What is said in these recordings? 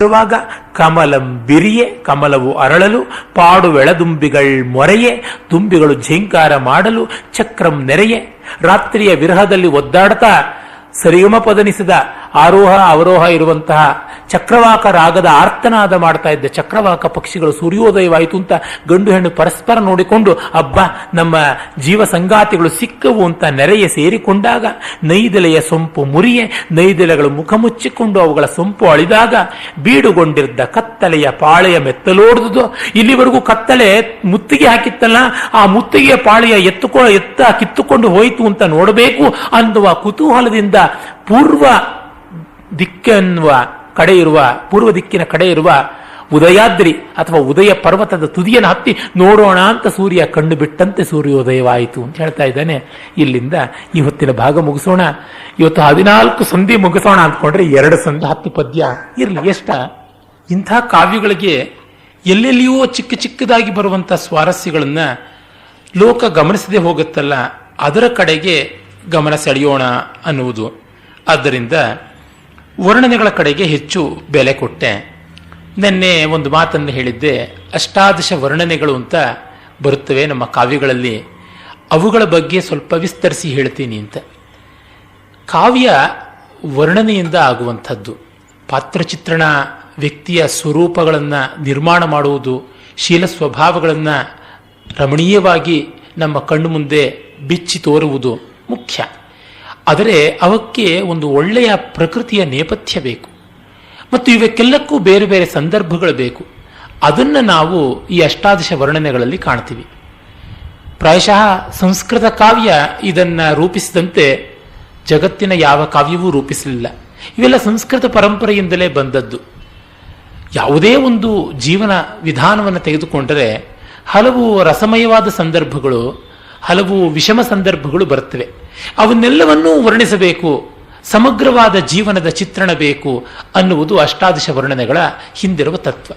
ಇರುವಾಗ ಕಮಲಂ ಬಿರಿಯೆ ಕಮಲವು ಅರಳಲು ಪಾಡುವೆಳದುಂಬಿಗಳ್ ಮೊರೆಯೆ ದುಂಬಿಗಳು ಝೇಂಕಾರ ಮಾಡಲು ಚಕ್ರಂ ನೆರೆಯೆ. ರಾತ್ರಿಯ ವಿರಹದಲ್ಲಿ ಒದ್ದಾಡ್ತಾ ಸರಿಗಮ ಪದನಿಸಿದ ಆರೋಹ ಅವರೋಹ ಇರುವಂತಹ ಚಕ್ರವಾಕ ರಾಗದ ಆರ್ತನಾದ ಮಾಡ್ತಾ ಇದ್ದ ಚಕ್ರವಾಕ ಪಕ್ಷಿಗಳು ಸೂರ್ಯೋದಯವಾಯಿತು ಅಂತ ಗಂಡು ಹೆಣ್ಣು ಪರಸ್ಪರ ನೋಡಿಕೊಂಡು ಅಬ್ಬ ನಮ್ಮ ಜೀವ ಸಂಗಾತಿಗಳು ಸಿಕ್ಕವು ಅಂತ ನೆರೆಯ ಸೇರಿಕೊಂಡಾಗ ನೈದೆಲೆಯ ಸೊಂಪು ಮುರಿಯೆ ನೈದೆಲೆಗಳು ಮುಖ ಮುಚ್ಚಿಕೊಂಡು ಅವುಗಳ ಸೊಂಪು ಅಳಿದಾಗ ಬೀಡುಗೊಂಡಿದ್ದ ಕತ್ತಲೆಯ ಪಾಳೆಯ ಮೆತ್ತಲೋಡ್ದುದು. ಇಲ್ಲಿವರೆಗೂ ಕತ್ತಲೆ ಮುತ್ತಿಗೆ ಹಾಕಿತ್ತಲ್ಲ, ಆ ಮುತ್ತಿಗೆಯ ಪಾಳೆಯ ಕಿತ್ತುಕೊಂಡು ಹೋಯಿತು ಅಂತ ನೋಡಬೇಕು ಅನ್ನುವ ಕುತೂಹಲದಿಂದ ಪೂರ್ವ ದಿಕ್ಕಿನ ಕಡೆ ಇರುವ ಉದಯಾದ್ರಿ ಅಥವಾ ಉದಯ ಪರ್ವತದ ತುದಿಯನ್ನು ಹತ್ತಿ ನೋಡೋಣ ಅಂತ ಸೂರ್ಯ ಕಣ್ಣು ಬಿಟ್ಟಂತೆ ಸೂರ್ಯೋದಯವಾಯಿತು ಅಂತ ಹೇಳ್ತಾ ಇದ್ದಾನೆ. ಇಲ್ಲಿಂದ ಈ ಹೊತ್ತಿನ ಭಾಗ ಮುಗಿಸೋಣ. ಇವತ್ತು 14 ಸಂಧಿ ಮುಗಿಸೋಣ ಅಂದ್ಕೊಂಡ್ರೆ 2 ಸಂಧಿ 10 ಪದ್ಯ ಇರಲಿ ಎಷ್ಟ. ಇಂಥ ಕಾವ್ಯಗಳಿಗೆ ಎಲ್ಲೆಲ್ಲಿಯೂ ಚಿಕ್ಕ ಚಿಕ್ಕದಾಗಿ ಬರುವಂಥ ಸ್ವಾರಸ್ಯಗಳನ್ನ ಲೋಕ ಗಮನಿಸದೆ ಹೋಗುತ್ತಲ್ಲ, ಅದರ ಕಡೆಗೆ ಗಮನ ಸೆಳೆಯೋಣ ಅನ್ನುವುದು. ಆದ್ದರಿಂದ ವರ್ಣನೆಗಳ ಕಡೆಗೆ ಹೆಚ್ಚು ಬೆಲೆ ಕೊಟ್ಟೆ. ನಿನ್ನೆ ಒಂದು ಮಾತನ್ನು ಹೇಳಿದ್ದೆ, ಅಷ್ಟಾದಶ ವರ್ಣನೆಗಳು ಅಂತ ಬರುತ್ತವೆ ನಮ್ಮ ಕಾವ್ಯಗಳಲ್ಲಿ, ಅವುಗಳ ಬಗ್ಗೆ ಸ್ವಲ್ಪ ವಿಸ್ತರಿಸಿ ಹೇಳ್ತೀನಿ ಅಂತ. ಕಾವ್ಯ ವರ್ಣನೆಯಿಂದ ಆಗುವಂಥದ್ದು. ಪಾತ್ರಚಿತ್ರಣ, ವ್ಯಕ್ತಿಯ ಸ್ವರೂಪಗಳನ್ನು ನಿರ್ಮಾಣ ಮಾಡುವುದು, ಶೀಲ ಸ್ವಭಾವಗಳನ್ನು ರಮಣೀಯವಾಗಿ ನಮ್ಮ ಕಣ್ಣು ಮುಂದೆ ಬಿಚ್ಚಿ ತೋರುವುದು ಮುಖ್ಯ. ಆದರೆ ಅವಕ್ಕೆ ಒಂದು ಒಳ್ಳೆಯ ಪ್ರಕೃತಿಯ ನೇಪಥ್ಯ ಬೇಕು ಮತ್ತು ಇವಕ್ಕೆಲ್ಲಕ್ಕೂ ಬೇರೆ ಬೇರೆ ಸಂದರ್ಭಗಳು ಬೇಕು. ಅದನ್ನು ನಾವು ಈ ಅಷ್ಟಾದಶ ವರ್ಣನೆಗಳಲ್ಲಿ ಕಾಣ್ತೀವಿ. ಪ್ರಾಯಶಃ ಸಂಸ್ಕೃತ ಕಾವ್ಯ ಇದನ್ನು ರೂಪಿಸಿದಂತೆ ಜಗತ್ತಿನ ಯಾವ ಕಾವ್ಯವೂ ರೂಪಿಸಲಿಲ್ಲ. ಇವೆಲ್ಲ ಸಂಸ್ಕೃತ ಪರಂಪರೆಯಿಂದಲೇ ಬಂದದ್ದು. ಯಾವುದೇ ಒಂದು ಜೀವನ ವಿಧಾನವನ್ನು ತೆಗೆದುಕೊಂಡರೆ ಹಲವು ರಸಮಯವಾದ ಸಂದರ್ಭಗಳು, ಹಲವು ವಿಷಮ ಸಂದರ್ಭಗಳು ಬರ್ತವೆ. ಅವನ್ನೆಲ್ಲವನ್ನೂ ವರ್ಣಿಸಬೇಕು, ಸಮಗ್ರವಾದ ಜೀವನದ ಚಿತ್ರಣ ಬೇಕು ಅನ್ನುವುದು ಅಷ್ಟಾದಶ ವರ್ಣನೆಗಳ ಹಿಂದಿರುವ ತತ್ವ.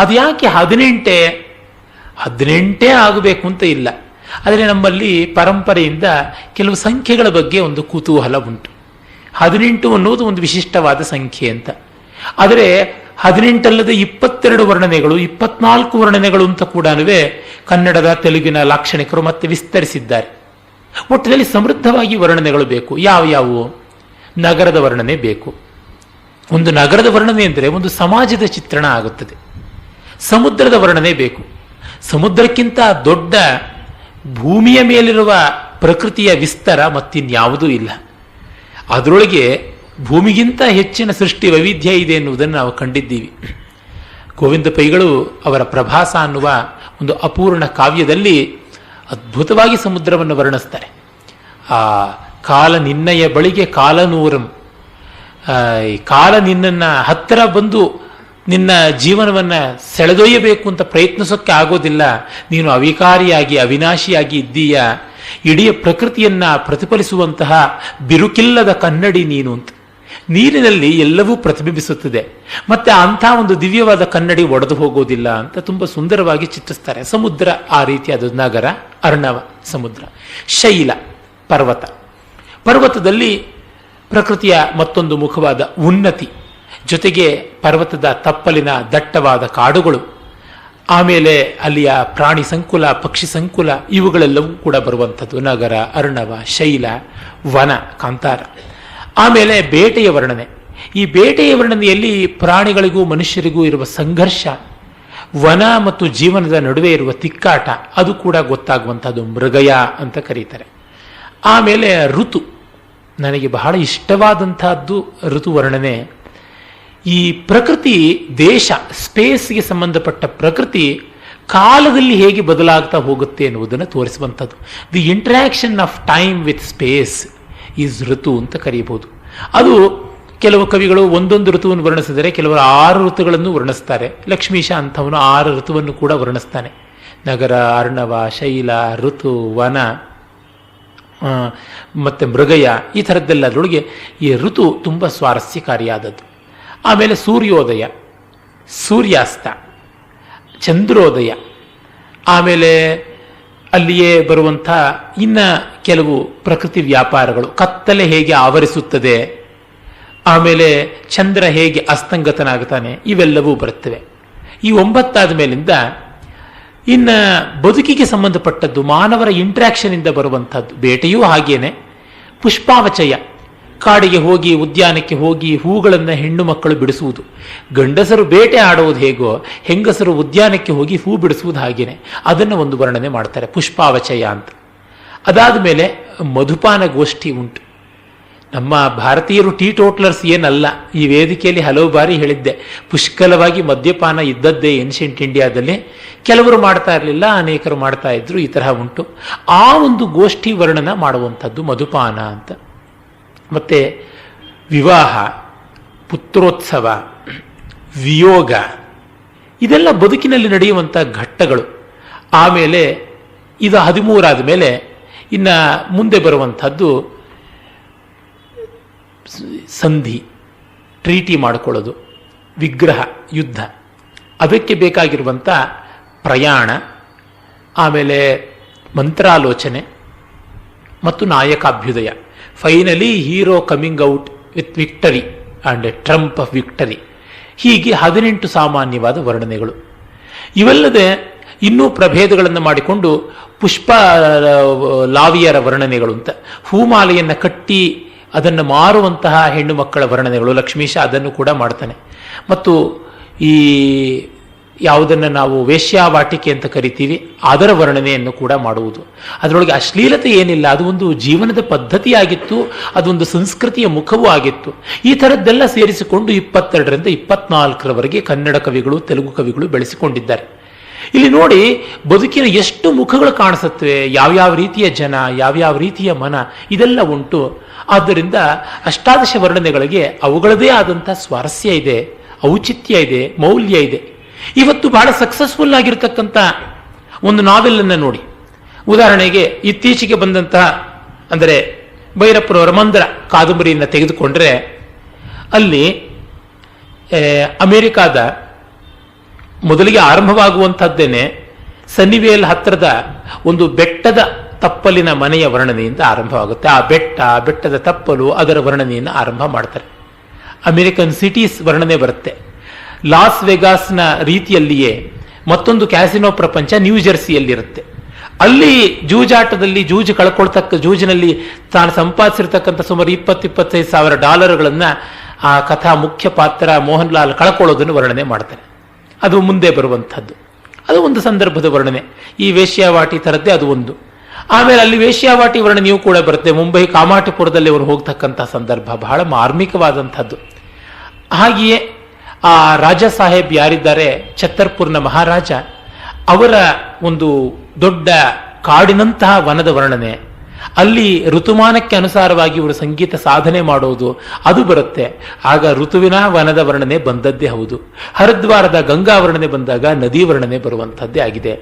ಅದ್ಯಾಕೆ 18 ಆಗಬೇಕು ಅಂತ ಇಲ್ಲ. ಆದರೆ ನಮ್ಮಲ್ಲಿ ಪರಂಪರೆಯಿಂದ ಕೆಲವು ಸಂಖ್ಯೆಗಳ ಬಗ್ಗೆ ಒಂದು ಕುತೂಹಲ ಉಂಟು. 18 ಅನ್ನೋದು ಒಂದು ವಿಶಿಷ್ಟವಾದ ಸಂಖ್ಯೆ ಅಂತ. ಆದರೆ 18 ಅಲ್ಲದೆ 22 ವರ್ಣನೆಗಳು, 24 ವರ್ಣನೆಗಳು ಅಂತ ಕೂಡ ಕನ್ನಡದ ತೆಲುಗಿನ ಲಾಕ್ಷಣಿಕರು ಮತ್ತೆ ವಿಸ್ತರಿಸಿದ್ದಾರೆ. ಒಟ್ಟಿನಲ್ಲಿ ಸಮೃದ್ಧವಾಗಿ ವರ್ಣನೆಗಳು ಬೇಕು. ಯಾವ್ಯಾವು? ನಗರದ ವರ್ಣನೆ ಬೇಕು. ಒಂದು ನಗರದ ವರ್ಣನೆ ಅಂದರೆ ಒಂದು ಸಮಾಜದ ಚಿತ್ರಣ ಆಗುತ್ತದೆ. ಸಮುದ್ರದ ವರ್ಣನೆ ಬೇಕು. ಸಮುದ್ರಕ್ಕಿಂತ ದೊಡ್ಡ ಭೂಮಿಯ ಮೇಲಿರುವ ಪ್ರಕೃತಿಯ ವಿಸ್ತಾರ ಮತ್ತಿನ್ಯಾವುದೂ ಇಲ್ಲ. ಅದರೊಳಗೆ ಭೂಮಿಗಿಂತ ಹೆಚ್ಚಿನ ಸೃಷ್ಟಿ ವೈವಿಧ್ಯ ಇದೆ ಎನ್ನುವುದನ್ನು ನಾವು ಕಂಡಿದ್ದೀವಿ. ಗೋವಿಂದ ಪೈಗಳು ಅವರ ಪ್ರಭಾಸ ಅನ್ನುವ ಒಂದು ಅಪೂರ್ಣ ಕಾವ್ಯದಲ್ಲಿ ಅದ್ಭುತವಾಗಿ ಸಮುದ್ರವನ್ನು ವರ್ಣಿಸ್ತಾರೆ. ಆ ಕಾಲ ನಿನ್ನಯ ಬಳಿಗೆ ಕಾಲನೂರಂ, ಕಾಲ ನಿನ್ನನ್ನು ಹತ್ತಿರ ಬಂದು ನಿನ್ನ ಜೀವನವನ್ನು ಸೆಳೆದೊಯ್ಯಬೇಕು ಅಂತ ಪ್ರಯತ್ನಿಸೋಕ್ಕೆ ಆಗೋದಿಲ್ಲ. ನೀನು ಅವಿಕಾರಿಯಾಗಿ ಅವಿನಾಶಿಯಾಗಿ ಇದ್ದೀಯ. ಇಡೀ ಪ್ರಕೃತಿಯನ್ನ ಪ್ರತಿಫಲಿಸುವಂತಹ ಬಿರುಕಿಲ್ಲದ ಕನ್ನಡಿ ನೀನು ಅಂತ. ನೀರಿನಲ್ಲಿ ಎಲ್ಲವೂ ಪ್ರತಿಬಿಂಬಿಸುತ್ತದೆ, ಮತ್ತೆ ಅಂಥ ಒಂದು ದಿವ್ಯವಾದ ಕನ್ನಡಿ ಒಡೆದು ಹೋಗೋದಿಲ್ಲ ಅಂತ ತುಂಬ ಸುಂದರವಾಗಿ ಚಿತ್ರಿಸ್ತಾರೆ. ಸಮುದ್ರ ಆ ರೀತಿಯಾದ ನಗರ, ಅರ್ಣವ ಸಮುದ್ರ. ಶೈಲ ಪರ್ವತ, ಪರ್ವತದಲ್ಲಿ ಪ್ರಕೃತಿಯ ಮತ್ತೊಂದು ಮುಖವಾದ ಉನ್ನತಿ, ಜೊತೆಗೆ ಪರ್ವತದ ತಪ್ಪಲಿನ ದಟ್ಟವಾದ ಕಾಡುಗಳು, ಆಮೇಲೆ ಅಲ್ಲಿಯ ಪ್ರಾಣಿ ಸಂಕುಲ, ಪಕ್ಷಿ ಸಂಕುಲ, ಇವುಗಳೆಲ್ಲವೂ ಕೂಡ ಬರುವಂಥದ್ದು. ನಗರ, ಅರ್ಣವ, ಶೈಲ, ವನ, ಕಾಂತಾರ. ಆಮೇಲೆ ಬೇಟೆಯ ವರ್ಣನೆ. ಈ ಬೇಟೆಯ ವರ್ಣನೆಯಲ್ಲಿ ಪ್ರಾಣಿಗಳಿಗೂ ಮನುಷ್ಯರಿಗೂ ಇರುವ ಸಂಘರ್ಷ, ವನ ಮತ್ತು ಜೀವನದ ನಡುವೆ ಇರುವ ತಿಕ್ಕಾಟ, ಅದು ಕೂಡ ಗೊತ್ತಾಗುವಂಥದ್ದು. ಮೃಗಯ ಅಂತ ಕರೀತಾರೆ. ಆಮೇಲೆ ಋತು, ನನಗೆ ಬಹಳ ಇಷ್ಟವಾದಂತಹದ್ದು ಋತು ವರ್ಣನೆ. ಈ ಪ್ರಕೃತಿ, ದೇಶ, ಸ್ಪೇಸ್ಗೆ ಸಂಬಂಧಪಟ್ಟ ಪ್ರಕೃತಿ ಕಾಲದಲ್ಲಿ ಹೇಗೆ ಬದಲಾಗ್ತಾ ಹೋಗುತ್ತೆ ಎನ್ನುವುದನ್ನು ತೋರಿಸುವಂಥದ್ದು. The interaction of time with space is ಋತು ಅಂತ ಕರೆಯಬಹುದು. ಅದು ಕೆಲವು ಕವಿಗಳು ಒಂದೊಂದು ಋತುವನ್ನು ವರ್ಣಿಸಿದರೆ, ಕೆಲವರು 6 ಋತುಗಳನ್ನು ವರ್ಣಿಸ್ತಾರೆ. ಲಕ್ಷ್ಮೀಶ ಅಂಥವನು 6 ಋತುವನ್ನು ಕೂಡ ವರ್ಣಿಸ್ತಾನೆ. ನಗರ, ಅರ್ಣವ, ಶೈಲ, ಋತು, ವನ ಮತ್ತು ಮೃಗಯ, ಈ ಥರದ್ದೆಲ್ಲದರೊಳಗೆ ಈ ಋತು ತುಂಬ ಸ್ವಾರಸ್ಯಕಾರಿಯಾದದ್ದು. ಆಮೇಲೆ ಸೂರ್ಯೋದಯ, ಸೂರ್ಯಾಸ್ತ, ಚಂದ್ರೋದಯ, ಆಮೇಲೆ ಅಲ್ಲಿಯೇ ಬರುವಂಥ ಇನ್ನ ಕೆಲವು ಪ್ರಕೃತಿ ವ್ಯಾಪಾರಗಳು, ಕತ್ತಲೆ ಹೇಗೆ ಆವರಿಸುತ್ತದೆ, ಆಮೇಲೆ ಚಂದ್ರ ಹೇಗೆ ಅಸ್ತಂಗತನಾಗ್ತಾನೆ, ಇವೆಲ್ಲವೂ ಬರುತ್ತವೆ. ಈ 9 ಆದ ಮೇಲಿಂದ ಇನ್ನು ಬದುಕಿಗೆ ಸಂಬಂಧಪಟ್ಟದ್ದು, ಮಾನವರ ಇಂಟ್ರಾಕ್ಷನ್ ಇಂದ ಬರುವಂಥದ್ದು. ಬೇಟೆಯೂ ಹಾಗೇನೆ. ಪುಷ್ಪಾವಚಯ, ಕಾಡಿಗೆ ಹೋಗಿ ಉದ್ಯಾನಕ್ಕೆ ಹೋಗಿ ಹೂಗಳನ್ನು ಹೆಣ್ಣು ಮಕ್ಕಳು ಬಿಡಿಸುವುದು. ಗಂಡಸರು ಬೇಟೆ ಆಡುವುದು ಹೇಗೋ, ಹೆಂಗಸರು ಉದ್ಯಾನಕ್ಕೆ ಹೋಗಿ ಹೂ ಬಿಡಿಸುವುದು ಹಾಗೇನೆ. ಅದನ್ನು ಒಂದು ವರ್ಣನೆ ಮಾಡ್ತಾರೆ, ಪುಷ್ಪಾವಚಯ ಅಂತ. ಅದಾದ ಮೇಲೆ ಮಧುಪಾನ ಗೋಷ್ಠಿ ಉಂಟು. ನಮ್ಮ ಭಾರತೀಯರು ಟೀಟೋಟ್ಲರ್ಸ್ ಏನಲ್ಲ. ಈ ವೇದಿಕೆಯಲ್ಲಿ ಹಲವು ಬಾರಿ ಹೇಳಿದ್ದೆ, ಪುಷ್ಕಲವಾಗಿ ಮದ್ಯಪಾನ ಇದ್ದದ್ದೇ ಏನ್ಷಿಯಂಟ್ ಇಂಡಿಯಾದಲ್ಲಿ. ಕೆಲವರು ಮಾಡ್ತಾ ಇರಲಿಲ್ಲ, ಅನೇಕರು ಮಾಡ್ತಾ ಇದ್ರು. ಈ ತರಹ ಉಂಟು. ಆ ಒಂದು ಗೋಷ್ಠಿ ವರ್ಣನ ಮಾಡುವಂಥದ್ದು ಮಧುಪಾನ ಅಂತ. ಮತ್ತೆ ವಿವಾಹ, ಪುತ್ರೋತ್ಸವ, ವಿಯೋಗ, ಇದೆಲ್ಲ ಬದುಕಿನಲ್ಲಿ ನಡೆಯುವಂಥ ಘಟ್ಟಗಳು. ಆಮೇಲೆ ಇದು 13 ಆದ ಮೇಲೆ ಇನ್ನು ಮುಂದೆ ಬರುವಂಥದ್ದು ಸಂಧಿ, ಟ್ರೀಟಿ ಮಾಡಿಕೊಳ್ಳೋದು, ವಿಗ್ರಹ, ಯುದ್ಧ, ಅದಕ್ಕೆ ಬೇಕಾಗಿರುವಂಥ ಪ್ರಯಾಣ, ಆಮೇಲೆ ಮಂತ್ರಾಲೋಚನೆ ಮತ್ತು ನಾಯಕಾಭ್ಯುದಯ. Finally hero coming out with victory and a triumph of victory. ಹೀಗೆ 18 ಸಾಮಾನ್ಯವಾದ ವರ್ಣನೆಗಳು. ಇವಲ್ಲದೆ ಇನ್ನೂ ಪ್ರಭೇದಗಳನ್ನು ಮಾಡಿಕೊಂಡು ಪುಷ್ಪ ಲಾವಿಯರ ವರ್ಣನೆಗಳು ಅಂತ, ಹೂಮಾಲೆಯನ್ನು ಕಟ್ಟಿ ಅದನ್ನು ಮಾರುವಂತಹ ಹೆಣ್ಣು ಮಕ್ಕಳ ವರ್ಣನೆಗಳು. ಲಕ್ಷ್ಮೀಶ ಅದನ್ನು ಕೂಡ ಮಾಡ್ತಾನೆ. ಮತ್ತು ಈ ಯಾವುದನ್ನು ನಾವು ವೇಶ್ಯಾವಾಟಿಕೆ ಅಂತ ಕರಿತೀವಿ, ಅದರ ವರ್ಣನೆಯನ್ನು ಕೂಡ ಮಾಡುವುದು. ಅದರೊಳಗೆ ಅಶ್ಲೀಲತೆ ಏನಿಲ್ಲ, ಅದು ಒಂದು ಜೀವನದ ಪದ್ಧತಿಯಾಗಿತ್ತು, ಅದೊಂದು ಸಂಸ್ಕೃತಿಯ ಮುಖವೂ ಆಗಿತ್ತು. ಈ ಥರದ್ದೆಲ್ಲ ಸೇರಿಸಿಕೊಂಡು 22ರಿಂದ 24ರವರೆಗೆ ಕನ್ನಡ ಕವಿಗಳು, ತೆಲುಗು ಕವಿಗಳು ಬೆಳೆಸಿಕೊಂಡಿದ್ದಾರೆ. ಇಲ್ಲಿ ನೋಡಿ, ಬದುಕಿನ ಎಷ್ಟು ಮುಖಗಳು ಕಾಣಿಸುತ್ತವೆ, ಯಾವ್ಯಾವ ರೀತಿಯ ಜನ, ಯಾವ್ಯಾವ ರೀತಿಯ ಮನ, ಇದೆಲ್ಲ ಉಂಟು. ಆದ್ದರಿಂದ ಅಷ್ಟಾದಶ ವರ್ಣನೆಗಳಿಗೆ ಅವುಗಳದೇ ಆದಂಥ ಸ್ವಾರಸ್ಯ ಇದೆ, ಔಚಿತ್ಯ ಇದೆ, ಮೌಲ್ಯ ಇದೆ. ಇವತ್ತು ಬಹಳ ಸಕ್ಸಸ್ಫುಲ್ ಆಗಿರ್ತಕ್ಕಂಥ ಒಂದು ನಾವೆಲ್ಲನ್ನು ನೋಡಿ, ಉದಾಹರಣೆಗೆ ಇತ್ತೀಚೆಗೆ ಬಂದಂತಹ, ಅಂದರೆ ಭೈರಪ್ಪನವರ ಮಂದ್ರ ಕಾದಂಬರಿಯನ್ನು ತೆಗೆದುಕೊಂಡ್ರೆ, ಅಲ್ಲಿ ಅಮೆರಿಕಾದ ಮೊದಲಿಗೆ ಆರಂಭವಾಗುವಂಥದ್ದೇನೆ ಸನ್ನಿವೇಲ್ ಹತ್ತಿರದ ಒಂದು ಬೆಟ್ಟದ ತಪ್ಪಲಿನ ಮನೆಯ ವರ್ಣನೆಯಿಂದ ಆರಂಭವಾಗುತ್ತೆ. ಆ ಬೆಟ್ಟದ ತಪ್ಪಲು, ಅದರ ವರ್ಣನೆಯನ್ನು ಆರಂಭ ಮಾಡ್ತಾರೆ. ಅಮೆರಿಕನ್ ಸಿಟೀಸ್ ವರ್ಣನೆ ಬರುತ್ತೆ. ಲಾಸ್ ವೆಗಾಸ್ನ ರೀತಿಯಲ್ಲಿಯೇ ಮತ್ತೊಂದು ಕ್ಯಾಸಿನೋ ಪ್ರಪಂಚ ನ್ಯೂ ಜೆರ್ಸಿಯಲ್ಲಿರುತ್ತೆ. ಅಲ್ಲಿ ಜೂಜಾಟದಲ್ಲಿ ಜೂಜಿನಲ್ಲಿ ತಾನು ಸಂಪಾದಿಸಿರ್ತಕ್ಕಂಥ ಸುಮಾರು $20,000-25,000 ಆ ಕಥಾ ಮುಖ್ಯ ಪಾತ್ರ ಮೋಹನ್ ಲಾಲ್ ಕಳ್ಕೊಳ್ಳೋದನ್ನು ವರ್ಣನೆ ಮಾಡ್ತಾರೆ. ಅದು ಮುಂದೆ ಬರುವಂಥದ್ದು. ಅದು ಒಂದು ಸಂದರ್ಭದ ವರ್ಣನೆ. ಈ ವೇಶ್ಯಾವಾಟಿ ಥರದ್ದೇ ಅದು ಒಂದು. ಆಮೇಲೆ ಅಲ್ಲಿ ವೇಶ್ಯಾವಾಟಿ ವರ್ಣನೆಯೂ ಕೂಡ ಬರುತ್ತೆ. ಮುಂಬೈ ಕಾಮಾಟಿಪುರದಲ್ಲಿ ಅವರು ಹೋಗ್ತಕ್ಕಂಥ ಸಂದರ್ಭ ಬಹಳ ಮಾರ್ಮಿಕವಾದಂಥದ್ದು. ಹಾಗೆಯೇ ಆ ರಾಜ ಸಾಹೇಬ್ ಯಾರಿದ್ದಾರೆ, ಛತ್ತರ್ಪುರ್ನ ಮಹಾರಾಜ, ಅವರ ಒಂದು ದೊಡ್ಡ ಕಾಡಿನಂತಹ ವನದ ವರ್ಣನೆ, ಅಲ್ಲಿ ಋತುಮಾನಕ್ಕೆ ಅನುಸಾರವಾಗಿ ಇವರು ಸಂಗೀತ ಸಾಧನೆ ಮಾಡೋದು, ಅದು ಬರುತ್ತೆ. ಆಗ ಋತುವಿನ ವನದ ವರ್ಣನೆ ಬಂದದ್ದೇ ಹೌದು. ಹರಿದ್ವಾರದ ಗಂಗಾ ವರ್ಣನೆ ಬಂದಾಗ ನದಿ ವರ್ಣನೆ ಬರುವಂಥದ್ದೇ ಆಗಿದೆ.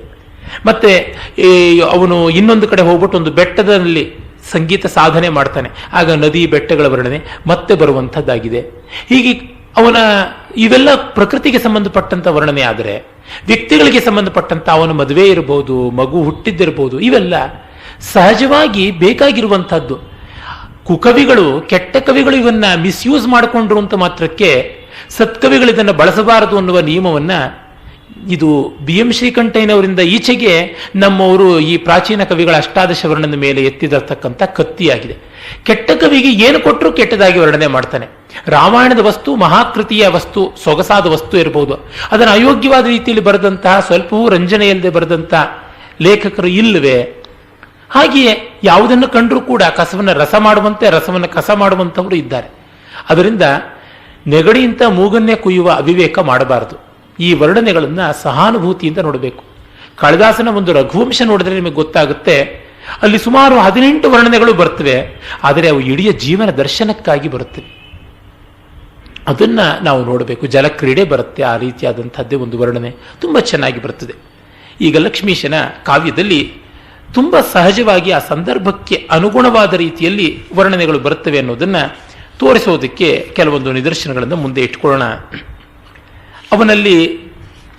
ಮತ್ತೆ ಅವನು ಇನ್ನೊಂದು ಕಡೆ ಹೋಗ್ಬಿಟ್ಟು ಒಂದು ಬೆಟ್ಟದಲ್ಲಿ ಸಂಗೀತ ಸಾಧನೆ ಮಾಡ್ತಾನೆ, ಆಗ ನದಿ ಬೆಟ್ಟಗಳ ವರ್ಣನೆ ಮತ್ತೆ ಬರುವಂಥದ್ದಾಗಿದೆ. ಹೀಗೆ ಅವನ ಇವೆಲ್ಲ ಪ್ರಕೃತಿಗೆ ಸಂಬಂಧಪಟ್ಟಂತ ವರ್ಣನೆ. ಆದರೆ ವ್ಯಕ್ತಿಗಳಿಗೆ ಸಂಬಂಧಪಟ್ಟಂತ ಅವನ ಮದುವೆ ಇರಬಹುದು, ಮಗು ಹುಟ್ಟಿದ್ದಿರಬಹುದು, ಇವೆಲ್ಲ ಸಹಜವಾಗಿ ಬೇಕಾಗಿರುವಂಥದ್ದು. ಕುಕವಿಗಳು, ಕೆಟ್ಟ ಕವಿಗಳು ಇವನ್ನ ಮಿಸ್ಯೂಸ್ ಮಾಡಿಕೊಂಡ್ರು ಅಂತ ಮಾತ್ರಕ್ಕೆ ಸತ್ಕವಿಗಳು ಇದನ್ನು ಬಳಸಬಾರದು ಅನ್ನುವ ನಿಯಮವನ್ನ ಇದು BM ಶ್ರೀಕಂಠಯ್ಯನವರಿಂದ ಈಚೆಗೆ ನಮ್ಮವರು ಈ ಪ್ರಾಚೀನ ಕವಿಗಳ ಅಷ್ಟಾದಶ ವರ್ಣನ ಮೇಲೆ ಎತ್ತಿದಿರತಕ್ಕಂಥ ಕತ್ತಿಯಾಗಿದೆ. ಕೆಟ್ಟ ಕವಿಗೆ ಏನು ಕೊಟ್ಟರೂ ಕೆಟ್ಟದಾಗಿ ವರ್ಣನೆ ಮಾಡ್ತಾನೆ. ರಾಮಾಯಣದ ವಸ್ತು ಮಹಾಕೃತಿಯ ವಸ್ತು, ಸೊಗಸಾದ ವಸ್ತು ಇರಬಹುದು. ಅದನ್ನು ಅಯೋಗ್ಯವಾದ ರೀತಿಯಲ್ಲಿ ಬರೆದಂತಹ, ಸ್ವಲ್ಪವೂ ರಂಜನೆ ಇಲ್ಲದೆ ಬರೆದಂತಹ ಲೇಖಕರು ಇಲ್ಲವೇ? ಹಾಗೆಯೇ ಯಾವುದನ್ನು ಕಂಡರೂ ಕೂಡ ಕಸವನ್ನು ರಸ ಮಾಡುವಂತೆ, ರಸವನ್ನು ಕಸ ಮಾಡುವಂಥವರು ಇದ್ದಾರೆ. ಅದರಿಂದ ನೆಗಡಿಯಿಂದ ಮೂಗನ್ನೇ ಕುಯ್ಯುವ ಅವಿವೇಕ ಮಾಡಬಾರದು. ಈ ವರ್ಣನೆಗಳನ್ನು ಸಹಾನುಭೂತಿಯಿಂದ ನೋಡಬೇಕು. ಕಾಳಿದಾಸನ ಒಂದು ರಘುವಂಶ ನೋಡಿದ್ರೆ ನಿಮಗೆ ಗೊತ್ತಾಗುತ್ತೆ, ಅಲ್ಲಿ ಸುಮಾರು 18 ವರ್ಣನೆಗಳು ಬರ್ತವೆ. ಆದರೆ ಅವು ಇಡೀ ಜೀವನ ದರ್ಶನಕ್ಕಾಗಿ ಬರುತ್ತವೆ. ಅದನ್ನ ನಾವು ನೋಡಬೇಕು. ಜಲಕ್ರೀಡೆ ಬರುತ್ತೆ, ಆ ರೀತಿಯಾದಂಥದ್ದೇ ಒಂದು ವರ್ಣನೆ ತುಂಬ ಚೆನ್ನಾಗಿ ಬರ್ತದೆ. ಈಗ ಲಕ್ಷ್ಮೀಶನ ಕಾವ್ಯದಲ್ಲಿ ತುಂಬ ಸಹಜವಾಗಿ ಆ ಸಂದರ್ಭಕ್ಕೆ ಅನುಗುಣವಾದ ರೀತಿಯಲ್ಲಿ ವರ್ಣನೆಗಳು ಬರುತ್ತವೆ ಅನ್ನೋದನ್ನ ತೋರಿಸೋದಕ್ಕೆ ಕೆಲವೊಂದು ನಿದರ್ಶನಗಳನ್ನು ಮುಂದೆ ಇಟ್ಕೊಳ್ಳೋಣ. ಅವನಲ್ಲಿ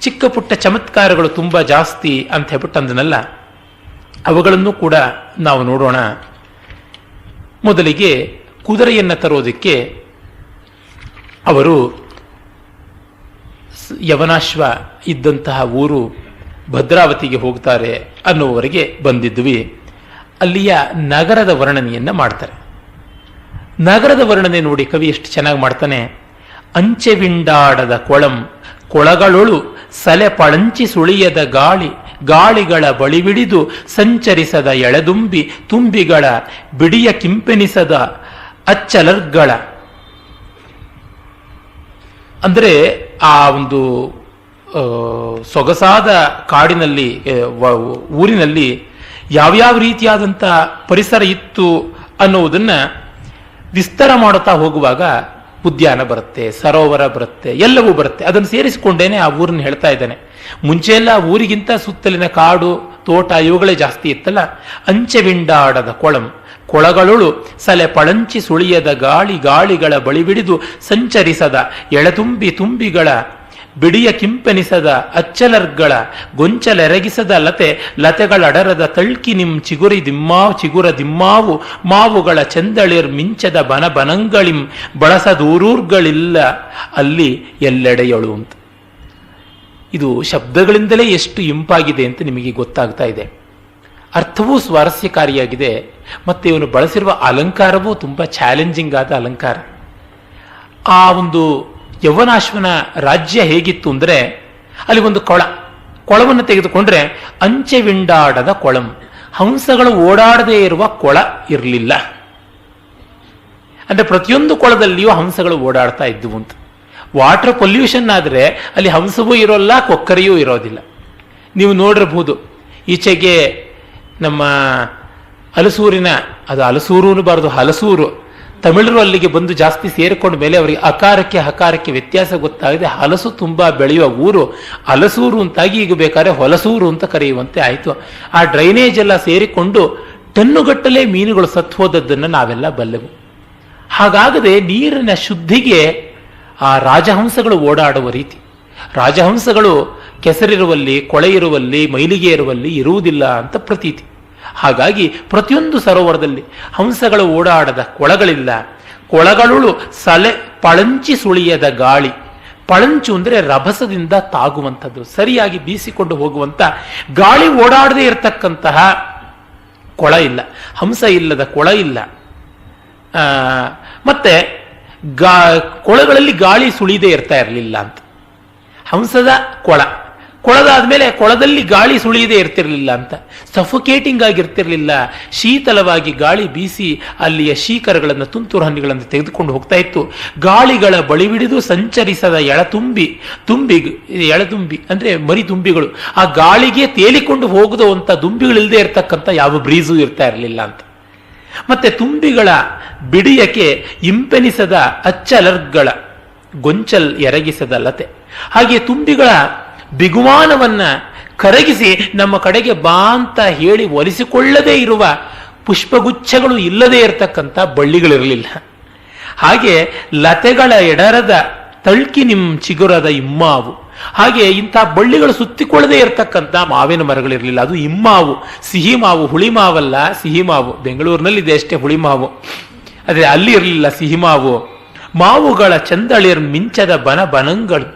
ಚಿಕ್ಕ ಪುಟ್ಟ ಚಮತ್ಕಾರಗಳು ತುಂಬ ಜಾಸ್ತಿ ಅಂತ ಹೇಳ್ಬಿಟ್ಟು ಅಂದನಲ್ಲ, ಅವುಗಳನ್ನು ಕೂಡ ನಾವು ನೋಡೋಣ. ಮೊದಲಿಗೆ ಕುದುರೆಯನ್ನು ತರೋದಕ್ಕೆ ಅವರು ಯವನಾಶ್ವ ಇದ್ದಂತಹ ಊರು ಭದ್ರಾವತಿಗೆ ಹೋಗ್ತಾರೆ ಅನ್ನುವವರೆಗೆ ಬಂದಿದ್ವಿ. ಅಲ್ಲಿಯ ನಗರದ ವರ್ಣನೆಯನ್ನು ಮಾಡ್ತಾರೆ. ನಗರದ ವರ್ಣನೆ ನೋಡಿ ಕವಿ ಎಷ್ಟು ಚೆನ್ನಾಗಿ ಮಾಡ್ತಾನೆ. ಅಂಚೆವಿಂಡಾಡದ ಕೊಳಂ ಕೊಳಗಳೊಳು ಸಲೆ ಪಳಂಚಿ ಸುಳಿಯದ ಗಾಳಿ ಗಾಳಿಗಳ ಬಳಿಬಿಡಿದು ಸಂಚರಿಸದ ಎಳೆದುಂಬಿ ತುಂಬಿಗಳ ಬಿಡಿಯ ಕಿಂಪೆನಿಸದ ಅಚ್ಚಲರ್ಗಳ. ಅಂದರೆ ಆ ಒಂದು ಸೊಗಸಾದ ಕಾಡಿನಲ್ಲಿ ಊರಿನಲ್ಲಿ ಯಾವ್ಯಾವ ರೀತಿಯಾದಂಥ ಪರಿಸರ ಇತ್ತು ಅನ್ನುವುದನ್ನು ವಿಸ್ತಾರ ಮಾಡುತ್ತಾ ಹೋಗುವಾಗ ಉದ್ಯಾನ ಬರುತ್ತೆ, ಸರೋವರ ಬರುತ್ತೆ, ಎಲ್ಲವೂ ಬರುತ್ತೆ. ಅದನ್ನು ಸೇರಿಸಿಕೊಂಡೇನೆ ಆ ಊರನ್ನು ಹೇಳ್ತಾ ಇದ್ದಾನೆ. ಮುಂಚೆ ಎಲ್ಲ ಊರಿಗಿಂತ ಸುತ್ತಲಿನ ಕಾಡು ತೋಟ ಇವುಗಳೇ ಜಾಸ್ತಿ ಇತ್ತಲ್ಲ. ಅಂಚೆವಿಂಡಾಡದ ಕೊಳಂ ಕೊಳಗಳೊಳು ಸಲೆ ಪಳಂಚಿ ಸುಳಿಯದ ಗಾಳಿ ಗಾಳಿಗಳ ಬಳಿಬಿಡಿದು ಸಂಚರಿಸದ ಎಳೆತುಂಬಿ ತುಂಬಿಗಳ ಬಿಡಿಯ ಕಿಂಪೆನಿಸದ ಅಚ್ಚಲರ್ಗಳ ಗೊಂಚಲೆರಗಿಸದ ಲತೆ ಲತೆಗಳಡರದ ತಳ್ಕಿ ನಿಮ್ ಚಿಗುರ ದಿಮ್ಮಾವು ಮಾವುಗಳ ಚಂದಳಿರ್ ಮಿಂಚದ ಬನ ಬನಂಗಳಿಂ ಬಳಸದೂರೂರ್ಗಳಿಲ್ಲ ಅಲ್ಲಿ ಎಲ್ಲೆಡೆಯಳು ಅಂತ. ಇದು ಶಬ್ದಗಳಿಂದಲೇ ಎಷ್ಟು ಇಂಪಾಗಿದೆ ಅಂತ ನಿಮಗೆ ಗೊತ್ತಾಗ್ತಾ ಇದೆ. ಅರ್ಥವೂ ಸ್ವಾರಸ್ಯಕಾರಿಯಾಗಿದೆ. ಮತ್ತೆ ಇವನು ಬಳಸಿರುವ ಅಲಂಕಾರವೂ ತುಂಬ ಚಾಲೆಂಜಿಂಗ್ ಆದ ಅಲಂಕಾರ. ಆ ಒಂದು ಯವನಾಶ್ವನ ರಾಜ್ಯ ಹೇಗಿತ್ತು ಅಂದರೆ ಅಲ್ಲಿ ಒಂದು ಕೊಳವನ್ನು ತೆಗೆದುಕೊಂಡ್ರೆ ಅಂಚೆವಿಂಡಾಡದ ಕೊಳಂ, ಹಂಸಗಳು ಓಡಾಡದೇ ಇರುವ ಕೊಳ ಇರಲಿಲ್ಲ. ಅಂದ್ರೆ ಪ್ರತಿಯೊಂದು ಕೊಳದಲ್ಲಿಯೂ ಹಂಸಗಳು ಓಡಾಡ್ತಾ ಇದ್ದುವು ಅಂತ. ವಾಟರ್ ಪೊಲ್ಯೂಷನ್ ಆದರೆ ಅಲ್ಲಿ ಹಂಸವೂ ಇರೋಲ್ಲ, ಕೊಕ್ಕರೆಯೂ ಇರೋದಿಲ್ಲ. ನೀವು ನೋಡಿರಬಹುದು ಈಚೆಗೆ ನಮ್ಮ ಹಲಸೂರಿನ, ಅದು ಹಲಸೂರು ಅನ್ನಬಾರದು ಹಲಸೂರು, ತಮಿಳರು ಅಲ್ಲಿಗೆ ಬಂದು ಜಾಸ್ತಿ ಸೇರಿಕೊಂಡ ಮೇಲೆ ಅವರಿಗೆ ಅಕಾರಕ್ಕೆ ಹಕಾರಕ್ಕೆ ವ್ಯತ್ಯಾಸ ಗೊತ್ತಾಗಿದೆ. ಹಲಸು ತುಂಬಾ ಬೆಳೆಯುವ ಊರು ಹಲಸೂರು ಅಂತಾಗಿ ಈಗ ಬೇಕಾದ್ರೆ ಹೊಲಸೂರು ಅಂತ ಕರೆಯುವಂತೆ ಆಯಿತು. ಆ ಡ್ರೈನೇಜ್ ಎಲ್ಲ ಸೇರಿಕೊಂಡು ಟನ್ನುಗಟ್ಟಲೆ ಮೀನುಗಳು ಸತ್ತು ಹೋದದ್ದನ್ನು ನಾವೆಲ್ಲ ಬಲ್ಲೆವು. ಹಾಗಾಗದೆ ನೀರಿನ ಶುದ್ಧಿಗೆ ಆ ರಾಜಹಂಸಗಳು ಓಡಾಡುವ ರೀತಿ. ರಾಜಹಂಸಗಳು ಕೆಸರಿರುವಲ್ಲಿ, ಕೊಳೆ ಇರುವಲ್ಲಿ, ಮೈಲಿಗೆ ಇರುವಲ್ಲಿ ಇರುವುದಿಲ್ಲ ಅಂತ ಪ್ರತೀತಿ. ಹಾಗಾಗಿ ಪ್ರತಿಯೊಂದು ಸರೋವರದಲ್ಲಿ ಹಂಸಗಳು ಓಡಾಡದ ಕೊಳಗಳಿಲ್ಲ. ಕೊಳಗಳು ಸಲೆ ಪಳಂಚಿ ಸುಳಿಯದ ಗಾಳಿ. ಪಳಂಚು ಅಂದರೆ ರಭಸದಿಂದ ತಾಗುವಂಥದ್ದು, ಸರಿಯಾಗಿ ಬೀಸಿಕೊಂಡು ಹೋಗುವಂಥ ಗಾಳಿ ಓಡಾಡದೇ ಇರತಕ್ಕಂತಹ ಕೊಳ ಇಲ್ಲ, ಹಂಸ ಇಲ್ಲದ ಕೊಳ ಇಲ್ಲ. ಮತ್ತೆ ಕೊಳಗಳಲ್ಲಿ ಗಾಳಿ ಸುಳಿದೇ ಇರ್ತಾ ಇರಲಿಲ್ಲ ಅಂತ. ಹಂಸದ ಕೊಳದಾದ್ಮೇಲೆ ಕೊಳದಲ್ಲಿ ಗಾಳಿ ಸುಳಿಯದೇ ಇರ್ತಿರ್ಲಿಲ್ಲ ಅಂತ. ಸಫೋಕೇಟಿಂಗ್ ಆಗಿರ್ತಿರ್ಲಿಲ್ಲ, ಶೀತಲವಾಗಿ ಗಾಳಿ ಬೀಸಿ ಅಲ್ಲಿಯ ಶೀಕರಗಳನ್ನು, ತುಂತುರು ಹನಿಗಳನ್ನು ತೆಗೆದುಕೊಂಡು ಹೋಗ್ತಾ ಇತ್ತು. ಗಾಳಿಗಳ ಬಳಿಬಿಡಿದು ಸಂಚರಿಸದ ಎಳೆದುಂಬಿ ಅಂದ್ರೆ ಮರಿ ದುಂಬಿಗಳು, ಆ ಗಾಳಿಗೆ ತೇಲಿಕೊಂಡು ಹೋಗುವಂತ ದುಂಬಿಗಳಿಲ್ಲದೆ ಇರತಕ್ಕಂಥ ಯಾವ ಬ್ರೀಸು ಇರ್ತಾ ಇರಲಿಲ್ಲ ಅಂತ. ಮತ್ತೆ ತುಂಬಿಗಳ ಬಿಡಿಯಕ್ಕೆ ಇಂಪೆನಿಸದ ಅಚ್ಚಲರ್ಗಳ ಗೊಂಚಲ್ ಎರಗಿಸದ ಲತೆ. ಹಾಗೆ ತುಂಬಿಗಳ ಬಿಗುಮಾನವನ್ನ ಕರಗಿಸಿ ನಮ್ಮ ಕಡೆಗೆ ಬಾ ಅಂತ ಹೇಳಿ ಒಲಿಸಿಕೊಳ್ಳದೇ ಇರುವ ಪುಷ್ಪಗುಚ್ಛಗಳು ಇಲ್ಲದೆ ಇರತಕ್ಕಂಥ ಬಳ್ಳಿಗಳಿರಲಿಲ್ಲ. ಹಾಗೆ ಲತೆಗಳ ಎಡರದ ತಳ್ಕಿ ನಿಮ್ ಚಿಗುರದ ಇಮ್ಮಾವು. ಹಾಗೆ ಇಂಥ ಬಳ್ಳಿಗಳು ಸುತ್ತಿಕೊಳ್ಳದೆ ಇರತಕ್ಕಂಥ ಮಾವಿನ ಮರಗಳಿರಲಿಲ್ಲ. ಅದು ಇಮ್ಮಾವು, ಸಿಹಿ ಮಾವು, ಹುಳಿ ಮಾವಲ್ಲ, ಸಿಹಿ ಮಾವು. ಬೆಂಗಳೂರಿನಲ್ಲಿದೆ ಅಷ್ಟೇ ಹುಳಿ ಮಾವು, ಆದರೆ ಅಲ್ಲಿ ಇರಲಿಲ್ಲ ಸಿಹಿ ಮಾವು. ಮಾವುಗಳ ಚಂದಳಿರ್ ಮಿಂಚದ ಬನಗಳು.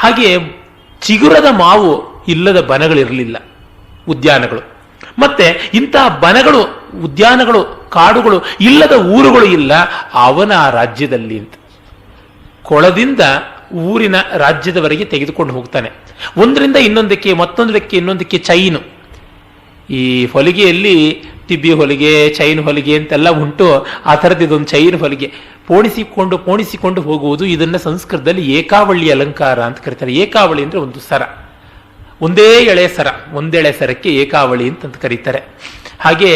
ಹಾಗೆ ಚಿಗುರದ ಮಾವು ಇಲ್ಲದ ಬನಗಳಿರಲಿಲ್ಲ, ಉದ್ಯಾನಗಳು. ಮತ್ತೆ ಇಂತಹ ಬನಗಳು, ಉದ್ಯಾನಗಳು, ಕಾಡುಗಳು ಇಲ್ಲದ ಊರುಗಳು ಇಲ್ಲ ಅವನ ರಾಜ್ಯದಲ್ಲಿ ಅಂತ. ಕೊಳದಿಂದ ಊರಿನ ರಾಜ್ಯದವರೆಗೆ ತೆಗೆದುಕೊಂಡು ಹೋಗ್ತಾನೆ. ಒಂದರಿಂದ ಇನ್ನೊಂದಕ್ಕೆ, ಮತ್ತೊಂದಕ್ಕೆ, ಇನ್ನೊಂದಕ್ಕೆ ಚೈನು. ಈ ಹೊಲಿಗೆಯಲ್ಲಿ ಟಿಬ್ಬಿ ಹೊಲಿಗೆ, ಚೈನ್ ಹೊಲಿಗೆ ಅಂತೆಲ್ಲ ಉಂಟು. ಆ ಥರದ್ದು ಇದೊಂದು ಚೈನ್ ಹೊಲಿಗೆ ಪೋಣಿಸಿಕೊಂಡು ಹೋಗುವುದು. ಇದನ್ನ ಸಂಸ್ಕೃತದಲ್ಲಿ ಏಕಾವಳಿ ಅಲಂಕಾರ ಅಂತ ಕರೀತಾರೆ. ಏಕಾವಳಿ ಅಂದ್ರೆ ಒಂದು ಸರ, ಒಂದೇ ಎಳೆ ಸರ, ಒಂದೆಳೆ ಸರಕ್ಕೆ ಏಕಾವಳಿ ಅಂತ ಕರೀತಾರೆ. ಹಾಗೆ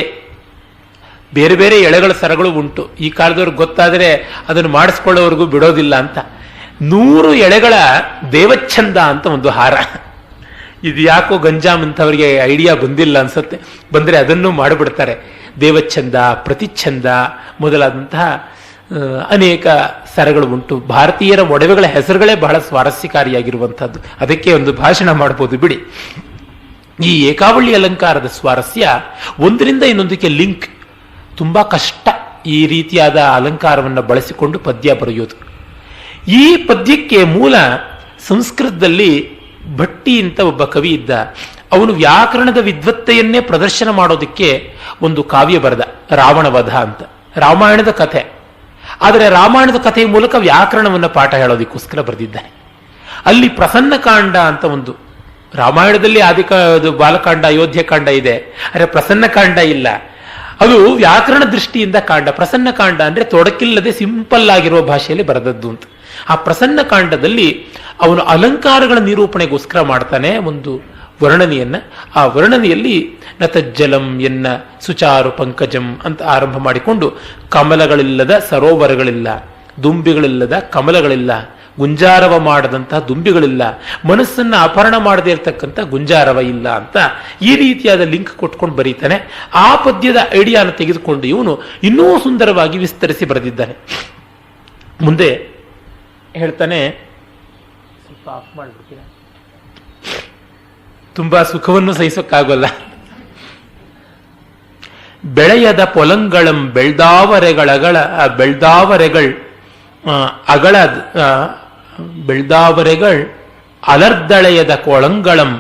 ಬೇರೆ ಬೇರೆ ಎಳೆಗಳ ಸರಗಳು ಉಂಟು. ಈ ಕಾಲದವ್ರಿಗೆ ಗೊತ್ತಾದರೆ ಅದನ್ನು ಮಾಡಿಸ್ಕೊಳ್ಳೋವರೆಗೂ ಬಿಡೋದಿಲ್ಲ ಅಂತ. 100 ಎಳೆಗಳ ದೇವಚ್ಛಂದ ಅಂತ ಒಂದು ಹಾರ. ಇದು ಯಾಕೋ ಗಂಜಾಮ್ ಅಂತವರಿಗೆ ಐಡಿಯಾ ಬಂದಿಲ್ಲ ಅನ್ಸುತ್ತೆ, ಬಂದರೆ ಅದನ್ನು ಮಾಡಿಬಿಡ್ತಾರೆ. ದೇವಚ್ಛಂದ, ಪ್ರತಿಚ್ಛಂದ ಮೊದಲಾದಂತಹ ಅನೇಕ ಸರಗಳು ಉಂಟು. ಭಾರತೀಯರ ಒಡವೆಗಳ ಹೆಸರುಗಳೇ ಬಹಳ ಸ್ವಾರಸ್ಯಕಾರಿಯಾಗಿರುವಂಥದ್ದು. ಅದಕ್ಕೆ ಒಂದು ಭಾಷಣ ಮಾಡಬಹುದು ಬಿಡಿ. ಈ ಏಕಾವಳಿ ಅಲಂಕಾರದ ಸ್ವಾರಸ್ಯ ಒಂದರಿಂದ ಇನ್ನೊಂದಕ್ಕೆ ಲಿಂಕ್. ತುಂಬಾ ಕಷ್ಟ ಈ ರೀತಿಯಾದ ಅಲಂಕಾರವನ್ನು ಬಳಸಿಕೊಂಡು ಪದ್ಯ ಬರೆಯೋದು. ಈ ಪದ್ಯಕ್ಕೆ ಮೂಲ ಸಂಸ್ಕೃತದಲ್ಲಿ ಭಟ್ಟಿ ಅಂತ ಒಬ್ಬ ಕವಿ ಇದ್ದ. ಅವನು ವ್ಯಾಕರಣದ ವಿದ್ವತ್ತೆಯನ್ನೇ ಪ್ರದರ್ಶನ ಮಾಡೋದಕ್ಕೆ ಒಂದು ಕಾವ್ಯ ಬರೆದ, ರಾವಣವಧ ಅಂತ, ರಾಮಾಯಣದ ಕಥೆ. ಆದರೆ ರಾಮಾಯಣದ ಕಥೆಯ ಮೂಲಕ ವ್ಯಾಕರಣವನ್ನು ಪಾಠ ಹೇಳೋದಕ್ಕೋಸ್ಕರ ಬರೆದಿದ್ದಾನೆ. ಅಲ್ಲಿ ಪ್ರಸನ್ನಕಾಂಡ ಅಂತ ಒಂದು, ರಾಮಾಯಣದಲ್ಲಿ ಬಾಲಕಾಂಡ, ಅಯೋಧ್ಯಕಾಂಡ ಇದೆ, ಆದರೆ ಪ್ರಸನ್ನಕಾಂಡ ಇಲ್ಲ. ಅದು ವ್ಯಾಕರಣ ದೃಷ್ಟಿಯಿಂದ ಕಾಂಡ. ಪ್ರಸನ್ನಕಾಂಡ ಅಂದ್ರೆ ತೊಡಕಿಲ್ಲದೆ ಸಿಂಪಲ್ ಆಗಿರುವ ಭಾಷೆಯಲ್ಲಿ ಬರೆದದ್ದು ಅಂತ. ಆ ಪ್ರಸನ್ನಕಾಂಡದಲ್ಲಿ ಅವನು ಅಲಂಕಾರಗಳ ನಿರೂಪಣೆಗೋಸ್ಕರ ಮಾಡ್ತಾನೆ ಒಂದು ವರ್ಣನೆಯನ್ನ. ಆ ವರ್ಣನೆಯಲ್ಲಿ ನತಜ್ಜಲಂ ಎನ್ನ ಸುಚಾರು ಪಂಕಜಂ ಅಂತ ಆರಂಭ ಮಾಡಿಕೊಂಡು, ಕಮಲಗಳಿಲ್ಲದ ಸರೋವರಗಳಿಲ್ಲ, ದುಂಬಿಗಳಿಲ್ಲದ ಕಮಲಗಳಿಲ್ಲ, ಗುಂಜಾರವ ಮಾಡದಂತಹ ದುಂಬಿಗಳಿಲ್ಲ, ಮನಸ್ಸನ್ನು ಅಪಹರಣ ಮಾಡದೇ ಇರತಕ್ಕಂಥ ಗುಂಜಾರವ ಇಲ್ಲ ಅಂತ ಈ ರೀತಿಯಾದ ಲಿಂಕ್ ಕೊಟ್ಕೊಂಡು ಬರೀತಾನೆ. ಆ ಪದ್ಯದ ಐಡಿಯಾನ ತೆಗೆದುಕೊಂಡು ಇವನು ಇನ್ನೂ ಸುಂದರವಾಗಿ ವಿಸ್ತರಿಸಿ ಬರೆದಿದ್ದಾನೆ. ಮುಂದೆ ಹೇಳ್ತಾನೆ, ಸ್ವಲ್ಪ ಆಫ್ ಮಾಡ್ಬಿಡ್ತೀರ, ತುಂಬಾ ಸುಖವನ್ನು ಸಹಿಸೋಕ್ಕಾಗಲ್ಲ. ಬೆಳೆಯದ ಪೊಲಂಗಳಂ ಬೆಳ್ದಾವರೆಗಳು ಬೆಳ್ದಾವರೆಗಳು ಅಲರ್ದಳೆಯದ ಕೊಳಂಗಳಂ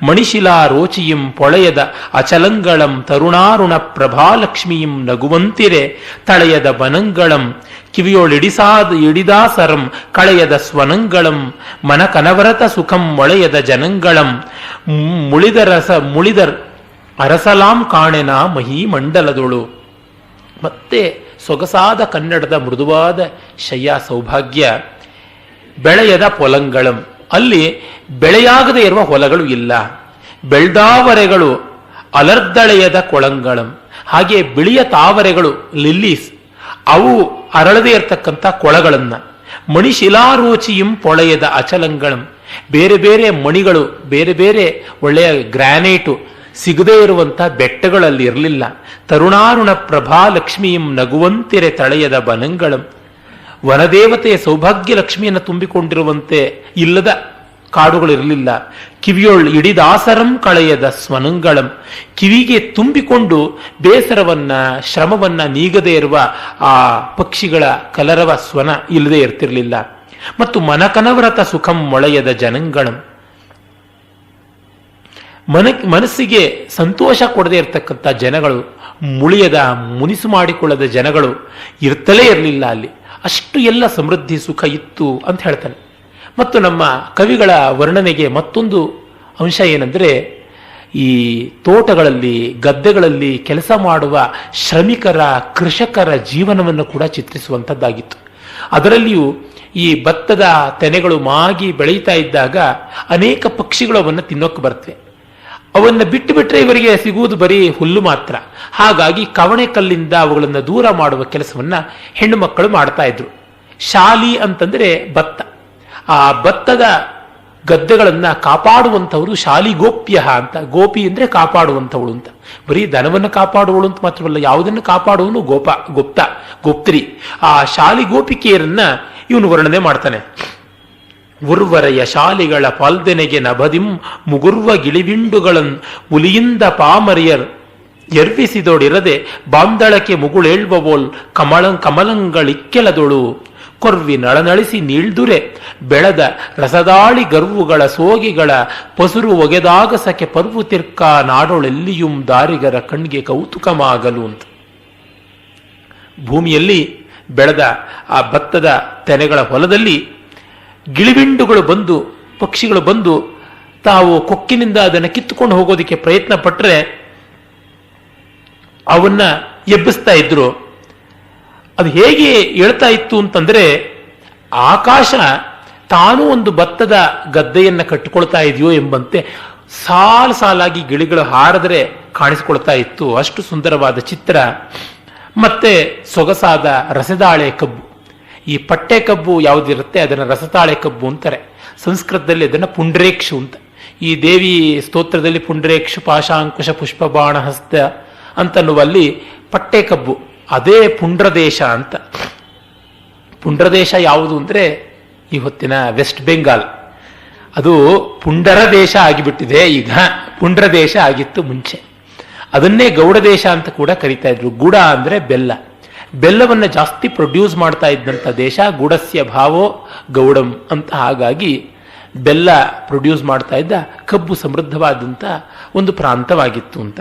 ಮಣಿಶಿಲಾ ರೋಚಿಯಂ ಪೊಳೆಯದ ಅಚಲಂಗಳಂ ತರುಣಾರುಣ ಪ್ರಭಾಲಕ್ಷ್ಮಿಯಂ ನಗುವಂತಿರೆ ತಳೆಯದ ಬನಂಗಳಂ ಕಿವಿಯೋಳಿಡಿದಾಸರಂ ಕಳೆಯದ ಸ್ವನಂಗಳಂ ಮನ ಕನವರತ ಸುಖಂ ಮೊಳೆಯದ ಜನಂಗಳಂ ಮುಳಿದರ್ ಅರಸಲಾಂ ಕಾಣೆನ ಮಹೀಮಂಡಲದೊಳು. ಮತ್ತೆ ಸೊಗಸಾದ ಕನ್ನಡದ ಮೃದುವಾದ ಶಯ್ಯ ಸೌಭಾಗ್ಯ. ಬೆಳೆಯದ ಪೊಲಂಗಳಂ, ಅಲ್ಲಿ ಬೆಳೆಯಾಗದೇ ಇರುವ ಹೊಲಗಳು ಇಲ್ಲ. ಬೆಳ್ದಾವರೆಗಳು ಅಲರ್ದಳೆಯದ ಕೊಳಂಗಳಂ, ಹಾಗೆ ಬಿಳಿಯ ತಾವರೆಗಳು ಲಿಲ್ಲೀಸ್, ಅವು ಅರಳದೇ ಇರತಕ್ಕಂಥ ಕೊಳಗಳನ್ನ. ಮಣಿಶಿಲಾರೋಚಿಯಂ ಪೊಳೆಯದ ಅಚಲಂಗಳಂ, ಬೇರೆ ಬೇರೆ ಮಣಿಗಳು, ಬೇರೆ ಬೇರೆ ಒಳ್ಳೆಯ ಗ್ರಾನೈಟು ಸಿಗದೇ ಇರುವಂತಹ ಬೆಟ್ಟಗಳಲ್ಲಿ ಇರಲಿಲ್ಲ. ತರುಣಾರುಣ ಪ್ರಭಾಲಕ್ಷ್ಮಿಯಂ ನಗುವಂತಿರೆ ತಳೆಯದ ಬನಂಗಳಂ, ವನದೇವತೆಯ ಸೌಭಾಗ್ಯ ಲಕ್ಷ್ಮಿಯನ್ನು ತುಂಬಿಕೊಂಡಿರುವಂತೆ ಇಲ್ಲದ ಕಾಡುಗಳಿರಲಿಲ್ಲ. ಕಿವಿಯೊಳ್ ಇಡಿದಾಸರಂ ಕಳೆಯದ ಸ್ವನಂಗಳಂ, ಕಿವಿಗೆ ತುಂಬಿಕೊಂಡು ಬೇಸರವನ್ನ ಶ್ರಮವನ್ನ ನೀಗದೇ ಇರುವ ಆ ಪಕ್ಷಿಗಳ ಕಲರವ ಸ್ವನ ಇಲ್ಲದೆ ಇರ್ತಿರ್ಲಿಲ್ಲ. ಮತ್ತು ಮನಕನವರತ ಸುಖಂ ಮೊಳೆಯದ ಜನಂಗಳಂ, ಮನಸ್ಸಿಗೆ ಸಂತೋಷ ಕೊಡದೇ ಇರತಕ್ಕಂಥ ಜನಗಳು, ಮುಳಿಯದ ಮುನಿಸು ಮಾಡಿಕೊಳ್ಳದ ಜನಗಳು ಇರ್ತಲೇ ಇರಲಿಲ್ಲ ಅಲ್ಲಿ. ಅಷ್ಟು ಎಲ್ಲ ಸಮೃದ್ಧಿ ಸುಖ ಇತ್ತು ಅಂತ ಹೇಳ್ತಾನೆ. ಮತ್ತು ನಮ್ಮ ಕವಿಗಳ ವರ್ಣನೆಗೆ ಮತ್ತೊಂದು ಅಂಶ ಏನಂದ್ರೆ, ಈ ತೋಟಗಳಲ್ಲಿ ಗದ್ದೆಗಳಲ್ಲಿ ಕೆಲಸ ಮಾಡುವ ಶ್ರಮಿಕರ ಕೃಷಕರ ಜೀವನವನ್ನು ಕೂಡ ಚಿತ್ರಿಸುವಂಥದ್ದಾಗಿತ್ತು. ಅದರಲ್ಲಿಯೂ ಈ ಭತ್ತದ ತೆನೆಗಳು ಮಾಗಿ ಬೆಳೀತಾ ಇದ್ದಾಗ ಅನೇಕ ಪಕ್ಷಿಗಳು ಅವನ್ನು ತಿನ್ನೋಕೆ ಬರ್ತವೆ. ಅವನ್ನು ಬಿಟ್ಟು ಬಿಟ್ಟರೆ ಇವರಿಗೆ ಸಿಗುವುದು ಬರೀ ಹುಲ್ಲು ಮಾತ್ರ. ಹಾಗಾಗಿ ಕವಣೆ ಕಲ್ಲಿಂದ ಅವುಗಳನ್ನು ದೂರ ಮಾಡುವ ಕೆಲಸವನ್ನ ಹೆಣ್ಣು ಮಕ್ಕಳು ಮಾಡ್ತಾ ಇದ್ರು. ಶಾಲಿ ಅಂತಂದ್ರೆ ಭತ್ತ. ಆ ಭತ್ತದ ಗದ್ದೆಗಳನ್ನ ಕಾಪಾಡುವಂಥವರು ಶಾಲಿಗೋಪ್ಯ ಅಂತ. ಗೋಪಿ ಅಂದ್ರೆ ಕಾಪಾಡುವಂಥವಳು ಅಂತ. ಬರೀ ದನವನ್ನು ಕಾಪಾಡುವಳು ಅಂತ ಮಾತ್ರವಲ್ಲ, ಯಾವುದನ್ನು ಕಾಪಾಡುವನು ಗೋಪ್ತ್ರಿ. ಆ ಶಾಲಿಗೋಪಿಕೆಯರನ್ನ ಇವನು ವರ್ಣನೆ ಮಾಡ್ತಾನೆ. ಉರ್ವರೆಯ ಶಾಲಿಗಳ ಪಾಲ್ದೆನೆಗೆ ನಭದಿಂ ಮುಗುರ್ವ ಗಿಳಿವಿಂಡುಗಳನ್ ಉಲಿಯಿಂದ ಪಾಮರಿಯರ್ ಎರ್ವಿಸಿದೊಡಿರದೆ ಬಾಂದಳಕ್ಕೆ ಮುಗುಳೇಳ್ವವೋಲ್ ಕಮಲಂಗಳಿಕ್ಕೆಲದೊಳು ಕೊರ್ವಿ ನಳನಳಿಸಿ ನೀಳ್ದುರೆ ಬೆಳೆದ ರಸದಾಳಿ ಗರ್ವುಗಳ ಸೋಗಿಗಳ ಪಸುರು ಒಗೆದಾಗಸಕ್ಕೆ ಪರ್ವು ತಿರ್ಕ ನಾಡೊಳೆಲ್ಲಿಯುಂ ದಾರಿಗರ ಕಣ್ಗೆ ಕೌತುಕಮಾಗಲು ಅಂತ. ಭೂಮಿಯಲ್ಲಿ ಬೆಳೆದ ಆ ಭತ್ತದ ತೆನೆಗಳ ಹೊಲದಲ್ಲಿ ಗಿಳಿಬಿಂಡುಗಳು ಬಂದು, ಪಕ್ಷಿಗಳು ಬಂದು ತಾವು ಕೊಕ್ಕಿನಿಂದ ಅದನ್ನು ಕಿತ್ತುಕೊಂಡು ಹೋಗೋದಕ್ಕೆ ಪ್ರಯತ್ನ ಪಟ್ಟರೆ ಅವನ್ನ ಎಬ್ಬಿಸ್ತಾ ಇದ್ರು. ಅದು ಹೇಗೆ ಹೇಳ್ತಾ ಇತ್ತು ಅಂತಂದ್ರೆ, ಆಕಾಶ ತಾನು ಒಂದು ಭತ್ತದ ಗದ್ದೆಯನ್ನ ಕಟ್ಟಿಕೊಳ್ತಾ ಇದೆಯೋ ಎಂಬಂತೆ ಸಾಲಾಗಿ ಗಿಳಿಗಳು ಹಾರಿದ್ರೆ ಕಾಣಿಸಿಕೊಳ್ತಾ ಇತ್ತು. ಅಷ್ಟು ಸುಂದರವಾದ ಚಿತ್ರ. ಮತ್ತೆ ಸೊಗಸಾದ ರಸದಾಳೆ ಕಬ್ಬು. ಈ ಪಟ್ಟೆ ಕಬ್ಬು ಯಾವುದಿರುತ್ತೆ ಅದನ್ನು ರಸತಾಳೆ ಕಬ್ಬು ಅಂತಾರೆ. ಸಂಸ್ಕೃತದಲ್ಲಿ ಅದನ್ನು ಪುಂಡ್ರೇಕ್ಷು ಅಂತ. ಈ ದೇವಿ ಸ್ತೋತ್ರದಲ್ಲಿ ಪುಂಡ್ರೇಕ್ಷು ಪಾಶಾಂಕುಶ ಪುಷ್ಪ ಬಾಣ ಹಸ್ತ ಅಂತನ್ನುವಲ್ಲಿ ಪಟ್ಟೆ ಕಬ್ಬು ಅದೇ ಪುಂಡ್ರದೇಶ ಅಂತ. ಪುಂಡ್ರದೇಶ ಯಾವುದು ಅಂದ್ರೆ ಈ ಹೊತ್ತಿನ ವೆಸ್ಟ್ ಬೆಂಗಾಲ್. ಅದು ಪುಂಡರ ದೇಶ ಆಗಿಬಿಟ್ಟಿದೆ ಈಗ, ಪುಂಡ್ರದೇಶ ಆಗಿತ್ತು ಮುಂಚೆ. ಅದನ್ನೇ ಗೌಡ ದೇಶ ಅಂತ ಕೂಡ ಕರೀತಾ ಇದ್ರು. ಗುಡ ಅಂದ್ರೆ ಬೆಲ್ಲ, ಬೆಲ್ಲವನ್ನು ಜಾಸ್ತಿ ಪ್ರೊಡ್ಯೂಸ್ ಮಾಡ್ತಾ ಇದ್ದಂಥ ದೇಶ. ಗುಡಸ್ಯ ಭಾವೋ ಗೌಡಂ ಅಂತ. ಹಾಗಾಗಿ ಬೆಲ್ಲ ಪ್ರೊಡ್ಯೂಸ್ ಮಾಡ್ತಾ ಇದ್ದ, ಕಬ್ಬು ಸಮೃದ್ಧವಾದಂಥ ಒಂದು ಪ್ರಾಂತವಾಗಿತ್ತು ಅಂತ.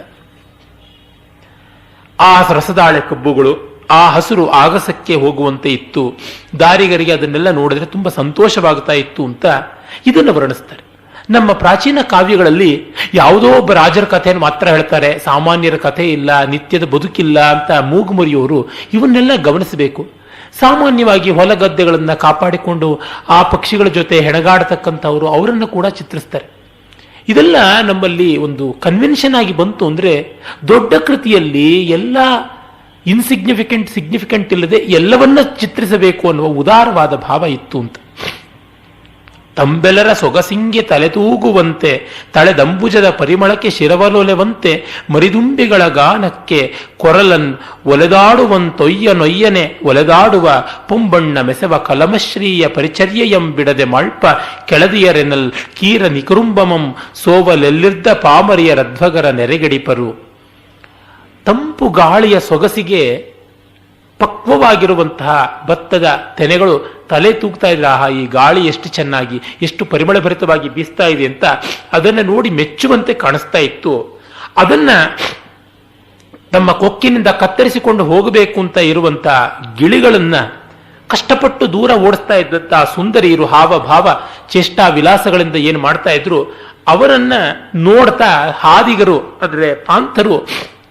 ಆ ರಸದಾಳೆ ಕಬ್ಬುಗಳು, ಆ ಹಸುರು ಆಗಸಕ್ಕೆ ಹೋಗುವಂತೆ ಇತ್ತು. ದಾರಿಗರಿಗೆ ಅದನ್ನೆಲ್ಲ ನೋಡಿದ್ರೆ ತುಂಬಾ ಸಂತೋಷವಾಗ್ತಾ ಇತ್ತು ಅಂತ ಇದನ್ನು ವರ್ಣಿಸ್ತಾರೆ. ನಮ್ಮ ಪ್ರಾಚೀನ ಕಾವ್ಯಗಳಲ್ಲಿ ಯಾವುದೋ ಒಬ್ಬ ರಾಜರ ಕಥೆಯನ್ನು ಮಾತ್ರ ಹೇಳ್ತಾರೆ, ಸಾಮಾನ್ಯರ ಕಥೆ ಇಲ್ಲ, ನಿತ್ಯದ ಬದುಕಿಲ್ಲ ಅಂತ ಮೂಗುಮರಿಯವರು ಇವನ್ನೆಲ್ಲ ಗಮನಿಸಬೇಕು. ಸಾಮಾನ್ಯವಾಗಿ ಹೊಲ ಗದ್ದೆಗಳನ್ನು ಕಾಪಾಡಿಕೊಂಡು ಆ ಪಕ್ಷಿಗಳ ಜೊತೆ ಹೆಣಗಾಡತಕ್ಕಂಥವರು ಅವರನ್ನು ಕೂಡ ಚಿತ್ರಿಸ್ತಾರೆ. ಇದೆಲ್ಲ ನಮ್ಮಲ್ಲಿ ಒಂದು ಕನ್ವೆನ್ಷನ್ ಆಗಿ ಬಂತು ಅಂದ್ರೆ, ದೊಡ್ಡ ಕೃತಿಯಲ್ಲಿ ಎಲ್ಲ ಸಿಗ್ನಿಫಿಕೆಂಟ್ ಇಲ್ಲದೆ ಎಲ್ಲವನ್ನ ಚಿತ್ರಿಸಬೇಕು ಅನ್ನುವ ಉದಾರವಾದ ಭಾವ ಇತ್ತು ಅಂತ. ತಂಬೆಲರ ಸೊಗಸಿಂಗೆ ತಲೆತೂಗುವಂತೆ, ತಳೆದಂಬುಜದ ಪರಿಮಳಕ್ಕೆ ಶಿರವಲೊಲೆವಂತೆ, ಮರಿದುಂಬಿಗಳ ಗಾನಕ್ಕೆ ಕೊರಲನ್ ಒಲೆದಾಡುವಂತೊಯ್ಯನೊಯ್ಯನೆ ಒಲೆದಾಡುವ ಪುಂಬಣ್ಣ ಮೆಸವ ಕಲಮಶ್ರೀಯ ಪರಿಚರ್ಯೆಯಂ ಬಿಡದೆ ಮಾಳ್ಪ ಕೆಳದಿಯರೆನಲ್ ಕೀರ ನಿಕುರುಂಬಮಂ ಸೋವಲೆಲ್ಲಿರ್ದ ಪಾಮರಿಯ ರಧ್ವಗರ ನೆರೆಗಡಿಪರು. ತಂಪು ಗಾಳಿಯ ಸೊಗಸಿಗೆ ಪಕ್ವವಾಗಿರುವಂತಹ ಭತ್ತದ ತೆನೆಗಳು ತಲೆ ತೂಗ್ತಾ ಇದ್ರೆ, ಆಹಾ ಈ ಗಾಳಿ ಎಷ್ಟು ಚೆನ್ನಾಗಿ, ಎಷ್ಟು ಪರಿಮಳಭರಿತವಾಗಿ ಬೀಸ್ತಾ ಇದೆ ಅಂತ ಅದನ್ನು ನೋಡಿ ಮೆಚ್ಚುವಂತೆ ಕಾಣಿಸ್ತಾ ಇತ್ತು. ಅದನ್ನ ತಮ್ಮ ಕೊಕ್ಕಿನಿಂದ ಕತ್ತರಿಸಿಕೊಂಡು ಹೋಗಬೇಕು ಅಂತ ಇರುವಂತ ಗಿಳಿಗಳನ್ನ ಕಷ್ಟಪಟ್ಟು ದೂರ ಓಡಿಸ್ತಾ ಇದ್ದಂತ ಸುಂದರಿಯರು ಹಾವಭಾವ ಚೇಷ್ಟಾ ವಿಲಾಸಗಳಿಂದ ಏನು ಮಾಡ್ತಾ ಇದ್ರು, ಅವರನ್ನ ನೋಡ್ತಾ ಹಾದಿಗರು ಅಂದ್ರೆ ಪಾಂಥರು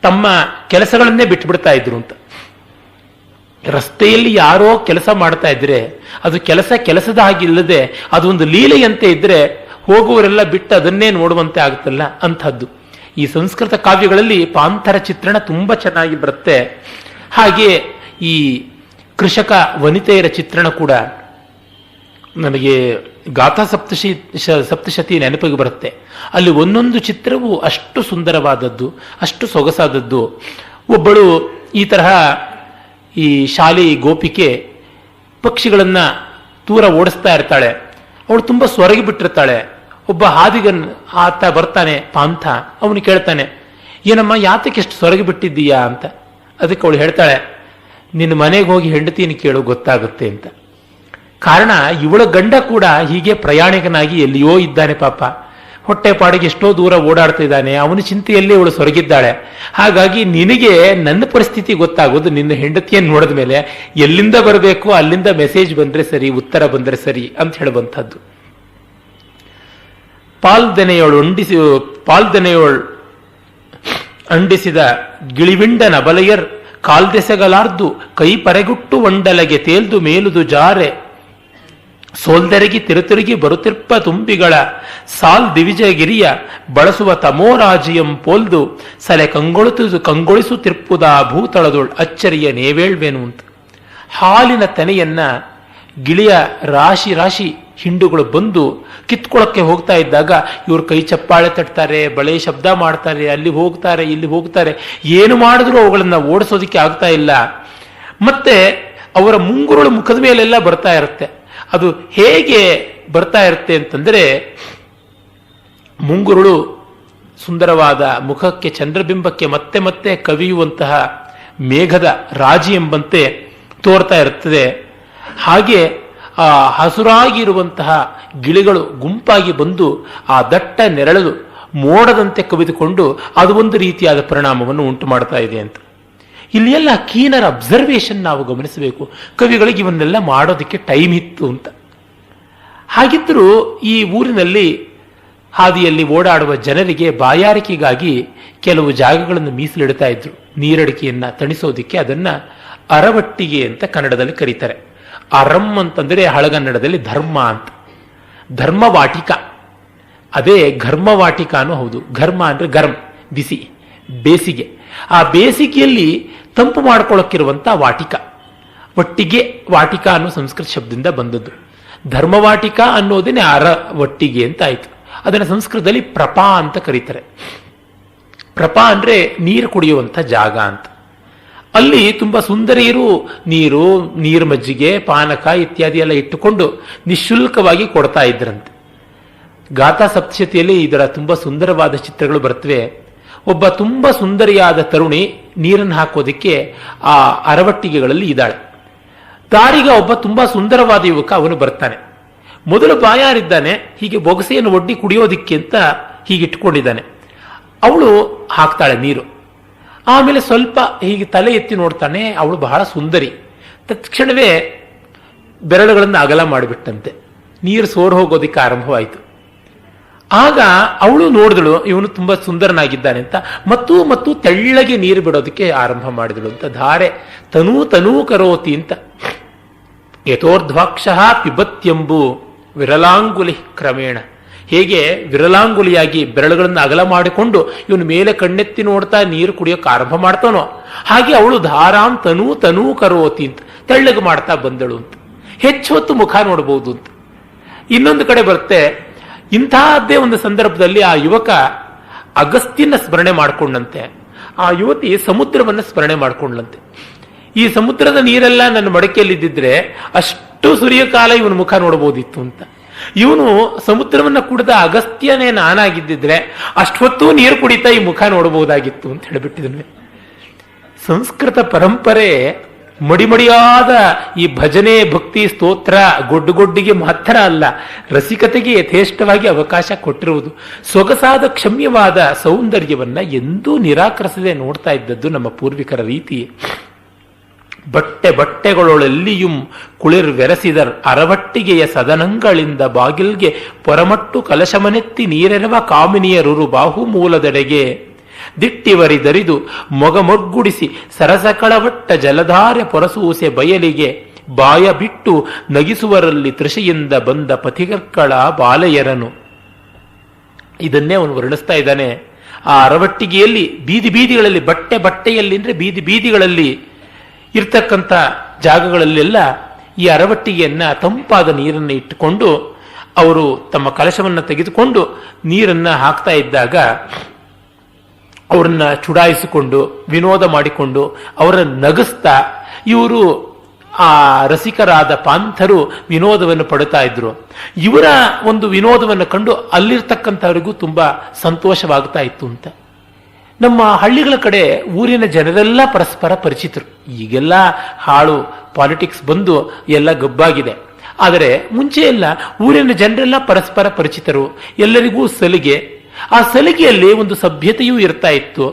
ತಮ್ಮ ಕೆಲಸಗಳನ್ನೇ ಬಿಟ್ಟುಬಿಡ್ತಾ ಇದ್ರು ಅಂತ. ರಸ್ತೆಯಲ್ಲಿ ಯಾರೋ ಕೆಲಸ ಮಾಡ್ತಾ ಇದ್ರೆ ಅದು ಕೆಲಸದ ಹಾಗಿಲ್ಲದೆ ಅದೊಂದು ಲೀಲೆಯಂತೆ ಇದ್ರೆ ಹೋಗುವವರೆಲ್ಲ ಬಿಟ್ಟು ಅದನ್ನೇ ನೋಡುವಂತೆ ಆಗುತ್ತಲ್ಲ ಅಂಥದ್ದು. ಈ ಸಂಸ್ಕೃತ ಕಾವ್ಯಗಳಲ್ಲಿ ಪಾಂಥರ ಚಿತ್ರಣ ತುಂಬಾ ಚೆನ್ನಾಗಿ ಬರುತ್ತೆ. ಹಾಗೆ ಈ ಕೃಷಕ ವನಿತೆಯರ ಚಿತ್ರಣ ಕೂಡ ನನಗೆ ಗಾಥಾ ಸಪ್ತಶತಿ ನೆನಪಿಗೆ ಬರುತ್ತೆ. ಅಲ್ಲಿ ಒಂದೊಂದು ಚಿತ್ರವೂ ಅಷ್ಟು ಸುಂದರವಾದದ್ದು, ಅಷ್ಟು ಸೊಗಸಾದದ್ದು. ಒಬ್ಬಳು ಈ ತರಹ ಈ ಶಾಲೆ ಗೋಪಿಕೆ ಪಕ್ಷಿಗಳನ್ನ ದೂರ ಓಡಿಸ್ತಾ ಇರ್ತಾಳೆ. ಅವಳು ತುಂಬಾ ಸೊರಗಿ ಬಿಟ್ಟಿರ್ತಾಳೆ. ಒಬ್ಬ ಹಾದಿಗನ್ ಆತ ಬರ್ತಾನೆ, ಪಾಂಥ, ಅವನು ಕೇಳ್ತಾನೆ, ಏನಮ್ಮ ಯಾತಕ್ಕೆ ಎಷ್ಟು ಸೊರಗಿ ಬಿಟ್ಟಿದ್ದೀಯಾ ಅಂತ. ಅದಕ್ಕೆ ಅವಳು ಹೇಳ್ತಾಳೆ, ನಿನ್ನ ಮನೆಗೆ ಹೋಗಿ ಹೆಂಡತಿನ ಕೇಳು ಗೊತ್ತಾಗುತ್ತೆ ಅಂತ. ಕಾರಣ ಇವಳ ಗಂಡ ಕೂಡ ಹೀಗೆ ಪ್ರಯಾಣಿಕನಾಗಿ ಎಲ್ಲಿಯೋ ಇದ್ದಾನೆ ಪಾಪ, ಹೊಟ್ಟೆ ಪಾಡಿಗೆ ಎಷ್ಟೋ ದೂರ ಓಡಾಡ್ತಾ ಇದ್ದಾನೆ, ಅವನ ಚಿಂತೆಯಲ್ಲಿ ಇವಳು ಸೊರಗಿದ್ದಾಳೆ. ಹಾಗಾಗಿ ನಿನಗೆ ನನ್ನ ಪರಿಸ್ಥಿತಿ ಗೊತ್ತಾಗೋದು ನಿನ್ನ ಹೆಂಡತಿಯನ್ನು ನೋಡಿದ ಮೇಲೆ ಎಲ್ಲಿಂದ ಬರಬೇಕು ಅಲ್ಲಿಂದ ಮೆಸೇಜ್ ಬಂದ್ರೆ ಸರಿ, ಉತ್ತರ ಬಂದ್ರೆ ಸರಿ ಅಂತ ಹೇಳುವಂಥದ್ದು. ಪಾಲ್ದೆನೆಯೋಳು ಅಂಡಿಸಿದ ಗಿಳಿವಿಂಡ ನಬಲೆಯರ್ ಕಾಲ್ದೆಸೆಗಲಾರ್ದು ಕೈ ಪರೆಗುಟ್ಟು ಒಂಡಲಗೆ ತೇಲ್ದು ಮೇಲುದು ಜಾರೆ ಸೋಲ್ದೆರಗಿ ತಿರುತಿರುಗಿ ಬರುತ್ತಿರ್ಪ ತುಂಬಿಗಳ ಸಾಲ್ ದಿವಿಜಯಗಿರಿಯ ಬಳಸುವ ತಮೋರಾಜಿಯಂ ಪೋಲ್ದು ಸಲೆ ಕಂಗೊಳಿಸುತ್ತಿರ್ಪುದ ಭೂತಳದೊಳ್ ಅಚ್ಚರಿಯ ನೇವೇಳ್ವೇನು ಅಂತ. ಹಾಲಿನ ತೆನೆಯನ್ನ ಗಿಳಿಯ ರಾಶಿ ರಾಶಿ ಹಿಂಡುಗಳು ಬಂದು ಕಿತ್ಕೊಳ್ಳಕ್ಕೆ ಹೋಗ್ತಾ ಇದ್ದಾಗ ಇವರು ಕೈ ಚಪ್ಪಾಳೆ ತಟ್ತಾರೆ, ಬಳೆ ಶಬ್ದ ಮಾಡ್ತಾರೆ, ಅಲ್ಲಿ ಹೋಗ್ತಾರೆ ಇಲ್ಲಿ ಹೋಗ್ತಾರೆ, ಏನು ಮಾಡಿದ್ರೂ ಅವುಗಳನ್ನ ಓಡಿಸೋದಕ್ಕೆ ಆಗ್ತಾ ಇಲ್ಲ. ಮತ್ತೆ ಅವರ ಮುಂಗುರುಳು ಮುಖದ ಮೇಲೆಲ್ಲ ಬರ್ತಾ ಇರುತ್ತೆ. ಅದು ಹೇಗೆ ಬರ್ತಾ ಇರುತ್ತೆ ಅಂತಂದ್ರೆ, ಮುಂಗುರುಳು ಸುಂದರವಾದ ಮುಖಕ್ಕೆ ಚಂದ್ರಬಿಂಬಕ್ಕೆ ಮತ್ತೆ ಮತ್ತೆ ಕವಿಯುವಂತಹ ಮೇಘದ ರಾಜಿ ಎಂಬಂತೆ ತೋರ್ತಾ ಇರುತ್ತದೆ. ಹಾಗೆ ಆ ಹಸುರಾಗಿರುವಂತಹ ಗಿಳಿಗಳು ಗುಂಪಾಗಿ ಬಂದು ಆ ದಟ್ಟ ನೆರಳು ಮೋಡದಂತೆ ಕವಿದುಕೊಂಡು ಅದು ಒಂದು ರೀತಿಯಾದ ಪರಿಣಾಮವನ್ನು ಉಂಟು ಮಾಡ್ತಾ ಇದೆ ಅಂತ. ಇಲ್ಲಿ ಎಲ್ಲ ಕೀನರ್ ಅಬ್ಸರ್ವೇಷನ್ ನಾವು ಗಮನಿಸಬೇಕು. ಕವಿಗಳಿಗೆ ಇವನ್ನೆಲ್ಲ ಮಾಡೋದಕ್ಕೆ ಟೈಮ್ ಇತ್ತು ಅಂತ. ಹಾಗಿದ್ದರೂ ಈ ಊರಿನಲ್ಲಿ ಹಾದಿಯಲ್ಲಿ ಓಡಾಡುವ ಜನರಿಗೆ ಬಾಯಾರಿಕೆಗಾಗಿ ಕೆಲವು ಜಾಗಗಳನ್ನು ಮೀಸಲಿಡ್ತಾ ಇದ್ರು. ನೀರಡಿಕೆಯನ್ನ ತಣಿಸೋದಿಕ್ಕೆ ಅದನ್ನ ಅರವಟ್ಟಿಗೆ ಅಂತ ಕನ್ನಡದಲ್ಲಿ ಕರೀತಾರೆ. ಅರಂ ಅಂತಂದ್ರೆ ಹಳಗನ್ನಡದಲ್ಲಿ ಧರ್ಮ ಅಂತ. ಧರ್ಮವಾಟಿಕ, ಅದೇ ಘರ್ಮವಾಟಿಕಾನು ಹೌದು. ಘರ್ಮ ಅಂದ್ರೆ ಗರ್ಮ್, ಬಿಸಿ, ಬೇಸಿಗೆ. ಆ ಬೇಸಿಗೆಯಲ್ಲಿ ತಂಪು ಮಾಡ್ಕೊಳ್ಳೋಕ್ಕಿರುವಂತ ವಾಟಿಕ, ಒಟ್ಟಿಗೆ ವಾಟಿಕ ಅನ್ನೋ ಸಂಸ್ಕೃತ ಶಬ್ದದಿಂದ ಬಂದದ್ದು. ಧರ್ಮವಾಟಿಕ ಅನ್ನೋದೇನೆ ಒಟ್ಟಿಗೆ ಅಂತ ಆಯ್ತು. ಅದನ್ನ ಸಂಸ್ಕೃತದಲ್ಲಿ ಪ್ರಪಾ ಅಂತ ಕರೀತಾರೆ. ಪ್ರಪಾ ಅಂದ್ರೆ ನೀರು ಕುಡಿಯುವಂತ ಜಾಗ ಅಂತ. ಅಲ್ಲಿ ತುಂಬಾ ಸುಂದರಿಯರು ನೀರು ಮಜ್ಜಿಗೆ, ಪಾನಕ ಇತ್ಯಾದಿ ಎಲ್ಲ ಇಟ್ಟುಕೊಂಡು ನಿಶುಲ್ಕವಾಗಿ ಕೊಡ್ತಾ ಇದ್ರಂತೆ. ಗಾಥಾ ಸಪ್ತಶತಿಯಲ್ಲಿ ಇದರ ತುಂಬಾ ಸುಂದರವಾದ ಚಿತ್ರಗಳು ಬರ್ತವೆ. ಒಬ್ಬ ತುಂಬ ಸುಂದರಿಯಾದ ತರುಣಿ ನೀರನ್ನು ಹಾಕೋದಕ್ಕೆ ಆ ಅರವಟ್ಟಿಗೆಗಳಲ್ಲಿ ಇದ್ದಾಳೆ. ದಾರಿಗೆ ಒಬ್ಬ ತುಂಬಾ ಸುಂದರವಾದ ಯುವಕ ಅವನು ಬರ್ತಾನೆ. ಮೊದಲು ಬಾಯಾರಿದ್ದಾನೆ, ಹೀಗೆ ಬೊಗಸೆಯನ್ನು ಒಡ್ಡಿ ಕುಡಿಯೋದಿಕ್ಕೆ ಅಂತ ಹೀಗೆ ಇಟ್ಕೊಂಡಿದ್ದಾನೆ. ಅವಳು ಹಾಕ್ತಾಳೆ ನೀರು. ಆಮೇಲೆ ಸ್ವಲ್ಪ ಹೀಗೆ ತಲೆ ಎತ್ತಿ ನೋಡ್ತಾನೆ, ಅವಳು ಬಹಳ ಸುಂದರಿ. ತಕ್ಷಣವೇ ಬೆರಳುಗಳನ್ನು ಅಗಲ ಮಾಡಿಬಿಟ್ಟಂತೆ, ನೀರು ಸೋರು ಹೋಗೋದಿಕ್ಕೆ ಆರಂಭವಾಯಿತು. ಆಗ ಅವಳು ನೋಡಿದಳು ಇವನು ತುಂಬಾ ಸುಂದರನಾಗಿದ್ದಾನೆ ಅಂತ, ಮತ್ತು ತೆಳ್ಳಗೆ ನೀರು ಬಿಡೋದಕ್ಕೆ ಆರಂಭ ಮಾಡಿದಳು ಅಂತ. ಧಾರೆ ತನೂ ಕರೋತಿ ಅಂತ. ಯಥೋರ್ಧ್ವಾಕ್ಷ ಪಿಬತ್ಯಂಬು ವಿರಲಾಂಗುಲಿ ಕ್ರಮೇಣ. ಹೇಗೆ ವಿರಲಾಂಗುಲಿಯಾಗಿ ಬೆರಳುಗಳನ್ನು ಅಗಲ ಮಾಡಿಕೊಂಡು ಇವನು ಮೇಲೆ ಕಣ್ಣೆತ್ತಿ ನೋಡ್ತಾ ನೀರು ಕುಡಿಯೋಕೆ ಆರಂಭ ಮಾಡ್ತಾನೋ ಹಾಗೆ ಅವಳು ಧಾರಾಂ ತನೂ ಕರೋತಿ ಅಂತ ತೆಳ್ಳಗೆ ಮಾಡ್ತಾ ಬಂದಳು ಅಂತ. ಹೆಚ್ಚು ಹೊತ್ತು ಮುಖ ನೋಡಬಹುದು ಅಂತ. ಇನ್ನೊಂದು ಕಡೆ ಬರುತ್ತೆ, ಇಂತಹದ್ದೇ ಒಂದು ಸಂದರ್ಭದಲ್ಲಿ ಆ ಯುವಕ ಅಗಸ್ತ್ಯನ ಸ್ಮರಣೆ ಮಾಡಿಕೊಂಡಂತೆ, ಆ ಯುವತಿ ಸಮುದ್ರವನ್ನು ಸ್ಮರಣೆ ಮಾಡಿಕೊಂಡಂತೆ. ಈ ಸಮುದ್ರದ ನೀರೆಲ್ಲ ನನ್ನ ಮಡಕೆಯಲ್ಲಿದ್ದಿದ್ರೆ ಅಷ್ಟು ಸೂರ್ಯಕಾಲ ಇವನ ಮುಖ ನೋಡಬಹುದಿತ್ತು ಅಂತ. ಇವನು ಸಮುದ್ರವನ್ನ ಕುಡಿದ ಅಗಸ್ತ್ಯನೇ ನಾನಾಗಿದ್ದಿದ್ರೆ ಅಷ್ಟೊತ್ತೂ ನೀರು ಕುಡಿತಾ ಈ ಮುಖ ನೋಡಬಹುದಾಗಿತ್ತು ಅಂತ ಹೇಳಿಬಿಟ್ಟಿದ್ನು. ಸಂಸ್ಕೃತ ಪರಂಪರೆ ಮಡಿಮಡಿಯಾದ ಈ ಭಜನೆ ಭಕ್ತಿ ಸ್ತೋತ್ರ ಗೊಡ್ಡಿಗೆ ಮಾತ್ರ ಅಲ್ಲ, ರಸಿಕತೆಗೆ ಯಥೇಷ್ಟವಾಗಿ ಅವಕಾಶ ಕೊಟ್ಟಿರುವುದು. ಸೊಗಸಾದ ಕ್ಷಮ್ಯವಾದ ಸೌಂದರ್ಯವನ್ನ ಎಂದೂ ನಿರಾಕರಿಸದೆ ನೋಡ್ತಾ ಇದ್ದದ್ದು ನಮ್ಮ ಪೂರ್ವಿಕರ ರೀತಿ. ಬಟ್ಟೆಗಳೊಳೆಲ್ಲಿಯುಂ ಕುಳಿರ್ವೆರಸಿದರ್ ಅರವಟ್ಟಿಗೆಯ ಸದನಗಳಿಂದ ಬಾಗಿಲ್ಗೆ ಪೊರಮಟ್ಟು ಕಲಶಮನೆತ್ತಿ ನೀರೆರವ ಕಾಮಿನಿಯರುರು ಬಾಹುಮೂಲದೆಡೆಗೆ ದಿಟ್ಟಿವರಿದರಿದು ಮೊಗಮೊಗ್ಗುಡಿಸಿ ಸರಸಕಳವಟ್ಟ ಜಲಧಾರೆ ಪೊರಸೂಸೆ ಬಯಲಿಗೆ ಬಾಯ ಬಿಟ್ಟು ನಗಿಸುವರಲ್ಲಿ ತೃಷೆಯಿಂದ ಬಂದ ಪಥಿಕರ್ಕಳ ಬಾಲೆಯರನು. ಇದನ್ನೇ ಅವನು ವರ್ಣಿಸ್ತಾ ಇದ್ದಾನೆ. ಆ ಅರವಟ್ಟಿಗೆಯಲ್ಲಿ ಬೀದಿಗಳಲ್ಲಿ ಬಟ್ಟೆಯಲ್ಲಿ ಅಂದ್ರೆ ಬೀದಿಗಳಲ್ಲಿ ಇರ್ತಕ್ಕಂಥ ಜಾಗಗಳಲ್ಲೆಲ್ಲ ಈ ಅರವಟ್ಟಿಗೆಯನ್ನ ತಂಪಾದ ನೀರನ್ನು ಇಟ್ಟುಕೊಂಡು ಅವರು ತಮ್ಮ ಕಲಶವನ್ನು ತೆಗೆದುಕೊಂಡು ನೀರನ್ನ ಹಾಕ್ತಾ ಇದ್ದಾಗ ಅವರನ್ನ ಚುಡಾಯಿಸಿಕೊಂಡು ವಿನೋದ ಮಾಡಿಕೊಂಡು ಅವರನ್ನು ನಗಿಸ್ತಾ ಇವರು ಆ ರಸಿಕರಾದ ಪಾಂಥರು ವಿನೋದವನ್ನು ಪಡುತ್ತಾ ಇದ್ರು. ಇವರ ಒಂದು ವಿನೋದವನ್ನು ಕಂಡು ಅಲ್ಲಿರ್ತಕ್ಕಂಥವರಿಗೂ ತುಂಬಾ ಸಂತೋಷವಾಗ್ತಾ ಇತ್ತು ಅಂತ. ನಮ್ಮ ಹಳ್ಳಿಗಳ ಕಡೆ ಊರಿನ ಜನರೆಲ್ಲ ಪರಸ್ಪರ ಪರಿಚಿತರು. ಈಗೆಲ್ಲ ಹಾಳು ಪಾಲಿಟಿಕ್ಸ್ ಬಂದು ಎಲ್ಲ ಗಬ್ಬಾಗಿದೆ. ಆದರೆ ಮುಂಚೆ ಎಲ್ಲ ಊರಿನ ಜನರೆಲ್ಲ ಪರಸ್ಪರ ಪರಿಚಿತರು, ಎಲ್ಲರಿಗೂ ಸಲಿಗೆ. ಆ ಸಲಿಗೆಯಲ್ಲಿ ಒಂದು ಸಭ್ಯತೆಯೂ ಇರ್ತಾ ಇತ್ತು.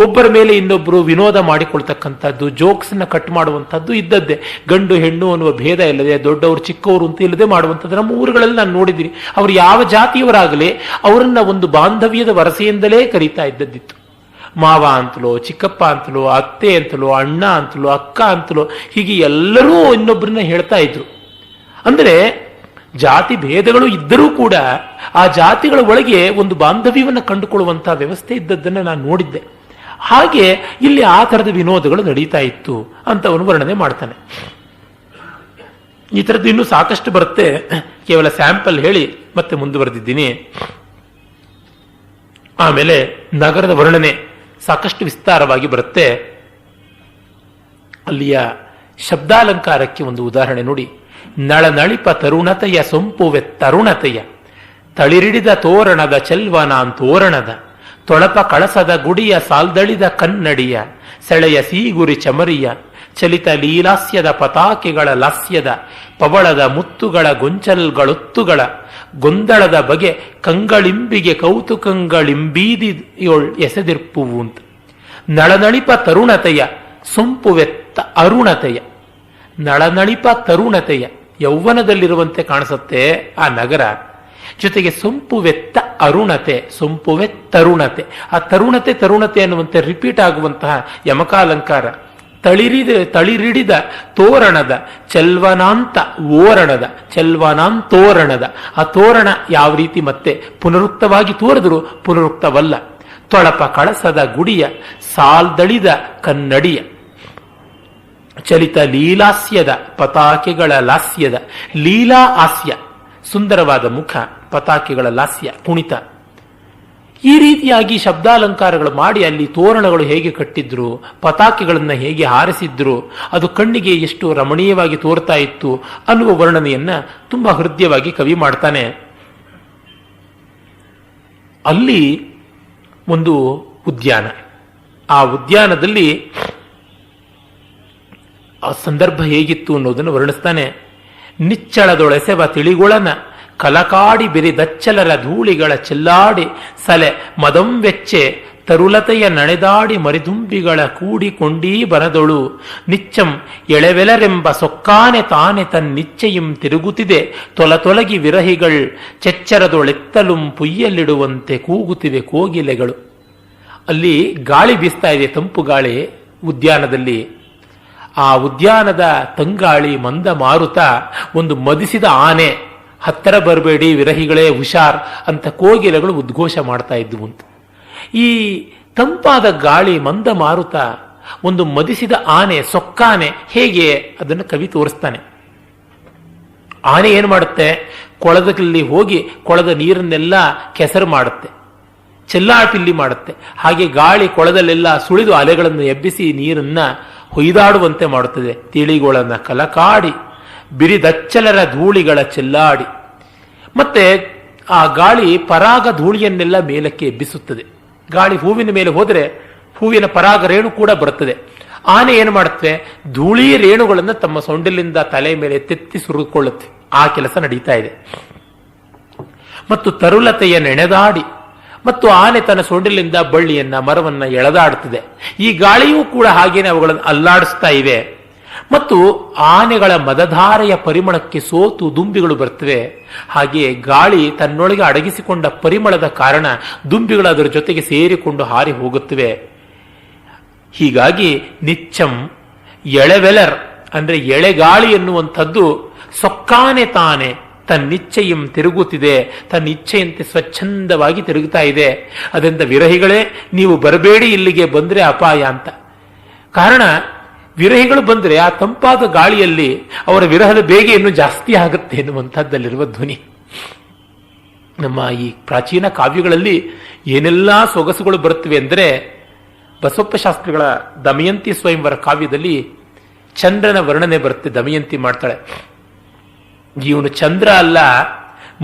ಒಬ್ಬರ ಮೇಲೆ ಇನ್ನೊಬ್ಬರು ವಿನೋದ ಮಾಡಿಕೊಳ್ತಕ್ಕಂಥದ್ದು, ಜೋಕ್ಸ್ನ ಕಟ್ ಮಾಡುವಂಥದ್ದು ಇದ್ದದ್ದೇ. ಗಂಡು ಹೆಣ್ಣು ಅನ್ನುವ ಭೇದ ಇಲ್ಲದೆ, ದೊಡ್ಡವರು ಚಿಕ್ಕವರು ಅಂತ ಇಲ್ಲದೆ ಮಾಡುವಂಥದ್ದು ನಮ್ಮ ಊರುಗಳಲ್ಲಿ ನಾನು ನೋಡಿದ್ದೀನಿ. ಅವರು ಯಾವ ಜಾತಿಯವರಾಗಲಿ ಅವರನ್ನ ಒಂದು ಬಾಂಧವ್ಯದ ವರಸೆಯಿಂದಲೇ ಕರೀತಾ ಇದ್ದದ್ದಿತ್ತು. ಮಾವ ಅಂತಲೋ, ಚಿಕ್ಕಪ್ಪ ಅಂತಲೋ, ಅತ್ತೆ ಅಂತಲೋ, ಅಣ್ಣ ಅಂತಲೋ, ಅಕ್ಕ ಅಂತಲೋ, ಹೀಗೆ ಎಲ್ಲರೂ ಇನ್ನೊಬ್ಬರನ್ನ ಹೇಳ್ತಾ ಇದ್ರು. ಅಂದರೆ ಜಾತಿ ಭೇದಗಳು ಇದ್ದರೂ ಕೂಡ ಆ ಜಾತಿಗಳ ಒಳಗೆ ಒಂದು ಬಾಂಧವ್ಯವನ್ನು ಕಂಡುಕೊಳ್ಳುವಂತಹ ವ್ಯವಸ್ಥೆ ಇದ್ದದ್ದನ್ನು ನಾನು ನೋಡಿದ್ದೆ. ಹಾಗೆ ಇಲ್ಲಿ ಆ ಥರದ ವಿನೋದಗಳು ನಡೀತಾ ಇತ್ತು ಅಂತ ಅವನು ವರ್ಣನೆ ಮಾಡ್ತಾನೆ. ಈ ಥರದ್ದು ಇನ್ನೂ ಸಾಕಷ್ಟು ಬರುತ್ತೆ. ಕೇವಲ ಸ್ಯಾಂಪಲ್ ಹೇಳಿ ಮತ್ತೆ ಮುಂದುವರೆದಿದ್ದೀನಿ. ಆಮೇಲೆ ನಗರದ ವರ್ಣನೆ ಸಾಕಷ್ಟು ವಿಸ್ತಾರವಾಗಿ ಬರುತ್ತೆ. ಅಲ್ಲಿಯ ಶಬ್ದಾಲಂಕಾರಕ್ಕೆ ಒಂದು ಉದಾಹರಣೆ ನೋಡಿ. ನಳನಳಿಪ ತರುಣತೆಯ ಸೊಂಪುವೆ ತರುಣತೆಯ ತಳಿರಿಡಿದ ತೋರಣದ ಚೆಲ್ವನಾಂತೋರಣದ ತೊಳಪ ಕಳಸದ ಗುಡಿಯ ಸಾಲ್ದಳಿದ ಕನ್ನಡಿಯ ಸೆಳೆಯ ಸೀಗುರಿ ಚಮರಿಯ ಚಲಿತ ಲೀಲಾಸ್ಯದ ಪತಾಕೆಗಳ ಲಾಸ್ಯದ ಪವಳದ ಮುತ್ತುಗಳ ಗೊಂಚಲ್ಗಳೊತ್ತುಗಳ ಗೊಂದಳದ ಬಗೆ ಕಂಗಳಿಂಬಿಗೆ ಕೌತುಕಂಗಳಿಂಬೀದಿಯೊಳ್ ಎಸೆದಿರ್ಪುವು ಅಂತ. ನಳನಳಿಪ ತರುಣತೆಯ ಸೊಂಪುವೆತ್ತ ಅರುಣತೆಯ. ನಳನಳಿಪ ತರುಣತೆಯ ಯೌವನದಲ್ಲಿರುವಂತೆ ಕಾಣಿಸುತ್ತೆ ಆ ನಗರ. ಜೊತೆಗೆ ಸೊಂಪುವೆತ್ತ ಅರುಣತೆ, ಸೊಂಪುವೆ ತರುಣತೆ. ಆ ತರುಣತೆ ಅನ್ನುವಂತೆ ರಿಪೀಟ್ ಆಗುವಂತಹ ಯಮಕಾಲಂಕಾರ. ತಳಿರಿಡಿದ ತೋರಣದ ಚೆಲ್ವನಾಂತ ಓರಣದ, ಚೆಲ್ವನಾಂತೋರಣದ. ಆ ತೋರಣ ಯಾವ ರೀತಿ ಮತ್ತೆ ಪುನರುಕ್ತವಾಗಿ ತೋರಿದ್ರು ಪುನರುಕ್ತವಲ್ಲ. ತೊಳಪ ಕಳಸದ ಗುಡಿಯ ಸಾಲ್ದಳಿದ ಕನ್ನಡಿಯ ಚಲಿತ ಲೀಲಾಸ್ಯದ ಪತಾಕೆಗಳ ಲಾಸ್ಯದ. ಲೀಲಾ ಹಾಸ್ಯ, ಸುಂದರವಾದ ಮುಖ, ಪತಾಕೆಗಳ ಲಾಸ್ಯ, ಕುಣಿತ. ಈ ರೀತಿಯಾಗಿ ಶಬ್ದಾಲಂಕಾರಗಳು ಮಾಡಿ ಅಲ್ಲಿ ತೋರಣಗಳು ಹೇಗೆ ಕಟ್ಟಿದ್ರು, ಪತಾಕೆಗಳನ್ನು ಹೇಗೆ ಹಾರಿಸಿದ್ರು, ಅದು ಕಣ್ಣಿಗೆ ಎಷ್ಟು ರಮಣೀಯವಾಗಿ ತೋರ್ತಾ ಇತ್ತು ಅನ್ನುವ ವರ್ಣನೆಯನ್ನ ತುಂಬಾ ಹೃದಯವಾಗಿ ಕವಿ ಮಾಡ್ತಾನೆ. ಅಲ್ಲಿ ಒಂದು ಉದ್ಯಾನ. ಆ ಉದ್ಯಾನದಲ್ಲಿ ಆ ಸಂದರ್ಭ ಹೇಗಿತ್ತು ಅನ್ನೋದನ್ನು ವರ್ಣಿಸ್ತಾನೆ. ನಿಚ್ಚಳದೊಳೆಸೆವ ತಿಳಿಗೊಳನ ಕಲಕಾಡಿ ಬಿರಿದಚ್ಚಲರ ಧೂಳಿಗಳ ಚೆಲ್ಲಾಡಿ ಸಲೆ ಮದಂವೆಚ್ಚೆ ತರುಲತೆಯ ನಳೆದಾಡಿ ಮರಿದುಂಬಿಗಳ ಕೂಡಿಕೊಂಡೀ ಬನದೊಳು ನಿಚ್ಚಂ ಎಳೆವೆಲರೆಂಬ ಸೊಕ್ಕಾನೆ ತಾನೆ ತನ್ನಿಚ್ಚೆಯಂ ತಿರುಗುತ್ತಿದೆ ತೊಲತೊಲಗಿ ವಿರಹಿಗಳ್ ಚೆಚ್ಚರದೊಳೆತ್ತಲುಂ ಪುಯ್ಯಲ್ಲಿಡುವಂತೆ ಕೂಗುತ್ತಿವೆ ಕೋಗಿಲೆಗಳು. ಅಲ್ಲಿ ಗಾಳಿ ಬೀಸ್ತಾ ಇದೆ, ತಂಪು ಗಾಳಿ ಉದ್ಯಾನದಲ್ಲಿ. ಆ ಉದ್ಯಾನದ ತಂಗಾಳಿ ಮಂದ ಮಾರುತ ಒಂದು ಮದಿಸಿದ ಆನೆ, ಹತ್ತಿರ ಬರಬೇಡಿ ವಿರಹಿಗಳೇ ಹುಷಾರ್ ಅಂತ ಕೋಗಿಲೆಗಳು ಉದ್ಘೋಷ ಮಾಡ್ತಾ ಇದ್ವು ಅಂತ. ಈ ತಂಪಾದ ಗಾಳಿ ಮಂದ ಮಾರುತ, ಒಂದು ಮದಿಸಿದ ಆನೆ, ಸೊಕ್ಕಾನೆ, ಹೇಗೆ ಅದನ್ನು ಕವಿ ತೋರಿಸ್ತಾನೆ. ಆನೆ ಏನು ಮಾಡುತ್ತೆ? ಕೊಳದಲ್ಲಿ ಹೋಗಿ ಕೊಳದ ನೀರನ್ನೆಲ್ಲ ಕೆಸರು ಮಾಡುತ್ತೆ, ಚೆಲ್ಲಾಪಿಲ್ಲಿ ಮಾಡುತ್ತೆ. ಹಾಗೆ ಗಾಳಿ ಕೊಳದಲ್ಲೆಲ್ಲ ಸುಳಿದು ಅಲೆಗಳನ್ನು ಎಬ್ಬಿಸಿ ನೀರನ್ನ ಹೊಯ್ದಾಡುವಂತೆ ಮಾಡುತ್ತದೆ. ತಿಳಿಗೊಳನ್ನ ಕಲಕಾಡಿ ಬಿರಿದಚ್ಚಲರ ಧೂಳಿಗಳ ಚೆಲ್ಲಾಡಿ. ಮತ್ತೆ ಆ ಗಾಳಿ ಪರಾಗ ಧೂಳಿಯನ್ನೆಲ್ಲ ಮೇಲಕ್ಕೆ ಎಬ್ಬಿಸುತ್ತದೆ. ಗಾಳಿ ಹೂವಿನ ಮೇಲೆ ಹೋದರೆ ಹೂವಿನ ಪರಾಗ ರೇಣು ಕೂಡ ಬರುತ್ತದೆ. ಆನೆ ಏನು ಮಾಡುತ್ತೆ? ಧೂಳಿ ರೇಣುಗಳನ್ನು ತಮ್ಮ ಸೊಂಡಿಲಿಂದ ತಲೆ ಮೇಲೆ ತೆತ್ತಿ ಸುರಿದುಕೊಳ್ಳುತ್ತೆ. ಆ ಕೆಲಸ ನಡೀತಾ ಇದೆ. ಮತ್ತು ತರುಲತೆಯ ನೆನೆದಾಡಿ, ಮತ್ತು ಆನೆ ತನ್ನ ಸೊಂಡಿಲಿಂದ ಬಳ್ಳಿಯನ್ನ ಮರವನ್ನ ಎಳೆದಾಡುತ್ತದೆ. ಈ ಗಾಳಿಯೂ ಕೂಡ ಹಾಗೇನೆ ಅವುಗಳನ್ನು ಅಲ್ಲಾಡಿಸ್ತಾ ಇವೆ. ಮತ್ತು ಆನೆಗಳ ಮದಧಾರೆಯ ಪರಿಮಳಕ್ಕೆ ಸೋತು ದುಂಬಿಗಳು ಬರ್ತವೆ. ಹಾಗೆಯೇ ಗಾಳಿ ತನ್ನೊಳಗೆ ಅಡಗಿಸಿಕೊಂಡ ಪರಿಮಳದ ಕಾರಣ ದುಂಬಿಗಳು ಅದರ ಜೊತೆಗೆ ಸೇರಿಕೊಂಡು ಹಾರಿ ಹೋಗುತ್ತವೆ. ಹೀಗಾಗಿ ನಿಚ್ಚಂ ಎಳೆವೆಲರ್ ಅಂದ್ರೆ ಎಳೆಗಾಳಿ ಎನ್ನುವಂಥದ್ದು ಸೊಕ್ಕಾನೆ ತಾನೆ ತನ್ನಿಚ್ಛೆಯಂ ತಿರುಗುತ್ತಿದೆ, ತನ್ನಿಚ್ಛೆಯಂತೆ ಸ್ವಚ್ಛಂದವಾಗಿ ತಿರುಗುತ್ತಾ ಇದೆ. ಅದರಿಂದ ವಿರಹಿಗಳೇ ನೀವು ಬರಬೇಡಿ, ಇಲ್ಲಿಗೆ ಬಂದ್ರೆ ಅಪಾಯ ಅಂತ. ಕಾರಣ ವಿರಹಿಗಳು ಬಂದರೆ ಆ ತಂಪಾದ ಗಾಳಿಯಲ್ಲಿ ಅವರ ವಿರಹದ ಬೇಗ ಇನ್ನೂ ಜಾಸ್ತಿ ಆಗುತ್ತೆ ಎನ್ನುವಂಥದ್ದಲ್ಲಿರುವ ಧ್ವನಿ. ನಮ್ಮ ಈ ಪ್ರಾಚೀನ ಕಾವ್ಯಗಳಲ್ಲಿ ಏನೆಲ್ಲ ಸೊಗಸುಗಳು ಬರುತ್ತವೆ ಅಂದರೆ, ಬಸವಪ್ಪ ಶಾಸ್ತ್ರಿಗಳ ದಮಯಂತಿ ಸ್ವಯಂವರ ಕಾವ್ಯದಲ್ಲಿ ಚಂದ್ರನ ವರ್ಣನೆ ಬರುತ್ತೆ. ದಮಯಂತಿ ಮಾಡ್ತಾಳೆ, ಇವನು ಚಂದ್ರ ಅಲ್ಲ,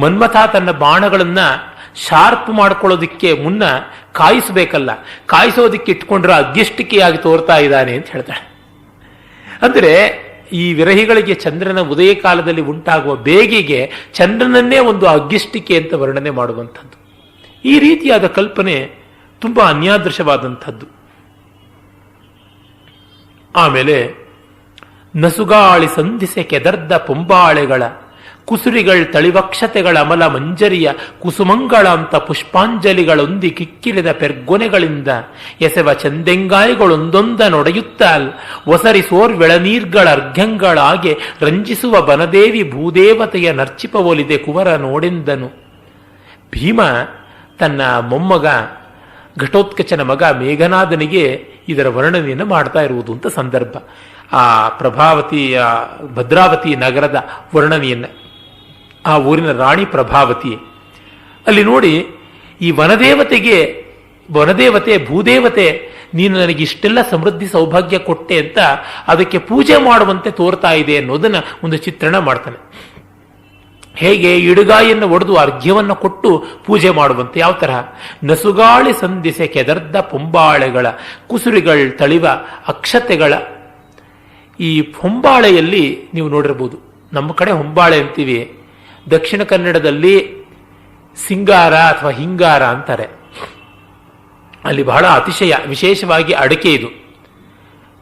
ಮನ್ಮಥ ತನ್ನ ಬಾಣಗಳನ್ನ ಶಾರ್ಪ್ ಮಾಡ್ಕೊಳ್ಳೋದಿಕ್ಕೆ ಮುನ್ನ ಕಾಯಿಸಬೇಕಲ್ಲ, ಕಾಯಿಸೋದಿಕ್ಕೆ ಇಟ್ಕೊಂಡ್ರೆ ಅಗ್ಗಿಷ್ಟಿಕೆಯಾಗಿ ತೋರ್ತಾ ಇದ್ದಾನೆ ಅಂತ ಹೇಳ್ತಾಳೆ. ಅಂದರೆ ಈ ವಿರಹಿಗಳಿಗೆ ಚಂದ್ರನ ಉದಯ ಕಾಲದಲ್ಲಿ ಉಂಟಾಗುವ ಬೇಗೆಗೆ ಚಂದ್ರನನ್ನೇ ಒಂದು ಅಗ್ಗಿಷ್ಟಿಕೆ ಅಂತ ವರ್ಣನೆ ಮಾಡುವಂಥದ್ದು. ಈ ರೀತಿಯಾದ ಕಲ್ಪನೆ ತುಂಬಾ ಅನ್ಯಾದೃಶವಾದಂಥದ್ದು. ಆಮೇಲೆ ನಸುಗಾಳಿ ಸಂಧಿಸೆ ಕೆದರ್ದ ಪೊಂಬಾಳೆಗಳ ಕುಸುರಿಗಳ್ ತಳಿವಕ್ಷತೆಗಳ ಅಮಲ ಮಂಜರಿಯ ಕುಸುಮಂಗಳ ಅಂತ ಪುಷ್ಪಾಂಜಲಿಗಳೊಂದಿ ಕಿಕ್ಕಿರಿದ ಪೆರ್ಗೊನೆಗಳಿಂದ ಎಸೆವ ಚಂದೆಂಗಾಯಿಗಳೊಂದೊಂದ ನೊಡೆಯುತ್ತಾಲ್ ಒಸರಿ ಸೋರ್ವೆಳನೀರ್ಗಳ ಅರ್ಘ್ಯಂಗಳಾಗೆ ರಂಜಿಸುವ ಬನದೇವಿ ಭೂದೇವತೆಯ ನರ್ಚಿಪವೊಲಿದೆ ಕುವರ ನೋಡೆಂದನು. ಭೀಮ ತನ್ನ ಮೊಮ್ಮಗ ಘಟೋತ್ಕಚನ ಮಗ ಮೇಘನಾದನಿಗೆ ಇದರ ವರ್ಣನೆಯನ್ನು ಮಾಡ್ತಾ ಇರುವುದು ಅಂತ ಸಂದರ್ಭ. ಆ ಪ್ರಭಾವತಿಯ ಭದ್ರಾವತಿ ನಗರದ ವರ್ಣನೆಯನ್ನು, ಆ ಊರಿನ ರಾಣಿ ಪ್ರಭಾವತಿ. ಅಲ್ಲಿ ನೋಡಿ, ಈ ವನದೇವತೆ ಭೂದೇವತೆ ನೀನು ನನಗೆ ಇಷ್ಟೆಲ್ಲ ಸಮೃದ್ಧಿ ಸೌಭಾಗ್ಯ ಕೊಟ್ಟೆ ಅಂತ ಅದಕ್ಕೆ ಪೂಜೆ ಮಾಡುವಂತೆ ತೋರ್ತಾ ಇದೆ ಅನ್ನೋದನ್ನ ಒಂದು ಚಿತ್ರಣ ಮಾಡ್ತಾನೆ. ಹೇಗೆ ಇಡುಗಾಯಿಯನ್ನು ಒಡೆದು ಅರ್ಘ್ಯವನ್ನು ಕೊಟ್ಟು ಪೂಜೆ ಮಾಡುವಂತೆ. ಯಾವ ತರಹ? ನಸುಗಾಳಿ ಸಂಧಿಸೆ ಕೆದರ್ದ ಪೊಂಬಾಳೆಗಳ ಕುಸುರಿಗಳ್ ತಳಿವ ಅಕ್ಷತೆಗಳ. ಈ ಹೊಂಬಾಳೆಯಲ್ಲಿ ನೀವು ನೋಡಿರ್ಬೋದು, ನಮ್ಮ ಕಡೆ ಹೊಂಬಾಳೆ ಅಂತೀವಿ, ದಕ್ಷಿಣ ಕನ್ನಡದಲ್ಲಿ ಸಿಂಗಾರ ಅಥವಾ ಹಿಂಗಾರ ಅಂತಾರೆ. ಅಲ್ಲಿ ಬಹಳ ಅತಿಶಯ, ವಿಶೇಷವಾಗಿ ಅಡಕೆ, ಇದು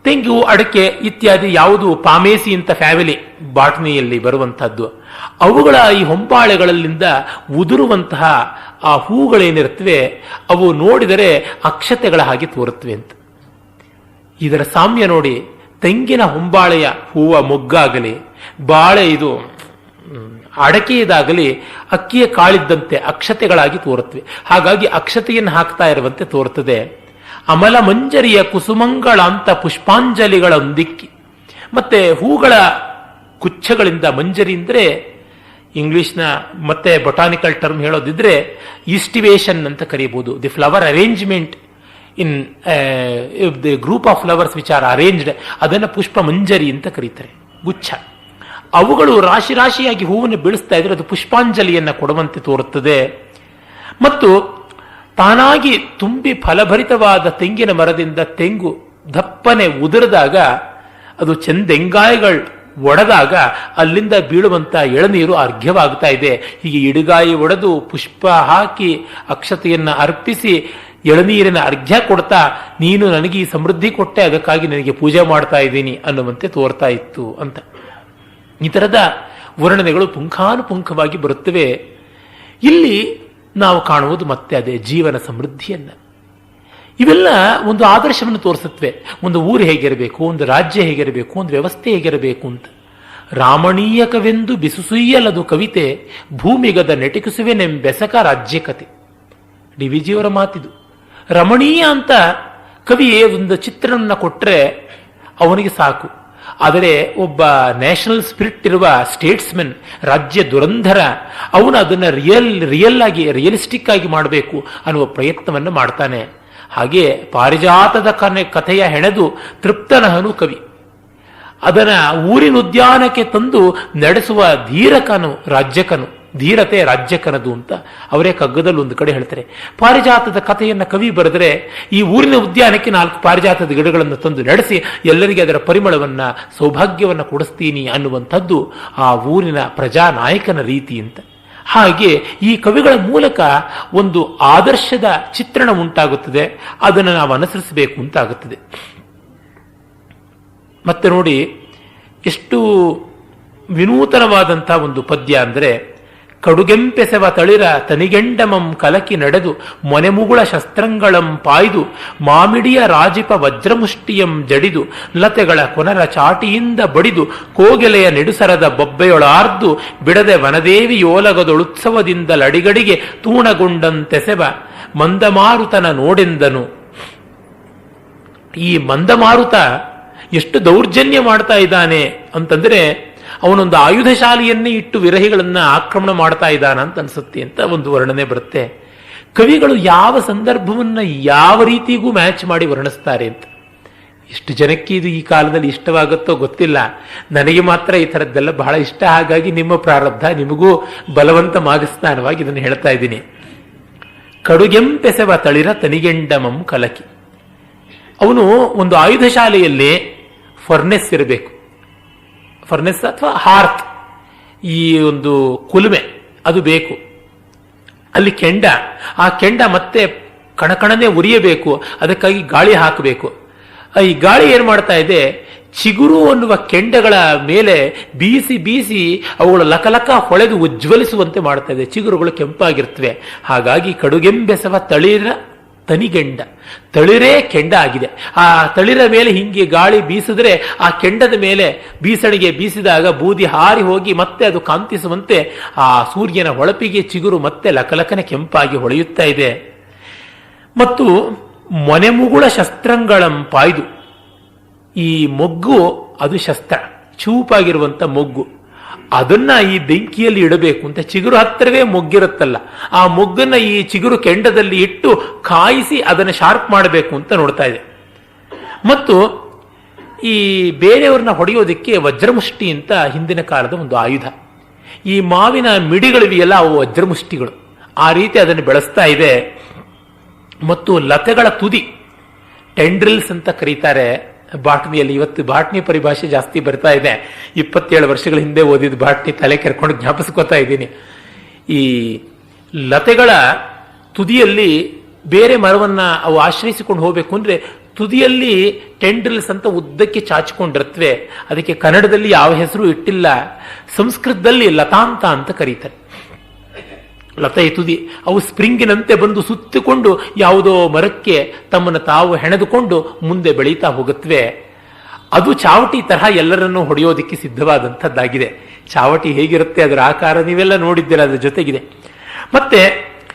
ತೆಂಗು, ಅಡಕೆ ಇತ್ಯಾದಿ ಯಾವುದು ಪಾಮೇಸಿ ಅಂತ ಫ್ಯಾಮಿಲಿ ಬಾಟ್ನಿಯಲ್ಲಿ ಬರುವಂತಹದ್ದು. ಅವುಗಳ ಈ ಹೊಂಬಾಳೆಗಳಲ್ಲಿಂದ ಉದುರುವಂತಹ ಆ ಹೂಗಳೇನಿರುತ್ತವೆ ಅವು ನೋಡಿದರೆ ಅಕ್ಷತೆಗಳ ಹಾಗೆ ತೋರುತ್ತವೆ ಅಂತ. ಇದರ ಸಾಮ್ಯ ನೋಡಿ, ತೆಂಗಿನ ಹೊಂಬಾಳೆಯ ಹೂವ ಮೊಗ್ಗಾಗಲಿ, ಬಾಳೆ ಇದು ಅಡಕೆ ಇದಾಗಲಿ ಅಕ್ಕಿಯ ಕಾಳಿದ್ದಂತೆ ಅಕ್ಷತೆಗಳಾಗಿ ತೋರುತ್ತವೆ. ಹಾಗಾಗಿ ಅಕ್ಷತೆಯನ್ನು ಹಾಕ್ತಾ ಇರುವಂತೆ ತೋರುತ್ತದೆ. ಅಮಲ ಮಂಜರಿಯ ಕುಸುಮಂಗಳ ಅಂತ ಪುಷ್ಪಾಂಜಲಿಗಳೊಂದಿಕ್ಕಿ, ಮತ್ತೆ ಹೂಗಳ ಗುಚ್ಛಗಳಿಂದ, ಮಂಜರಿ ಅಂದರೆ ಇಂಗ್ಲಿಷ್ನ ಮತ್ತೆ ಬೊಟಾನಿಕಲ್ ಟರ್ಮ್ ಹೇಳೋದಿದ್ರೆ ಈಸ್ಟಿವೇಶನ್ ಅಂತ ಕರೀಬಹುದು. The flower arrangement in the group of flowers which are arranged, ಅದನ್ನು ಪುಷ್ಪ ಮಂಜರಿ ಅಂತ ಕರೀತಾರೆ, ಗುಚ್ಛ. ಅವುಗಳು ರಾಶಿ ರಾಶಿಯಾಗಿ ಹೂವನ್ನು ಬೀಳಿಸ್ತಾ ಇದ್ರೆ ಅದು ಪುಷ್ಪಾಂಜಲಿಯನ್ನು ಕೊಡುವಂತೆ ತೋರುತ್ತದೆ. ಮತ್ತು ತಾನಾಗಿ ತುಂಬಿ ಫಲಭರಿತವಾದ ತೆಂಗಿನ ಮರದಿಂದ ತೆಂಗು ದಪ್ಪನೆ ಉದುರಿದಾಗ ಅದು ಚೆಂದೆಂಗಾಯಿಗಳು ಒಡೆದಾಗ ಅಲ್ಲಿಂದ ಬೀಳುವಂತ ಎಳನೀರು ಅರ್ಘ್ಯವಾಗ್ತಾ ಇದೆ. ಹೀಗೆ ಇಡುಗಾಯಿ ಒಡೆದು ಪುಷ್ಪ ಹಾಕಿ ಅಕ್ಷತೆಯನ್ನ ಅರ್ಪಿಸಿ ಎಳನೀರಿನ ಅರ್ಘ್ಯ ಕೊಡ್ತಾ ನೀನು ನನಗೆ ಈ ಸಮೃದ್ಧಿ ಕೊಟ್ಟೆ, ಅದಕ್ಕಾಗಿ ನನಗೆ ಪೂಜೆ ಮಾಡ್ತಾ ಇದ್ದೀನಿ ಅನ್ನುವಂತೆ ತೋರ್ತಾ ಇತ್ತು ಅಂತ. ಈ ತರದ ವರ್ಣನೆಗಳು ಪುಂಖಾನುಪುಂಖವಾಗಿ ಬರುತ್ತವೆ. ಇಲ್ಲಿ ನಾವು ಕಾಣುವುದು ಮತ್ತೆ ಅದೇ ಜೀವನ ಸಮೃದ್ಧಿಯನ್ನ. ಇವೆಲ್ಲ ಒಂದು ಆದರ್ಶವನ್ನು ತೋರಿಸುತ್ತವೆ. ಒಂದು ಊರು ಹೇಗಿರಬೇಕು, ಒಂದು ರಾಜ್ಯ ಹೇಗಿರಬೇಕು, ಒಂದು ವ್ಯವಸ್ಥೆ ಹೇಗಿರಬೇಕು ಅಂತ. ರಾಮಣೀಯಕವೆಂದು ಬಿಸುಸುಯ್ಯಲದು ಕವಿತೆ, ಭೂಮಿಗದ ನೆಟಿಕಿಸುವೆನೆಂಬೆಸಕ ರಾಜ್ಯ ಕತೆ. ಡಿ ವಿ ಜಿಯವರ ಮಾತಿದು. ರಮಣೀಯ ಅಂತ ಕವಿ ಒಂದು ಚಿತ್ರಣನ ಕೊಟ್ಟರೆ ಅವನಿಗೆ ಸಾಕು. ಆದರೆ ಒಬ್ಬ ನ್ಯಾಷನಲ್ ಸ್ಪಿರಿಟ್ ಇರುವ ಸ್ಟೇಟ್ಸ್ಮನ್, ರಾಜ್ಯ ದುರಂಧರ, ಅವನು ಅದನ್ನು ರಿಯಲಿಸ್ಟಿಕ್ ಆಗಿ ಮಾಡಬೇಕು ಅನ್ನುವ ಪ್ರಯತ್ನವನ್ನು ಮಾಡ್ತಾನೆ. ಹಾಗೆ ಪಾರಿಜಾತದ ಕಥೆಯ ಹೆಣೆದು ತೃಪ್ತನಹನು ಕವಿ. ಅದನ್ನ ಊರಿನ ಉದ್ಯಾನಕ್ಕೆ ತಂದು ನಡೆಸುವ ಧೀರಕನು ರಾಜ್ಯಕನು, ಧೀರತೆ ರಾಜ್ಯಕನದು ಅಂತ ಅವರೇ ಕಗ್ಗದಲ್ಲಿ ಒಂದು ಕಡೆ ಹೇಳ್ತಾರೆ. ಪಾರಿಜಾತದ ಕಥೆಯನ್ನು ಕವಿ ಬರೆದರೆ ಈ ಊರಿನ ಉದ್ಯಾನಕ್ಕೆ 4 ಪಾರಿಜಾತದ ಗಿಡಗಳನ್ನು ತಂದು ನಡೆಸಿ ಎಲ್ಲರಿಗೆ ಅದರ ಪರಿಮಳವನ್ನ, ಸೌಭಾಗ್ಯವನ್ನ ಕೊಡಿಸ್ತೀನಿ ಅನ್ನುವಂಥದ್ದು ಆ ಊರಿನ ಪ್ರಜಾನಾಯಕನ ರೀತಿ ಅಂತ. ಹಾಗೆ ಈ ಕವಿಗಳ ಮೂಲಕ ಒಂದು ಆದರ್ಶದ ಚಿತ್ರಣ ಉಂಟಾಗುತ್ತದೆ. ಅದನ್ನು ನಾವು ಅನುಸರಿಸಬೇಕು ಅಂತಾಗುತ್ತದೆ. ಮತ್ತೆ ನೋಡಿ ಎಷ್ಟು ವಿನೂತನವಾದಂತಹ ಒಂದು ಪದ್ಯ ಅಂದರೆ, ಕಡುಗೆಂಪೆಸೆವ ತಳಿರ ತನಿಗೆಂಡಮಂ ಕಲಕಿ ನಡೆದು ಮೊನೆಮುಗುಳ ಶಸ್ತ್ರಂಗಳಂ ಪಾಯ್ದು ಮಾಮಿಡಿಯ ರಾಜಿಪ ವಜ್ರಮುಷ್ಟಿಯಂ ಜಡಿದು ಲತೆಗಳ ಕೊನರ ಚಾಟಿಯಿಂದ ಬಡಿದು ಕೋಗೆಲೆಯ ನೆಡುಸರದ ಬೊಬ್ಬೆಯೊಳಾರ್ದು ಬಿಡದೆ ವನದೇವಿಯೋಲಗದೊಳುತ್ಸವದಿಂದ ಲಡಿಗಡಿಗೆ ತೂಣಗೊಂಡಂತೆಸೆವ ಮಂದಮಾರುತನ ನೋಡೆಂದನು. ಈ ಮಂದಮಾರುತ ಎಷ್ಟು ದೌರ್ಜನ್ಯ ಮಾಡ್ತಾ ಇದ್ದಾನೆ ಅಂತಂದ್ರೆ, ಅವನೊಂದು ಆಯುಧ ಶಾಲೆಯನ್ನೇ ಇಟ್ಟು ವಿರಹಿಗಳನ್ನ ಆಕ್ರಮಣ ಮಾಡ್ತಾ ಇದ್ದಾನ ಅಂತ ಅನ್ಸುತ್ತೆ ಅಂತ ಒಂದು ವರ್ಣನೆ ಬರುತ್ತೆ. ಕವಿಗಳು ಯಾವ ಸಂದರ್ಭವನ್ನ ಯಾವ ರೀತಿಗೂ ಮ್ಯಾಚ್ ಮಾಡಿ ವರ್ಣಿಸ್ತಾರೆ ಅಂತ. ಎಷ್ಟು ಜನಕ್ಕೆ ಇದು ಈ ಕಾಲದಲ್ಲಿ ಇಷ್ಟವಾಗುತ್ತೋ ಗೊತ್ತಿಲ್ಲ. ನನಗೆ ಮಾತ್ರ ಈ ಥರದ್ದೆಲ್ಲ ಬಹಳ ಇಷ್ಟ. ಹಾಗಾಗಿ ನಿಮ್ಮ ಪ್ರಾರಬ್ಧ ನಿಮಗೂ ಬಲವಂತ ಮಾಗಸ್ನಾನವಾಗಿ ಇದನ್ನು ಹೇಳ್ತಾ ಇದ್ದೀನಿ. ಕಡುಗೆಂಪೆಸೆವ ತಳಿರ ತನಿಗೆಂಡಮಂ ಕಲಕಿ. ಅವನು ಒಂದು ಆಯುಧ ಶಾಲೆಯಲ್ಲಿ ಫರ್ನೆಸ್ ಇರಬೇಕು. ಫರ್ನೆಸ್ ಅಥವಾ ಹಾರ್ತ್, ಈ ಒಂದು ಕುಲುಮೆ ಅದು ಬೇಕು. ಅಲ್ಲಿ ಕೆಂಡ, ಆ ಕೆಂಡ ಮತ್ತೆ ಕಣಕಣನೆ ಉರಿಯಬೇಕು. ಅದಕ್ಕಾಗಿ ಗಾಳಿ ಹಾಕಬೇಕು. ಈ ಗಾಳಿ ಏನ್ ಮಾಡ್ತಾ ಇದೆ, ಚಿಗುರು ಅನ್ನುವ ಕೆಂಡಗಳ ಮೇಲೆ ಬೀಸಿ ಬೀಸಿ ಅವುಗಳ ಲಕಲಕ ಹೊಳೆದು ಉಜ್ವಲಿಸುವಂತೆ ಮಾಡ್ತಾ ಇದೆ. ಚಿಗುರುಗಳು ಕೆಂಪಾಗಿರ್ತವೆ. ಹಾಗಾಗಿ ಕಡುಗೆಂಬೆಸವ ತಳಿರ ತನಿಗೆಂಡ, ತಳಿರೇ ಕೆಂಡ ಆಗಿದೆ. ಆ ತಳಿರ ಮೇಲೆ ಹಿಂಗೆ ಗಾಳಿ ಬೀಸಿದ್ರೆ ಆ ಕೆಂಡದ ಮೇಲೆ ಬೀಸಣಿಗೆ ಬೀಸಿದಾಗ ಬೂದಿ ಹಾರಿ ಹೋಗಿ ಮತ್ತೆ ಅದು ಕಾಂತಿಸುವಂತೆ ಆ ಸೂರ್ಯನ ಹೊಳಪಿಗೆ ಚಿಗುರು ಮತ್ತೆ ಲಕಲಕನೆ ಕೆಂಪಾಗಿ ಹೊಳೆಯುತ್ತಾ ಇದೆ. ಮತ್ತು ಮೊನೆಮುಗುಳ ಶಸ್ತ್ರಂಗಳಂ ಪಾಯ್ದು, ಈ ಮೊಗ್ಗು ಅದು ಶಸ್ತ್ರ, ಚೂಪಾಗಿರುವಂತ ಮೊಗ್ಗು, ಅದನ್ನ ಈ ಬೆಂಕಿಯಲ್ಲಿ ಇಡಬೇಕು ಅಂತ. ಚಿಗುರು ಹತ್ತಿರವೇ ಮೊಗ್ಗಿರುತ್ತಲ್ಲ, ಆ ಮೊಗ್ಗನ್ನ ಈ ಚಿಗುರು ಕೆಂಡದಲ್ಲಿ ಇಟ್ಟು ಕಾಯಿಸಿ ಅದನ್ನು ಶಾರ್ಪ್ ಮಾಡಬೇಕು ಅಂತ ನೋಡ್ತಾ ಇದೆ. ಮತ್ತು ಈ ಬೇರೆಯವ್ರನ್ನ ಹೊಡೆಯೋದಿಕ್ಕೆ ವಜ್ರಮುಷ್ಟಿ ಅಂತ ಹಿಂದಿನ ಕಾಲದ ಒಂದು ಆಯುಧ. ಈ ಮಾವಿನ ಮಿಡಿಗಳಿವೆಯಲ್ಲ, ಅವು ವಜ್ರಮುಷ್ಟಿಗಳು. ಆ ರೀತಿ ಅದನ್ನು ಬೆಳೆಸ್ತಾ ಇದೆ. ಮತ್ತು ಲತೆಗಳ ತುದಿ, ಟೆಂಡ್ರಿಲ್ಸ್ ಅಂತ ಕರೀತಾರೆ ಬಾಟ್ನಿಯಲ್ಲಿ. ಇವತ್ತು ಬಾಟ್ನಿ ಪರಿಭಾಷೆ ಜಾಸ್ತಿ ಬರ್ತಾ ಇದೆ. 27 ವರ್ಷಗಳ ಹಿಂದೆ ಓದಿದ ಬಾಟ್ನಿ ತಲೆ ಕೆರ್ಕೊಂಡು ಜ್ಞಾಪಿಸ್ಕೋತಾ ಇದ್ದೀನಿ. ಈ ಲತೆಗಳ ತುದಿಯಲ್ಲಿ ಬೇರೆ ಮರವನ್ನ ಅವು ಆಶ್ರಯಿಸಿಕೊಂಡು ಹೋಗ್ಬೇಕು ಅಂದ್ರೆ ತುದಿಯಲ್ಲಿ ಟೆಂಡ್ರಿಲ್ಸ್ ಅಂತ ಉದ್ದಕ್ಕೆ ಚಾಚಿಕೊಂಡಿರುತ್ತವೆ. ಅದಕ್ಕೆ ಕನ್ನಡದಲ್ಲಿ ಯಾವ ಹೆಸರು ಇಟ್ಟಿಲ್ಲ. ಸಂಸ್ಕೃತದಲ್ಲಿ ಲತಾಂತ ಅಂತ ಕರೀತಾರೆ. ಲತೆಯ ತುದಿ ಅವು ಸ್ಪ್ರಿಂಗಿನಂತೆ ಬಂದು ಸುತ್ತಿಕೊಂಡು ಯಾವುದೋ ಮರಕ್ಕೆ ತಮ್ಮನ್ನು ತಾವು ಹೆಣೆದುಕೊಂಡು ಮುಂದೆ ಬೆಳೀತಾ ಹೋಗುತ್ತವೆ. ಅದು ಚಾವಟಿ ತರಹ ಎಲ್ಲರನ್ನೂ ಹೊಡೆಯೋದಿಕ್ಕೆ ಸಿದ್ಧವಾದಂಥದ್ದಾಗಿದೆ. ಚಾವಟಿ ಹೇಗಿರುತ್ತೆ, ಅದರ ಆಕಾರ ನೀವೆಲ್ಲ ನೋಡಿದ್ದೀರ, ಅದರ ಜೊತೆಗಿದೆ. ಮತ್ತೆ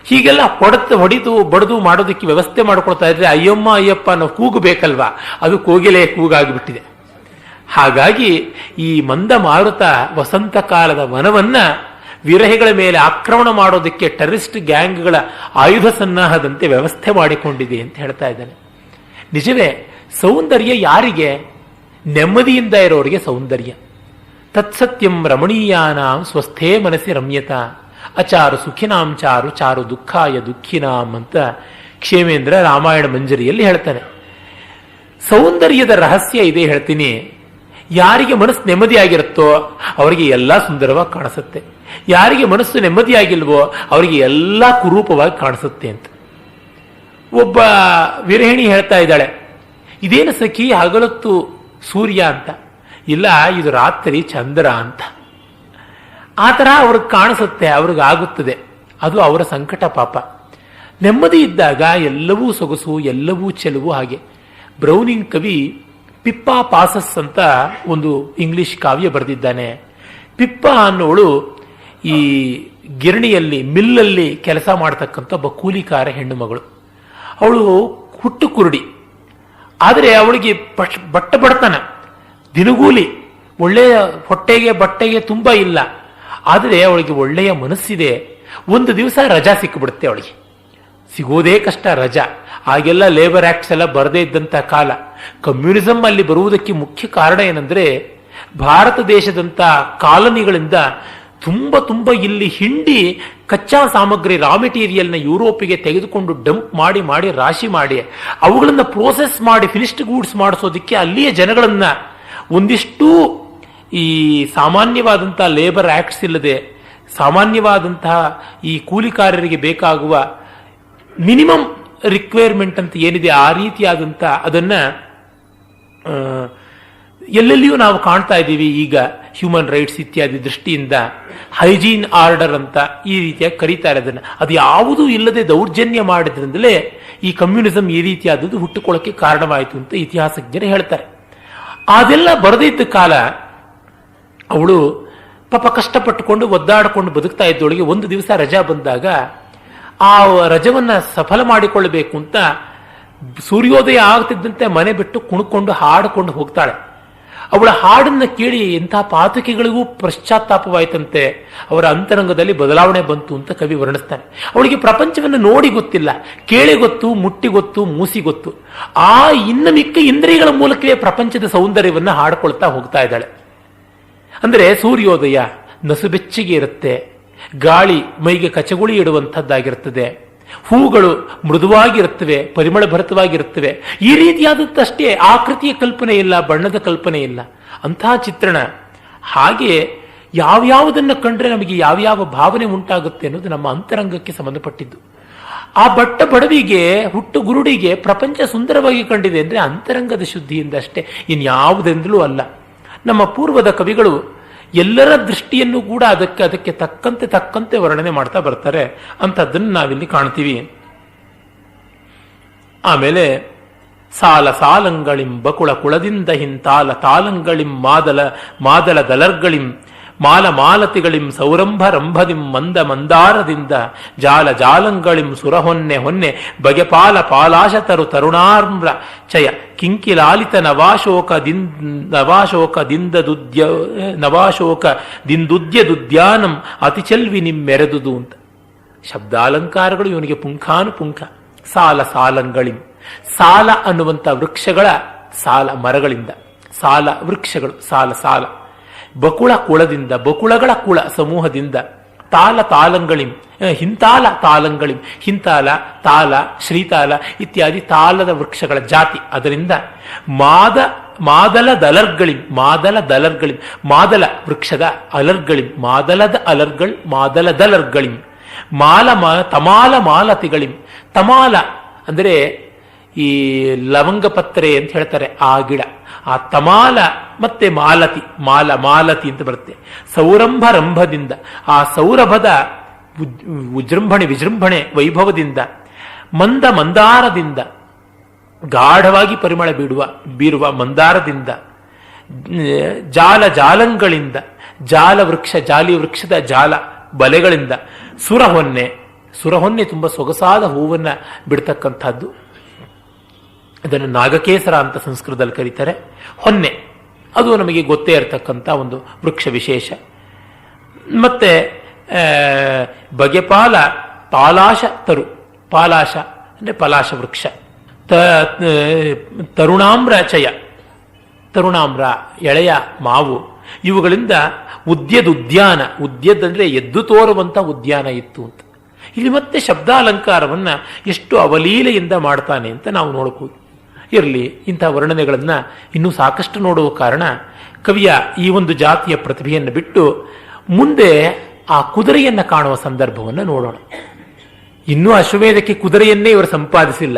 ಹೀಗೆಲ್ಲ ಹೊಡೆದು ಬಡದು ಮಾಡೋದಕ್ಕೆ ವ್ಯವಸ್ಥೆ ಮಾಡ್ಕೊಳ್ತಾ ಇದ್ರೆ ಅಯ್ಯಮ್ಮ ಅಯ್ಯಪ್ಪ ಅನ್ನೋ ಕೂಗು ಬೇಕಲ್ವಾ, ಅದು ಕೋಗಿಲೆಯ ಕೂಗಾಗಿಬಿಟ್ಟಿದೆ. ಹಾಗಾಗಿ ಈ ಮಂದ ಮಾರುತ ವಸಂತ ಕಾಲದ ವನವನ್ನ ವಿರಹಿಗಳ ಮೇಲೆ ಆಕ್ರಮಣ ಮಾಡೋದಕ್ಕೆ ಟೆರರಿಸ್ಟ್ ಗ್ಯಾಂಗ್ಗಳ ಆಯುಧ ಸನ್ನಾಹದಂತೆ ವ್ಯವಸ್ಥೆ ಮಾಡಿಕೊಂಡಿದೆ ಅಂತ ಹೇಳ್ತಾ ಇದ್ದಾನೆ. ನಿಜವೇ, ಸೌಂದರ್ಯ ಯಾರಿಗೆ? ನೆಮ್ಮದಿಯಿಂದ ಇರೋರಿಗೆ ಸೌಂದರ್ಯ. ತತ್ಸತ್ಯಂ ರಮಣೀಯಾನಾಂ ಸ್ವಸ್ಥೇ ಮನಸ್ಸಿ ರಮ್ಯತಾ. ಅಚಾರು ಸುಖಿನಾಂ ಚಾರು ಚಾರು ದುಃಖಾಯ ದುಃಖಿನಾಂ ಅಂತ ಕ್ಷೇಮೇಂದ್ರ ರಾಮಾಯಣ ಮಂಜರಿಯಲ್ಲಿ ಹೇಳ್ತಾನೆ. ಸೌಂದರ್ಯದ ರಹಸ್ಯ ಇದೆ ಹೇಳ್ತೀನಿ. ಯಾರಿಗೆ ಮನಸ್ಸು ನೆಮ್ಮದಿಯಾಗಿರುತ್ತೋ ಅವರಿಗೆ ಎಲ್ಲ ಸುಂದರವಾಗಿ ಕಾಣಿಸುತ್ತೆ, ಯಾರಿಗೆ ಮನಸ್ಸು ನೆಮ್ಮದಿಯಾಗಿಲ್ವೋ ಅವರಿಗೆ ಎಲ್ಲ ಕುರೂಪವಾಗಿ ಕಾಣಿಸುತ್ತೆ ಅಂತ. ಒಬ್ಬ ವಿರಹಿಣಿ ಹೇಳ್ತಾ ಇದ್ದಾಳೆ, ಇದೇನು ಸಖಿ ಹಗಲೊತ್ತು ಸೂರ್ಯ ಅಂತ. ಇಲ್ಲ, ಇದು ರಾತ್ರಿ ಚಂದ್ರ ಅಂತ. ಆ ತರಹ ಅವ್ರಿಗೆ ಕಾಣಿಸುತ್ತೆ, ಅವ್ರಿಗಾಗುತ್ತದೆ. ಅದು ಅವರ ಸಂಕಟ ಪಾಪ. ನೆಮ್ಮದಿ ಇದ್ದಾಗ ಎಲ್ಲವೂ ಸೊಗಸು, ಎಲ್ಲವೂ ಚೆಲುವು. ಹಾಗೆ ಬ್ರೌನಿಂಗ್ ಕವಿ ಪಿಪ್ಪಾ ಪಾಸಸ್ ಅಂತ ಒಂದು ಇಂಗ್ಲಿಷ್ ಕಾವ್ಯ ಬರೆದಿದ್ದಾನೆ. ಪಿಪ್ಪ ಅನ್ನೋಳು ಈ ಗಿರಣಿಯಲ್ಲಿ ಮಿಲ್ಲಲ್ಲಿ ಕೆಲಸ ಮಾಡತಕ್ಕಂಥ ಒಬ್ಬ ಕೂಲಿಕಾರ ಹೆಣ್ಣು ಮಗಳು. ಅವಳು ಹುಟ್ಟು ಕುರುಡಿ, ಆದರೆ ಅವಳಿಗೆ ಬಟ್ಟ ಬಡತನ, ದಿನಗೂಲಿ, ಒಳ್ಳೆಯ ಹೊಟ್ಟೆಗೆ ಬಟ್ಟೆಗೆ ತುಂಬ ಇಲ್ಲ. ಆದರೆ ಅವಳಿಗೆ ಒಳ್ಳೆಯ ಮನಸ್ಸಿದೆ. ಒಂದು ದಿವಸ ರಜಾ ಸಿಕ್ಕಿಬಿಡುತ್ತೆ ಅವಳಿಗೆ. ಸಿಗೋದೇ ಕಷ್ಟ ರಜಾ. ಆಗೆಲ್ಲ ಲೇಬರ್ ಆಕ್ಟ್ಸ್ ಎಲ್ಲ ಬರದೇ ಇದ್ದಂಥ ಕಾಲ. ಕಮ್ಯುನಿಸಂ ಅಲ್ಲಿ ಬರುವುದಕ್ಕೆ ಮುಖ್ಯ ಕಾರಣ ಏನಂದ್ರೆ, ಭಾರತ ದೇಶದಂಥ ಕಾಲನಿಗಳಿಂದ ತುಂಬ ತುಂಬ ಇಲ್ಲಿ ಹಿಂಡಿ ಕಚ್ಚಾ ಸಾಮಗ್ರಿ ರಾ ಮೆಟೀರಿಯಲ್ನ ಯುರೋಪಿಗೆ ತೆಗೆದುಕೊಂಡು ಡಂಪ್ ಮಾಡಿ ಮಾಡಿ ರಾಶಿ ಮಾಡಿ ಅವುಗಳನ್ನು ಪ್ರೋಸೆಸ್ ಮಾಡಿ ಫಿನಿಶ್ಡ್ ಗೂಡ್ಸ್ ಮಾಡಿಸೋದಕ್ಕೆ ಅಲ್ಲಿಯ ಜನಗಳನ್ನ ಒಂದಿಷ್ಟು ಈ ಸಾಮಾನ್ಯವಾದಂತಹ ಲೇಬರ್ ಆಕ್ಟ್ಸ್ ಇಲ್ಲದೆ ಸಾಮಾನ್ಯವಾದಂತಹ ಈ ಕೂಲಿಕಾರರಿಗೆ ಬೇಕಾಗುವ ಮಿನಿಮಮ್ ರಿಕ್ವೈರ್ಮೆಂಟ್ ಅಂತ ಏನಿದೆ ಆ ರೀತಿಯಾದಂಥ ಅದನ್ನ ಎಲ್ಲೆಲ್ಲಿಯೂ ನಾವು ಕಾಣ್ತಾ ಇದ್ದೀವಿ ಈಗ. ಹ್ಯೂಮನ್ ರೈಟ್ಸ್ ಇತ್ಯಾದಿ ದೃಷ್ಟಿಯಿಂದ ಹೈಜೀನ್ ಆರ್ಡರ್ ಅಂತ ಈ ರೀತಿಯಾಗಿ ಕರೀತಾರೆ ಅದನ್ನು. ಅದು ಯಾವುದೂ ಇಲ್ಲದೆ ದೌರ್ಜನ್ಯ ಮಾಡಿದ್ರಿಂದಲೇ ಈ ಕಮ್ಯುನಿಸಂ ಈ ರೀತಿಯಾದದ್ದು ಹುಟ್ಟುಕೊಳ್ಳೋಕೆ ಕಾರಣವಾಯಿತು ಅಂತ ಇತಿಹಾಸಜ್ಞರು ಹೇಳ್ತಾರೆ. ಅದೆಲ್ಲ ಬರದಿದ್ದ ಕಾಲ ಅವಳು ಪಾಪ ಕಷ್ಟಪಟ್ಟುಕೊಂಡು ಒದ್ದಾಡಿಕೊಂಡು ಬದುಕ್ತಾ ಇದ್ದವಳಿಗೆ ಒಂದು ದಿವಸ ರಜಾ ಬಂದಾಗ ಆ ರಜವನ್ನ ಸಫಲ ಮಾಡಿಕೊಳ್ಳಬೇಕು ಅಂತ ಸೂರ್ಯೋದಯ ಆಗ್ತಿದ್ದಂತೆ ಮನೆ ಬಿಟ್ಟು ಕುಣ್ಕೊಂಡು ಹಾಡಿಕೊಂಡು ಹೋಗ್ತಾಳೆ. ಅವಳ ಹಾಡನ್ನ ಕೇಳಿ ಎಂಥ ಪಾತಕಿಗಳಿಗೂ ಪಶ್ಚಾತ್ತಾಪವಾಯಿತಂತೆ, ಅವರ ಅಂತರಂಗದಲ್ಲಿ ಬದಲಾವಣೆ ಬಂತು ಅಂತ ಕವಿ ವರ್ಣಿಸ್ತಾನೆ. ಅವಳಿಗೆ ಪ್ರಪಂಚವನ್ನು ನೋಡಿ ಗೊತ್ತಿಲ್ಲ, ಕೇಳಿ ಗೊತ್ತು, ಮುಟ್ಟಿ ಗೊತ್ತು, ಮೂಸಿ ಗೊತ್ತು. ಆ ಇನ್ನು ಮಿಕ್ಕ ಇಂದ್ರಿಯಗಳ ಮೂಲಕವೇ ಪ್ರಪಂಚದ ಸೌಂದರ್ಯವನ್ನು ಹಾಡ್ಕೊಳ್ತಾ ಹೋಗ್ತಾ ಇದ್ದಾಳೆ. ಅಂದರೆ ಸೂರ್ಯೋದಯ ನಸುಬೆಚ್ಚಿಗೆ ಇರುತ್ತೆ, ಗಾಳಿ ಮೈಗೆ ಕಚಗುಳಿ ಇಡುವಂಥದ್ದಾಗಿರುತ್ತದೆ, ಹೂಗಳು ಮೃದುವಾಗಿರುತ್ತವೆ, ಪರಿಮಳ ಭರಿತವಾಗಿರುತ್ತವೆ. ಈ ರೀತಿಯಾದದ್ದಷ್ಟೇ, ಆಕೃತಿಯ ಕಲ್ಪನೆ ಇಲ್ಲ, ಬಣ್ಣದ ಕಲ್ಪನೆ ಇಲ್ಲ. ಅಂತಹ ಚಿತ್ರಣ. ಹಾಗೆ ಯಾವ್ಯಾವುದನ್ನು ಕಂಡ್ರೆ ನಮಗೆ ಯಾವ್ಯಾವ ಭಾವನೆ ಉಂಟಾಗುತ್ತೆ ಅನ್ನೋದು ನಮ್ಮ ಅಂತರಂಗಕ್ಕೆ ಸಂಬಂಧಪಟ್ಟಿದ್ದು. ಆ ಬಟ್ಟ ಬಡವಿಗೆ, ಹುಟ್ಟು ಗುರುಡಿಗೆ ಪ್ರಪಂಚ ಸುಂದರವಾಗಿ ಕಂಡಿದೆ ಅಂದರೆ ಅಂತರಂಗದ ಶುದ್ಧಿಯಿಂದ ಅಷ್ಟೇ, ಇನ್ಯಾವುದೆಂದಲೂ ಅಲ್ಲ. ನಮ್ಮ ಪೂರ್ವದ ಕವಿಗಳು ಎಲ್ಲರ ದೃಷ್ಟಿಯನ್ನು ಕೂಡ ಅದಕ್ಕೆ ತಕ್ಕಂತೆ ವರ್ಣನೆ ಮಾಡ್ತಾ ಬರ್ತಾರೆ. ಅಂಥದ್ದನ್ನು ನಾವಿಲ್ಲಿ ಕಾಣ್ತೀವಿ. ಆಮೇಲೆ ಸಾಲ ಸಾಲಂಗಳಿಂ ಬಕುಳ ಕುಳದಿಂದ ಹಿಂತಾಲ ತಾಲಂಗಳಿಂ ಮಾದಲ ದಲರ್ಗಳಿಂ ಮಾಲ ಮಾಲತಿಗಳಿಂ ಸೌರಂಭ ರಂಭದಿಂ ಮಂದ ಮಂದಾರದಿಂದ ಜಾಲ ಜಾಲಂಗಳಿಂ ಸುರಹೊನ್ನೆ ಹೊನ್ನೆ ಬಗೆಪಾಲ ಪಾಲಾಶತರು ತರುಣಾರ್ಮ್ರ ಚಯ ಕಿಂಕಿಲಾಲಿತ ನವಾಶೋಕದಿಂದುದ್ಯ ದುದ್ಯಾನಂ ಅತಿಚಲ್ವಿ ನಿಮ್ಮೆರೆದುದು ಅಂತ. ಶಬ್ದಾಲಂಕಾರಗಳು ಇವನಿಗೆ ಪುಂಖಾನುಪುಂಖ. ಸಾಲ ಸಾಲಂಗಳಿಂ, ಸಾಲ ಅನ್ನುವಂಥ ವೃಕ್ಷಗಳ ಸಾಲ, ಮರಗಳಿಂದ ಸಾಲ ವೃಕ್ಷಗಳು, ಸಾಲ ಬಕುಳ ಕುಳದಿಂದ, ಬಕುಳಗಳ ಕುಳ ಸಮೂಹದಿಂದ, ತಾಲ ತಾಲಂಗಳಿಂ, ಹಿಂತಾಲ ತಾಲಂಗಳಿಂ, ಹಿಂತಾಲ, ತಾಲ, ಶ್ರೀತಾಲ ಇತ್ಯಾದಿ ತಾಲದ ವೃಕ್ಷಗಳ ಜಾತಿ. ಅದರಿಂದ ಮಾದಲ ದಲರ್ಗಳಿಂ, ಮಾದಲ ವೃಕ್ಷದ ಅಲರ್ಗಳಿಂ, ಮಾದಲದ ಅಲರ್ಗಳ್, ಮಾದಲ ದಲರ್ಗಳಿಂ, ತಮಾಲ ಮಾಲತಿಗಳಿಂ. ತಮಾಲ ಅಂದರೆ ಈ ಲವಂಗ ಪತ್ರೆ ಅಂತ ಹೇಳ್ತಾರೆ ಆ ಗಿಡ. ಆ ತಮಾಲ ಮತ್ತೆ ಮಾಲತಿ ಅಂತ ಬರುತ್ತೆ. ಸೌರಂಭ ರಂಭದಿಂದ, ಆ ಸೌರಭದ ವಿಜೃಂಭಣೆ ವೈಭವದಿಂದ, ಮಂದಾರದಿಂದ, ಗಾಢವಾಗಿ ಪರಿಮಳ ಬೀರುವ ಮಂದಾರದಿಂದ, ಜಾಲಂಗಳಿಂದ, ಜಾಲಿ ವೃಕ್ಷದ ಜಾಲ ಬಲೆಗಳಿಂದ, ಸುರಹೊನ್ನೆ ತುಂಬ ಸೊಗಸಾದ ಹೂವನ್ನ ಬಿಡ್ತಕ್ಕಂಥದ್ದು. ಅದನ್ನು ನಾಗಕೇಸರ ಅಂತ ಸಂಸ್ಕೃತದಲ್ಲಿ ಕರೀತಾರೆ. ಹೊನ್ನೆ ಅದು ನಮಗೆ ಗೊತ್ತೇ ಇರತಕ್ಕಂಥ ಒಂದು ವೃಕ್ಷ ವಿಶೇಷ. ಮತ್ತೆ ಬಗೆಪಾಲ ಪಾಲಾಶ ಪಾಲಾಶ ಅಂದರೆ ಪಲಾಶ ವೃಕ್ಷ. ತರುಣಾಮ್ರ ಚಯ, ತರುಣಾಮ್ರ ಎಳೆಯ ಮಾವು. ಇವುಗಳಿಂದ ಉದ್ಯದುದ್ಯಾನ, ಉದ್ಯದಂದ್ರೆ ಎದ್ದು ತೋರುವಂಥ ಉದ್ಯಾನ ಇತ್ತು ಅಂತ. ಇಲ್ಲಿ ಮತ್ತೆ ಶಬ್ದಾಲಂಕಾರವನ್ನ ಎಷ್ಟು ಅವಲೀಲೆಯಿಂದ ಮಾಡ್ತಾನೆ ಅಂತ ನಾವು ನೋಡಬಹುದು. ಇರಲಿ, ಇಂಥ ವರ್ಣನೆಗಳನ್ನು ಇನ್ನೂ ಸಾಕಷ್ಟು ನೋಡುವ ಕಾರಣ ಕವಿಯ ಈ ಒಂದು ಜಾತಿಯ ಪ್ರತಿಭೆಯನ್ನು ಬಿಟ್ಟು ಮುಂದೆ ಆ ಕುದುರೆಯನ್ನು ಕಾಣುವ ಸಂದರ್ಭವನ್ನು ನೋಡೋಣ. ಇನ್ನೂ ಅಶ್ವಮೇಧಕ್ಕೆ ಕುದುರೆಯನ್ನೇ ಇವರು ಸಂಪಾದಿಸಿಲ್ಲ.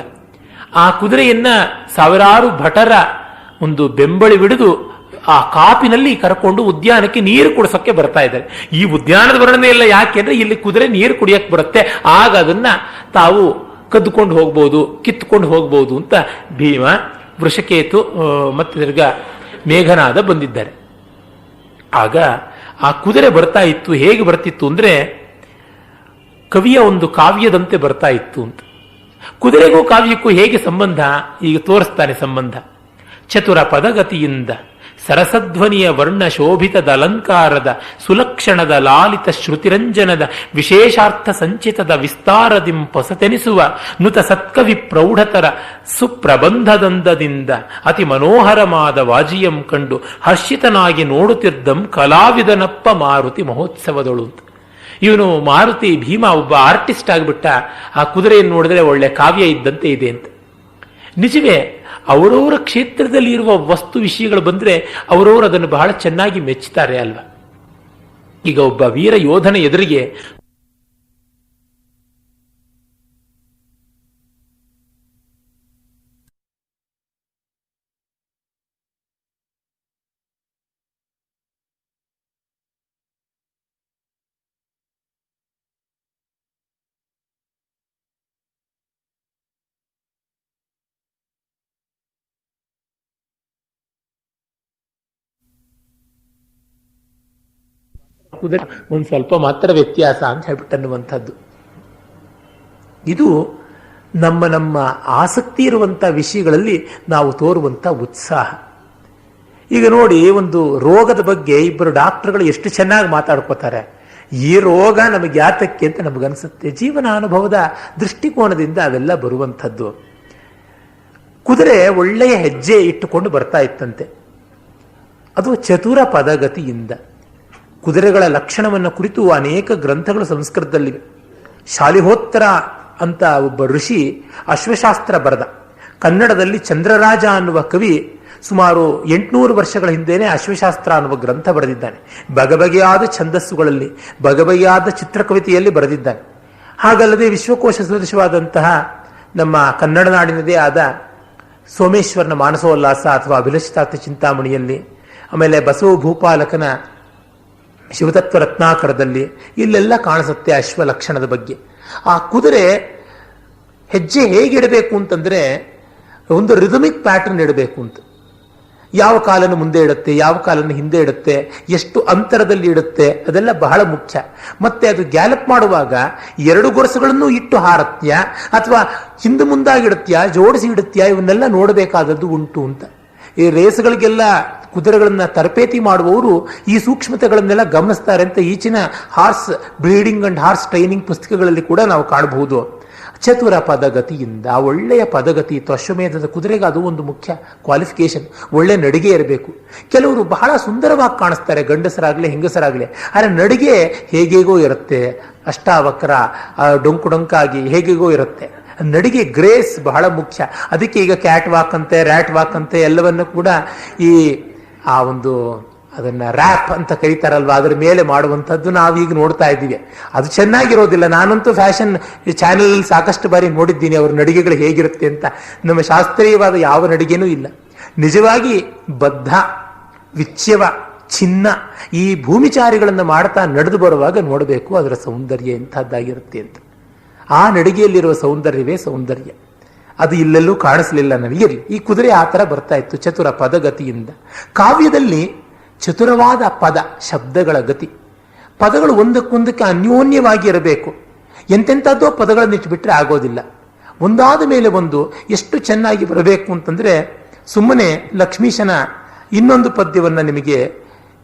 ಆ ಕುದುರೆಯನ್ನ ಸಾವಿರಾರು ಭಟರ ಒಂದು ಬೆಂಬಳಿ ಬಿಡಿದು ಆ ಕಾಪಿನಲ್ಲಿ ಕರ್ಕೊಂಡು ಉದ್ಯಾನಕ್ಕೆ ನೀರು ಕುಡಿಸೋಕ್ಕೆ ಬರ್ತಾ ಇದ್ದಾರೆ. ಈ ಉದ್ಯಾನದ ವರ್ಣನೆ ಎಲ್ಲ ಯಾಕೆ ಅಂದ್ರೆ ಇಲ್ಲಿ ಕುದುರೆ ನೀರು ಕುಡಿಯಕ್ಕೆ ಬರುತ್ತೆ, ಆಗ ಅದನ್ನ ತಾವು ಕದ್ದುಕೊಂಡು ಹೋಗ್ಬೋದು, ಕಿತ್ತುಕೊಂಡು ಹೋಗ್ಬೋದು ಅಂತ ಭೀಮ, ವೃಷಕೇತು ಮತ್ತೆ ತಿರ್ಗಾ ಮೇಘನಾದ ಬಂದಿದ್ದಾರೆ. ಆಗ ಆ ಕುದುರೆ ಬರ್ತಾ ಇತ್ತು. ಹೇಗೆ ಬರ್ತಿತ್ತು ಅಂದ್ರೆ ಕವಿಯ ಒಂದು ಕಾವ್ಯದಂತೆ ಬರ್ತಾ ಇತ್ತು ಅಂತ. ಕುದುರೆಗೂ ಕಾವ್ಯಕ್ಕೂ ಹೇಗೆ ಸಂಬಂಧ ಈಗ ತೋರಿಸ್ತಾನೆ ಸಂಬಂಧ. ಚತುರ ಪದಗತಿಯಿಂದ ಸರಸಧ್ವನಿಯ ವರ್ಣ ಶೋಭಿತದ ಅಲಂಕಾರದ ಸುಲಕ್ಷಣದ ಲಾಲಿತ ಶ್ರುತಿರಂಜನದ ವಿಶೇಷಾರ್ಥ ಸಂಚಿತದ ವಿಸ್ತಾರದಿಂ ಪೊಸತೆನಿಸುವ ನುತ ಸತ್ಕವಿ ಪ್ರೌಢತರ ಸುಪ್ರಬಂಧದಂದದಿಂದ ಅತಿ ಮನೋಹರವಾದ ವಾಜಿಯಂ ಕಂಡು ಹರ್ಷಿತನಾಗಿ ನೋಡುತ್ತಿದ್ದಂ ಕಲಾವಿದನಪ್ಪ ಮಾರುತಿ ಮಹೋತ್ಸವದಳು. ಇವನು ಮಾರುತಿ ಭೀಮ ಒಬ್ಬ ಆರ್ಟಿಸ್ಟ್ ಆಗಿಬಿಟ್ಟ. ಆ ಕುದುರೆಯನ್ನು ನೋಡಿದ್ರೆ ಒಳ್ಳೆ ಕಾವ್ಯ ಇದ್ದಂತೆ ಇದೆ ಅಂತ. ನಿಜವೇ, ಅವರವರ ಕ್ಷೇತ್ರದಲ್ಲಿ ಇರುವ ವಸ್ತು ವಿಷಯಗಳು ಬಂದ್ರೆ ಅವರವರು ಅದನ್ನು ಬಹಳ ಚೆನ್ನಾಗಿ ಮೆಚ್ಚುತ್ತಾರೆ ಅಲ್ವಾ. ಈಗ ಒಬ್ಬ ವೀರ ಯೋಧನ ಎದುರಿಗೆ ಒಂದು ಸ್ವಲ್ಪ ಮಾತ್ರ ವ್ಯತ್ಯಾಸ ಅಂತ ಹೇಳ್ಬಿಟ್ಟು ಅನ್ನುವಂಥದ್ದು. ಇದು ನಮ್ಮ ಆಸಕ್ತಿ ಇರುವಂಥ ವಿಷಯಗಳಲ್ಲಿ ನಾವು ತೋರುವಂಥ ಉತ್ಸಾಹ. ಈಗ ನೋಡಿ, ಒಂದು ರೋಗದ ಬಗ್ಗೆ ಇಬ್ಬರು ಡಾಕ್ಟರ್ಗಳು ಎಷ್ಟು ಚೆನ್ನಾಗಿ ಮಾತಾಡ್ಕೋತಾರೆ. ಈ ರೋಗ ನಮಗೆ ಯಾತಕ್ಕೆ ಅಂತ ನಮಗನ್ಸುತ್ತೆ. ಜೀವನ ಅನುಭವದ ದೃಷ್ಟಿಕೋನದಿಂದ ಅವೆಲ್ಲ ಬರುವಂಥದ್ದು. ಕುದುರೆ ಒಳ್ಳೆಯ ಹೆಜ್ಜೆ ಇಟ್ಟುಕೊಂಡು ಬರ್ತಾ ಇತ್ತಂತೆ. ಅದು ಚತುರ ಪದಗತಿಯಿಂದ. ಕುದುರೆಗಳ ಲಕ್ಷಣವನ್ನು ಕುರಿತು ಅನೇಕ ಗ್ರಂಥಗಳು ಸಂಸ್ಕೃತದಲ್ಲಿವೆ. ಶಾಲಿಹೋತ್ತರ ಅಂತ ಒಬ್ಬ ಋಷಿ ಅಶ್ವಶಾಸ್ತ್ರ ಬರೆದ. ಕನ್ನಡದಲ್ಲಿ ಚಂದ್ರರಾಜ ಅನ್ನುವ ಕವಿ ಸುಮಾರು 800 ವರ್ಷಗಳ ಹಿಂದೆಯೇ ಅಶ್ವಶಾಸ್ತ್ರ ಅನ್ನುವ ಗ್ರಂಥ ಬರೆದಿದ್ದಾನೆ. ಬಗೆಬಗೆಯಾದ ಛಂದಸ್ಸುಗಳಲ್ಲಿ, ಬಗೆಬಗೆಯಾದ ಚಿತ್ರಕವಿತೆಯಲ್ಲಿ ಬರೆದಿದ್ದಾನೆ. ಹಾಗಲ್ಲದೆ ವಿಶ್ವಕೋಶ ಸದೃಶವಾದಂತಹ ನಮ್ಮ ಕನ್ನಡ ನಾಡಿನದೇ ಆದ ಸೋಮೇಶ್ವರನ ಮಾನಸೋಲ್ಲಾಸ ಅಥವಾ ಅಭಿಲಷಿತಾರ್ಥ ಚಿಂತಾಮಣಿಯಲ್ಲಿ, ಆಮೇಲೆ ಬಸವ ಭೂಪಾಲಕನ ಶಿವತತ್ವ ರತ್ನಾಕರದಲ್ಲಿ ಇಲ್ಲೆಲ್ಲ ಕಾಣಿಸುತ್ತೆ ಅಶ್ವ ಲಕ್ಷಣದ ಬಗ್ಗೆ. ಆ ಕುದುರೆ ಹೆಜ್ಜೆ ಹೇಗಿಡಬೇಕು ಅಂತಂದ್ರೆ ಒಂದು ರಿದಮಿಕ್ ಪ್ಯಾಟರ್ನ್ ಇಡಬೇಕು ಅಂತ. ಯಾವ ಕಾಲನ್ನು ಮುಂದೆ ಇಡುತ್ತೆ, ಯಾವ ಕಾಲನ್ನು ಹಿಂದೆ ಇಡುತ್ತೆ, ಎಷ್ಟು ಅಂತರದಲ್ಲಿ ಇಡುತ್ತೆ, ಅದೆಲ್ಲ ಬಹಳ ಮುಖ್ಯ. ಮತ್ತೆ ಅದು ಗ್ಯಾಲಪ್ ಮಾಡುವಾಗ 2 ಗೊರಸುಗಳನ್ನು ಇಟ್ಟು ಹಾರತ್ಯ ಅಥವಾ ಹಿಂದೆ ಮುಂದಾಗಿಡುತ್ತ್ಯಾ, ಜೋಡಿಸಿ ಇಡುತ್ತ್ಯಾ, ಇವನ್ನೆಲ್ಲ ನೋಡಬೇಕಾದದ್ದು ಉಂಟು ಅಂತ. ಈ ರೇಸ್ಗಳಿಗೆಲ್ಲ ಕುದುರೆಗಳನ್ನ ತರಬೇತಿ ಮಾಡುವವರು ಈ ಸೂಕ್ಷ್ಮತೆಗಳನ್ನೆಲ್ಲ ಗಮನಿಸ್ತಾರೆ ಅಂತ ಈಚಿನ horse breeding and horse training ಪುಸ್ತಕಗಳಲ್ಲಿ ಕೂಡ ನಾವು ಕಾಣಬಹುದು. ಚತುರ ಪದಗತಿಯಿಂದ, ಒಳ್ಳೆಯ ಪದಗತಿ ಇತ್ತು. ಅಶ್ವಮೇಧದ ಕುದುರೆಗೆ ಅದು ಒಂದು ಮುಖ್ಯ ಕ್ವಾಲಿಫಿಕೇಶನ್. ಒಳ್ಳೆ ನಡಿಗೆ ಇರಬೇಕು. ಕೆಲವರು ಬಹಳ ಸುಂದರವಾಗಿ ಕಾಣಿಸ್ತಾರೆ, ಗಂಡಸರಾಗ್ಲಿ ಹೆಂಗಸರಾಗ್ಲಿ, ಆದರೆ ನಡಿಗೆ ಹೇಗೇಗೋ ಇರುತ್ತೆ, ಅಷ್ಟಾವಕ್ರ ಡೊಂಕು ಡೊಂಕಾಗಿ ಹೇಗೇಗೋ ಇರುತ್ತೆ. ನಡಿಗೆ ಗ್ರೇಸ್ ಬಹಳ ಮುಖ್ಯ. ಅದಕ್ಕೆ ಈಗ ಕ್ಯಾಟ್ ವಾಕ್ ಅಂತೆ, ರ್ಯಾಟ್ ವಾಕ್ ಅಂತೆ ಎಲ್ಲವನ್ನು ಕೂಡ ಈ ಆ ಒಂದು ಅದನ್ನ ರ್ಯಾಪ್ ಅಂತ ಕರೀತಾರಲ್ವಾ, ಅದರ ಮೇಲೆ ಮಾಡುವಂಥದ್ದು ನಾವೀಗ ನೋಡ್ತಾ ಇದ್ದೀವಿ. ಅದು ಚೆನ್ನಾಗಿರೋದಿಲ್ಲ. ನಾನಂತೂ ಫ್ಯಾಷನ್ ಚಾನೆಲ್ ಸಾಕಷ್ಟು ಬಾರಿ ನೋಡಿದ್ದೀನಿ ಅವ್ರ ನಡಿಗೆಗಳು ಹೇಗಿರುತ್ತೆ ಅಂತ. ನಮ್ಮ ಶಾಸ್ತ್ರೀಯವಾದ ಯಾವ ನಡಿಗೆನೂ ಇಲ್ಲ. ನಿಜವಾಗಿ ಬದ್ಧ, ವಿಚ್ಯವ, ಚಿನ್ನ ಈ ಭೂಮಿಚಾರಿಗಳನ್ನು ಮಾಡ್ತಾ ನಡೆದು ಬರುವಾಗ ನೋಡಬೇಕು ಅದರ ಸೌಂದರ್ಯ ಎಂಥದ್ದಾಗಿರುತ್ತೆ ಅಂತ. ಆ ನಡಿಗೆಯಲ್ಲಿರುವ ಸೌಂದರ್ಯವೇ ಸೌಂದರ್ಯ. ಅದು ಇಲ್ಲೆಲ್ಲೂ ಕಾಣಿಸ್ಲಿಲ್ಲ ನಮಗೆ. ಈ ಕುದುರೆ ಆ ಥರ ಬರ್ತಾ ಇತ್ತು ಚತುರ ಪದಗತಿಯಿಂದ. ಕಾವ್ಯದಲ್ಲಿ ಚತುರವಾದ ಪದ, ಶಬ್ದಗಳ ಗತಿ, ಪದಗಳು ಒಂದಕ್ಕೊಂದಕ್ಕೆ ಅನ್ಯೋನ್ಯವಾಗಿ ಇರಬೇಕು. ಎಂತೆಂಥದ್ದೋ ಪದಗಳನ್ನು ಇಟ್ಟುಬಿಟ್ರೆ ಆಗೋದಿಲ್ಲ. ಒಂದಾದ ಮೇಲೆ ಒಂದು ಎಷ್ಟು ಚೆನ್ನಾಗಿ ಬರಬೇಕು ಅಂತಂದ್ರೆ, ಸುಮ್ಮನೆ ಲಕ್ಷ್ಮೀಶನ ಇನ್ನೊಂದು ಪದ್ಯವನ್ನು ನಿಮಗೆ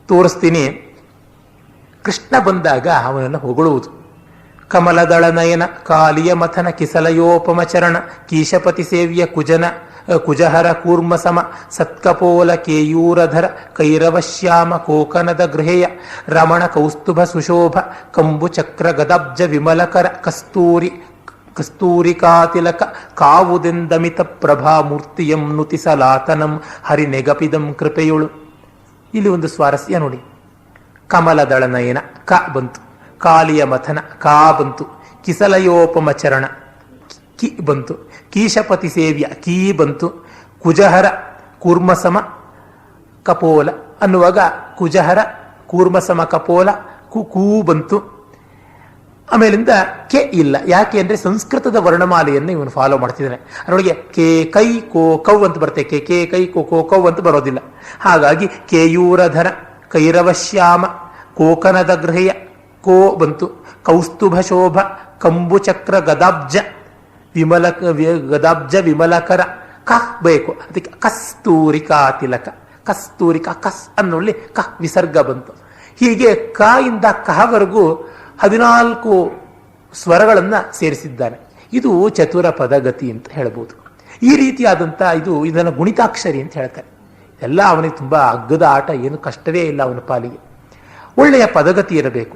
ತೋರಿಸ್ತೀನಿ. ಕೃಷ್ಣ ಬಂದಾಗ ಅವನನ್ನು ಹೊಗಳುವುದು. ಕಮಲದಳ ನಯನ ಕಾಲಿಯ ಮಥನ ಕಿಸಲಯೋಪಮಚರಣ ಕೀಶಪತಿ ಸೇವ್ಯ ಕುಜಹರ ಕೂರ್ಮಸಮ ಸತ್ಕಪೋಲ ಕೇಯೂರಧರ ಕೈರವಶ್ಯಾಮ ಕೋಕನದ ಗೃಹೆಯ ರಮಣ ಕೌಸ್ತುಭ ಸುಶೋಭ ಕಂಬು ಚಕ್ರ ಗದಾಬ್ಜ ವಿಮಲಕರ ಕಸ್ತೂರಿಕಾತಿಲಕ ಕಾವುದೆಂದಮಿತ ಪ್ರಭಾಮೂರ್ತಿಯಂ ನುತಿಸಲಾತನಂ ಹರಿನೆಗಪಿದಂ ಕೃಪೆಯುಳು. ಇಲ್ಲಿ ಒಂದು ಸ್ವಾರಸ್ಯ ನೋಡಿ. ಕಮಲದಳ ನಯನ ಕ ಬಂತು, ಕಾಲಿಯ ಮಥನ ಕಾ ಬಂತು, ಕಿಸಲಯೋಪಮಚರಣ ಕಿ ಬಂತು, ಕೀಶಪತಿ ಸೇವ್ಯ ಕೀ ಬಂತು, ಕುಜಹರ ಕೂರ್ಮಸಮ ಕಪೋಲ ಅನ್ನುವಾಗ ಕುಜಹರ ಕೂರ್ಮಸಮ ಕಪೋಲ ಕೂ ಬಂತು. ಆಮೇಲಿಂದ ಕೆ ಇಲ್ಲ. ಯಾಕೆ ಅಂದ್ರೆ ಸಂಸ್ಕೃತದ ವರ್ಣಮಾಲೆಯನ್ನು ಇವನು ಫಾಲೋ ಮಾಡ್ತಿದ್ದಾನೆ. ಅದರೊಳಗೆ ಕೆ ಕೈ ಕೋ ಕೌ ಅಂತ ಬರುತ್ತೆ, ಕೆ ಕೈ ಕೋ ಕೌ ಅಂತ ಬರೋದಿಲ್ಲ. ಹಾಗಾಗಿ ಕೇಯೂರಧರ ಕೈರವಶ್ಯಾಮ ಕೋಕನದ ಗೃಹೆಯ ಕೋ ಬಂತು, ಕೌಸ್ತುಭ ಶೋಭ ಕಂಬುಚಕ್ರ ಗದಾಬ್ಜ ವಿಮಲಕರ ಕಹ್ ಬೇಕು, ಅದಕ್ಕೆ ಕಸ್ತೂರಿಕಾ ತಿಲಕ, ಕಸ್ತೂರಿಕಾ ಕಸ್ ಅನ್ನೋಲ್ಲಿ ಕಹ್ ವಿಸರ್ಗ ಬಂತು. ಹೀಗೆ ಕ ಇಂದ ಕಹವರೆಗೂ 14 ಸ್ವರಗಳನ್ನ ಸೇರಿಸಿದ್ದಾನೆ. ಇದು ಚತುರ ಪದಗತಿ ಅಂತ ಹೇಳ್ಬೋದು. ಈ ರೀತಿಯಾದಂಥ ಇದನ್ನು ಗುಣಿತಾಕ್ಷರಿ ಅಂತ ಹೇಳ್ತಾರೆ. ಎಲ್ಲ ಅವನಿಗೆ ತುಂಬಾ ಅಗ್ಗದ ಆಟ, ಏನು ಕಷ್ಟವೇ ಇಲ್ಲ ಅವನ ಪಾಲಿಗೆ. ಒಳ್ಳೆಯ ಪದಗತಿ ಇರಬೇಕು.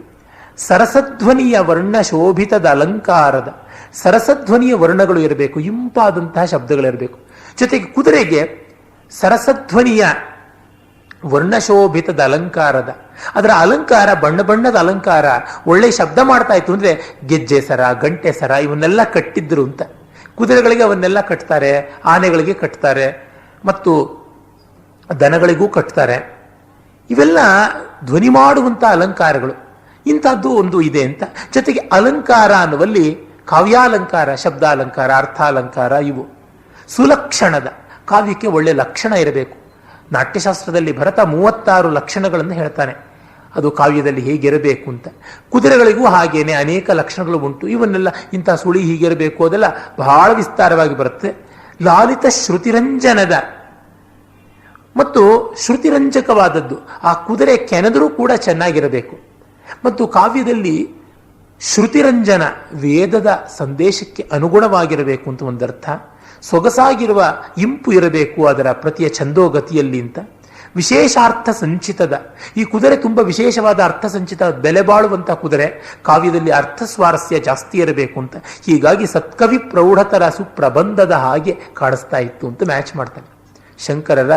ಸರಸಧ್ವನಿಯ ವರ್ಣ ಶೋಭಿತದ ಅಲಂಕಾರದ ಸರಸಧ್ವನಿಯ ವರ್ಣಗಳು ಇರಬೇಕು, ಇಂಪಾದಂತಹ ಶಬ್ದಗಳಿರಬೇಕು. ಜೊತೆಗೆ ಕುದುರೆಗೆ ಸರಸಧ್ವನಿಯ ವರ್ಣಶೋಭಿತದ ಅಲಂಕಾರದ, ಅದರ ಅಲಂಕಾರ ಬಣ್ಣ ಬಣ್ಣದ ಅಲಂಕಾರ ಒಳ್ಳೆ ಶಬ್ದ ಮಾಡ್ತಾ ಇತ್ತು ಅಂದ್ರೆ ಗೆಜ್ಜೆ ಸರ, ಗಂಟೆ ಸರ ಇವನ್ನೆಲ್ಲ ಕಟ್ಟಿದ್ರು ಅಂತ. ಕುದುರೆಗಳಿಗೆ ಅವನ್ನೆಲ್ಲ ಕಟ್ತಾರೆ, ಆನೆಗಳಿಗೆ ಕಟ್ತಾರೆ, ಮತ್ತು ದನಗಳಿಗೂ ಕಟ್ತಾರೆ. ಇವೆಲ್ಲ ಧ್ವನಿ ಮಾಡುವಂಥ ಅಲಂಕಾರಗಳು. ಇಂಥದ್ದು ಒಂದು ಇದೆ ಅಂತ. ಜೊತೆಗೆ ಅಲಂಕಾರ ಅನ್ನುವಲ್ಲಿ ಕಾವ್ಯಾಲಂಕಾರ, ಶಬ್ದಾಲಂಕಾರ, ಅರ್ಥಾಲಂಕಾರ ಇವು ಸುಲಕ್ಷಣದ. ಕಾವ್ಯಕ್ಕೆ ಒಳ್ಳೆ ಲಕ್ಷಣ ಇರಬೇಕು. ನಾಟ್ಯಶಾಸ್ತ್ರದಲ್ಲಿ ಭರತ 36 ಲಕ್ಷಣಗಳನ್ನು ಹೇಳ್ತಾನೆ, ಅದು ಕಾವ್ಯದಲ್ಲಿ ಹೇಗಿರಬೇಕು ಅಂತ. ಕುದುರೆಗಳಿಗೂ ಹಾಗೇನೆ ಅನೇಕ ಲಕ್ಷಣಗಳು ಉಂಟು. ಇವನ್ನೆಲ್ಲ ಇಂಥ ಸುಳಿ ಹೀಗಿರಬೇಕು ಅದೆಲ್ಲ ಬಹಳ ವಿಸ್ತಾರವಾಗಿ ಬರುತ್ತೆ. ಲಾಲಿತ ಶ್ರುತಿರಂಜನದ ಮತ್ತು ಶ್ರುತಿರಂಜಕವಾದದ್ದು. ಆ ಕುದುರೆ ಕೆನೆದರೂ ಕೂಡ ಚೆನ್ನಾಗಿರಬೇಕು. ಮತ್ತು ಕಾವ್ಯದಲ್ಲಿ ಶ್ರುತಿರಂಜನ ವೇದದ ಸಂದೇಶಕ್ಕೆ ಅನುಗುಣವಾಗಿರಬೇಕು ಅಂತ ಒಂದರ್ಥ. ಸೊಗಸಾಗಿರುವ ಇಂಪು ಇರಬೇಕು ಅದರ ಪ್ರತಿಯ ಛಂದೋಗತಿಯಲ್ಲಿ ಅಂತ. ವಿಶೇಷಾರ್ಥ ಸಂಚಿತದ, ಈ ಕುದುರೆ ತುಂಬ ವಿಶೇಷವಾದ ಅರ್ಥ ಸಂಚಿತ, ಬೆಲೆ ಬಾಳುವಂಥ ಕುದುರೆ. ಕಾವ್ಯದಲ್ಲಿ ಅರ್ಥ ಸ್ವಾರಸ್ಯ ಜಾಸ್ತಿ ಇರಬೇಕು ಅಂತ. ಹೀಗಾಗಿ ಸತ್ಕವಿ ಪ್ರೌಢತರ ಸುಪ್ರಬಂಧದ ಹಾಗೆ ಕಾಣಿಸ್ತಾ ಇತ್ತು ಅಂತ ಮ್ಯಾಚ್ ಮಾಡ್ತಾನೆ. ಶಂಕರರ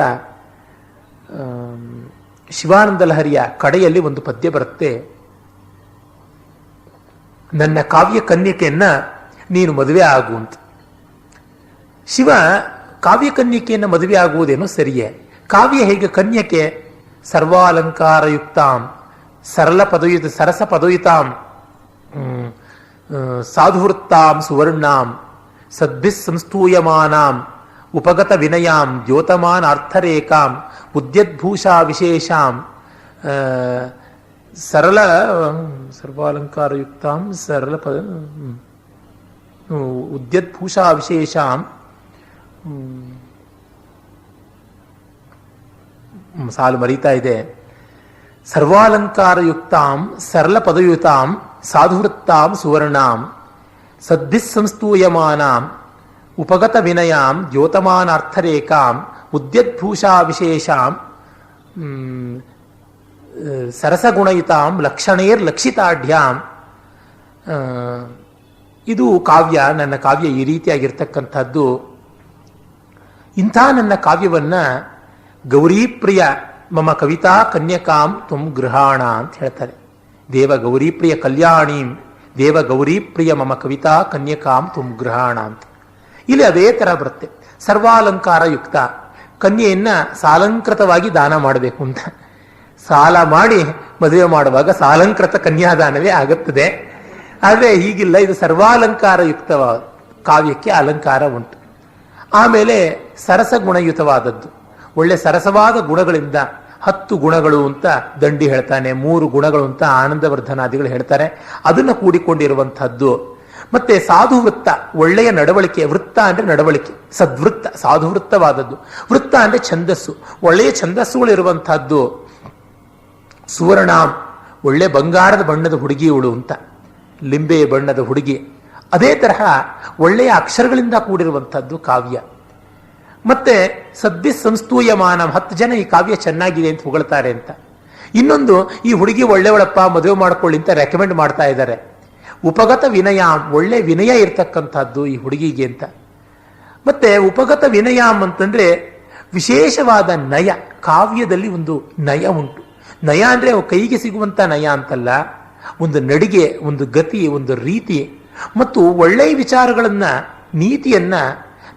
ಶಿವಾನಂದ ಲಹರಿಯ ಕಡೆಯಲ್ಲಿ ಒಂದು ಪದ್ಯ ಬರುತ್ತೆ, ನನ್ನ ಕಾವ್ಯ ಕನ್ಯಕೆಯನ್ನ ನೀನು ಮದುವೆ ಆಗು ಅಂತ. ಶಿವ ಕಾವ್ಯ ಕನ್ಯಕೆಯನ್ನು ಮದುವೆ ಆಗುವುದೇನೋ ಸರಿಯೇ. ಕಾವ್ಯ ಹೇಗೆ ಕನ್ಯಕೆ? ಸರ್ವಾಲಂಕಾರಯುಕ್ತಾಂ ಸರಳ ಪದಯುತ ಸರಸ ಪದಯುತಾಂ ಸಾಧುವೃತ್ತಾಂ ಸುವರ್ಣಾಂ ಸದ್ಭಿಸ್ ಸಂಸ್ತೂಯಮಾನಾಂ ಉಪಗತ ವಿನಯಾಂ ದ್ಯೋತಮಾನ್ ಅರ್ಥರೇಖಾಂ ಉದ್ಯದ್ಭೂಷಾ ವಿಶೇಷಾಂ ಸರಳ ಸರ್ವಾಲಂಕಾರಯುಕ್ತಾಂ ಸರಳ ಪದ ಉದ್ಯದ್ಭೂಷಾ ವಿಶೇಷಾಂ ಸಾಲು ಮರೀತಾ ಇದೆ. ಸರ್ವಾಲಂಕಾರಯುಕ್ತಾಂ ಸರಳ ಪದಯುತಾಂ ಸಾಧುವೃತ್ತಾಂ ಸುವರ್ಣಾಂ ಸದ್ಭಿಸ್ ಸಂಸ್ತೂಯಮಾನಾಂ ಉಪಗತ ವಿನಯಾಂ ದ್ಯೋತಮಾನಾರ್ಥರೇಖಾಂ ಉದ್ಯದ್ಭೂಷಾ ವಿಶೇಷಾಂ ಸರಸಗುಣಯುತಾಂ ಲಕ್ಷಣೇರ್ ಲಕ್ಷಿತಾಢ್ಯಾಂ. ಇದು ಕಾವ್ಯ, ನನ್ನ ಕಾವ್ಯ ಈ ರೀತಿಯಾಗಿರ್ತಕ್ಕಂಥದ್ದು. ಇಂಥ ನನ್ನ ಕಾವ್ಯವನ್ನ ಗೌರೀಪ್ರಿಯ ಮಮ ಕವಿತಾ ಕನ್ಯಕಾಂ ತ್ವಂ ಗೃಹಾಣ ಅಂತ ಹೇಳ್ತಾರೆ. ದೇವ ಗೌರೀಪ್ರಿಯ ಕಲ್ಯಾಣೀಂ ದೇವ ಗೌರೀಪ್ರಿಯ ಮಮ ಕವಿತಾ ಕನ್ಯಕಾಂ ತ್ವಂ ಗೃಹಾಣ ಅಂತ. ಇಲ್ಲಿ ಅದೇ ತರ ಬರುತ್ತೆ. ಸರ್ವಾಲಂಕಾರ ಯುಕ್ತ ಕನ್ಯೆಯನ್ನ ಸಾಲಂಕೃತವಾಗಿ ದಾನ ಮಾಡಬೇಕು ಅಂತ. ಸಾಲ ಮಾಡಿ ಮದುವೆ ಮಾಡುವಾಗ ಸಾಲಂಕೃತ ಕನ್ಯಾದಾನವೇ ಆಗುತ್ತದೆ. ಆದರೆ ಹೀಗಿಲ್ಲ, ಇದು ಸರ್ವಾಲಂಕಾರ ಯುಕ್ತವಾದ ಕಾವ್ಯಕ್ಕೆ ಅಲಂಕಾರ ಉಂಟು. ಆಮೇಲೆ ಸರಸ ಗುಣಯುತವಾದದ್ದು, ಒಳ್ಳೆ ಸರಸವಾದ ಗುಣಗಳಿಂದ 10 ಗುಣಗಳು ಅಂತ ದಂಡಿ ಹೇಳ್ತಾನೆ, 3 ಗುಣಗಳು ಅಂತ ಆನಂದವರ್ಧನಾದಿಗಳು ಹೇಳ್ತಾರೆ. ಅದನ್ನು ಕೂಡಿಕೊಂಡಿರುವಂತಹದ್ದು. ಮತ್ತೆ ಸಾಧು ವೃತ್ತ, ಒಳ್ಳೆಯ ನಡವಳಿಕೆ. ವೃತ್ತ ಅಂದ್ರೆ ನಡವಳಿಕೆ, ಸದ್ವೃತ್ತ ಸಾಧುವೃತ್ತವಾದದ್ದು. ವೃತ್ತ ಅಂದ್ರೆ ಛಂದಸ್ಸು, ಒಳ್ಳೆಯ ಛಂದಸ್ಸುಗಳಿರುವಂತಹದ್ದು. ಸುವರ್ಣಾಂ, ಒಳ್ಳೆ ಬಂಗಾರದ ಬಣ್ಣದ ಹುಡುಗಿಯವಳು ಅಂತ. ಲಿಂಬೆ ಬಣ್ಣದ ಹುಡುಗಿ. ಅದೇ ತರಹ ಒಳ್ಳೆಯ ಅಕ್ಷರಗಳಿಂದ ಕೂಡಿರುವಂಥದ್ದು ಕಾವ್ಯ. ಮತ್ತೆ ಸದ್ಯ ಸಂಸ್ತೂಯಮಾನ 10 ಜನ ಈ ಕಾವ್ಯ ಚೆನ್ನಾಗಿದೆ ಅಂತ ಹೊಗಳ್ತಾರೆ ಅಂತ. ಇನ್ನೊಂದು, ಈ ಹುಡುಗಿ ಒಳ್ಳೆಯವಳಪ್ಪ, ಮದುವೆ ಮಾಡ್ಕೊಳ್ಳಿ ಅಂತ ರೆಕಮೆಂಡ್ ಮಾಡ್ತಾ ಇದ್ದಾರೆ. ಉಪಗತ ವಿನಯ, ಒಳ್ಳೆ ವಿನಯ ಇರ್ತಕ್ಕಂಥದ್ದು ಈ ಹುಡುಗಿಗೆ ಅಂತ. ಮತ್ತೆ ಉಪಗತ ವಿನಯಾಮ್ ಅಂತಂದ್ರೆ ವಿಶೇಷವಾದ ನಯ. ಕಾವ್ಯದಲ್ಲಿ ಒಂದು ನಯ ಉಂಟು. ನಯ ಅಂದ್ರೆ ಕೈಗೆ ಸಿಗುವಂತ ನಯ ಅಂತಲ್ಲ, ಒಂದು ನಡಿಗೆ, ಒಂದು ಗತಿ, ಒಂದು ರೀತಿ ಮತ್ತು ಒಳ್ಳೆಯ ವಿಚಾರಗಳನ್ನ, ನೀತಿಯನ್ನ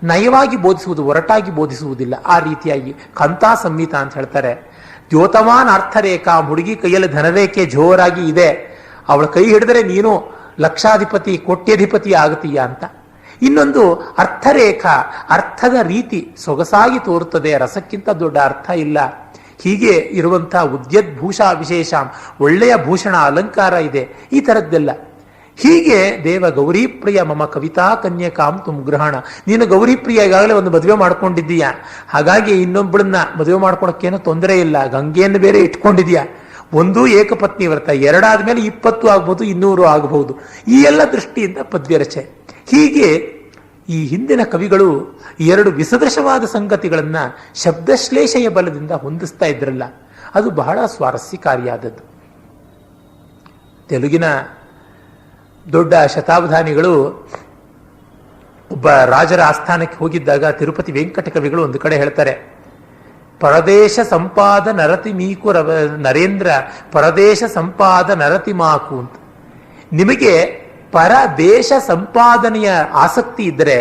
ನಯವಾಗಿ ಬೋಧಿಸುವುದು, ಒರಟಾಗಿ ಬೋಧಿಸುವುದಿಲ್ಲ. ಆ ರೀತಿಯಾಗಿ ಕಾಂತಾ ಸಂಹಿತ ಅಂತ ಹೇಳ್ತಾರೆ. ದ್ಯೋತಮಾನ್ ಅರ್ಥರೇಖಾ, ಹುಡುಗಿ ಕೈಯಲ್ಲಿ ಧನರೇಖೆ ಜೋರಾಗಿ ಇದೆ, ಅವಳ ಕೈ ಹಿಡಿದ್ರೆ ನೀನು ಲಕ್ಷಾಧಿಪತಿ ಕೋಟ್ಯಧಿಪತಿ ಆಗುತ್ತೀಯ ಅಂತ. ಇನ್ನೊಂದು ಅರ್ಥರೇಖಾ, ಅರ್ಥದ ರೀತಿ ಸೊಗಸಾಗಿ ತೋರುತ್ತದೆ, ರಸಕ್ಕಿಂತ ದೊಡ್ಡ ಅರ್ಥ ಇಲ್ಲ. ಹೀಗೆ ಇರುವಂತಹ ಉದ್ಯದ್ಭೂಷಾ ವಿಶೇಷ, ಒಳ್ಳೆಯ ಭೂಷಣ ಅಲಂಕಾರ ಇದೆ, ಈ ಥರದ್ದೆಲ್ಲ. ಹೀಗೆ ದೇವ ಗೌರಿಪ್ರಿಯ ಮಮ ಕವಿತಾ ಕನ್ಯಕಾಂ ತುಮ್ ಗ್ರಹಣ. ನೀನು ಗೌರಿಪ್ರಿಯ ಈಗಾಗಲೇ ಒಂದು ಮದುವೆ ಮಾಡ್ಕೊಂಡಿದ್ದೀಯ, ಹಾಗಾಗಿ ಇನ್ನೊಬ್ಬಳನ್ನ ಮದುವೆ ಮಾಡ್ಕೊಳಕ್ಕೇನೋ ತೊಂದರೆ ಇಲ್ಲ. ಗಂಗೆಯನ್ನು ಬೇರೆ ಇಟ್ಕೊಂಡಿದ್ಯಾ, ಒಂದು ಏಕಪತ್ನಿ ವ್ರತ, 2 ಆದ್ಮೇಲೆ 20 ಆಗ್ಬೋದು, 200 ಆಗಬಹುದು. ಈ ಎಲ್ಲ ದೃಷ್ಟಿಯಿಂದ ಪದ್ಯ ರಚನೆ. ಹೀಗೆ ಈ ಹಿಂದಿನ ಕವಿಗಳು 2 ವಿಸದೃಶವಾದ ಸಂಗತಿಗಳನ್ನ ಶಬ್ದಶ್ಲೇಷೆಯ ಬಲದಿಂದ ಹೊಂದಿಸ್ತಾ ಇದ್ರಲ್ಲ, ಅದು ಬಹಳ ಸ್ವಾರಸ್ಯಕಾರಿಯಾದದ್ದು. ತೆಲುಗಿನ ದೊಡ್ಡ ಶತಾವಧಾನಿಗಳು ಒಬ್ಬ ರಾಜರ ಆಸ್ಥಾನಕ್ಕೆ ಹೋಗಿದ್ದಾಗ ತಿರುಪತಿ ವೆಂಕಟ ಕವಿಗಳು ಒಂದು ಕಡೆ ಹೇಳ್ತಾರೆ, ಪರದೇಶ ಸಂಪಾದ ನರತಿ ಮೀಕು ನರೇಂದ್ರ ಪರದೇಶ ಸಂಪಾದ ನರತಿ ಮಾಕು ಅಂತ. ನಿಮಗೆ ಪರದೇಶ ಸಂಪಾದನೆಯ ಆಸಕ್ತಿ ಇದ್ದರೆ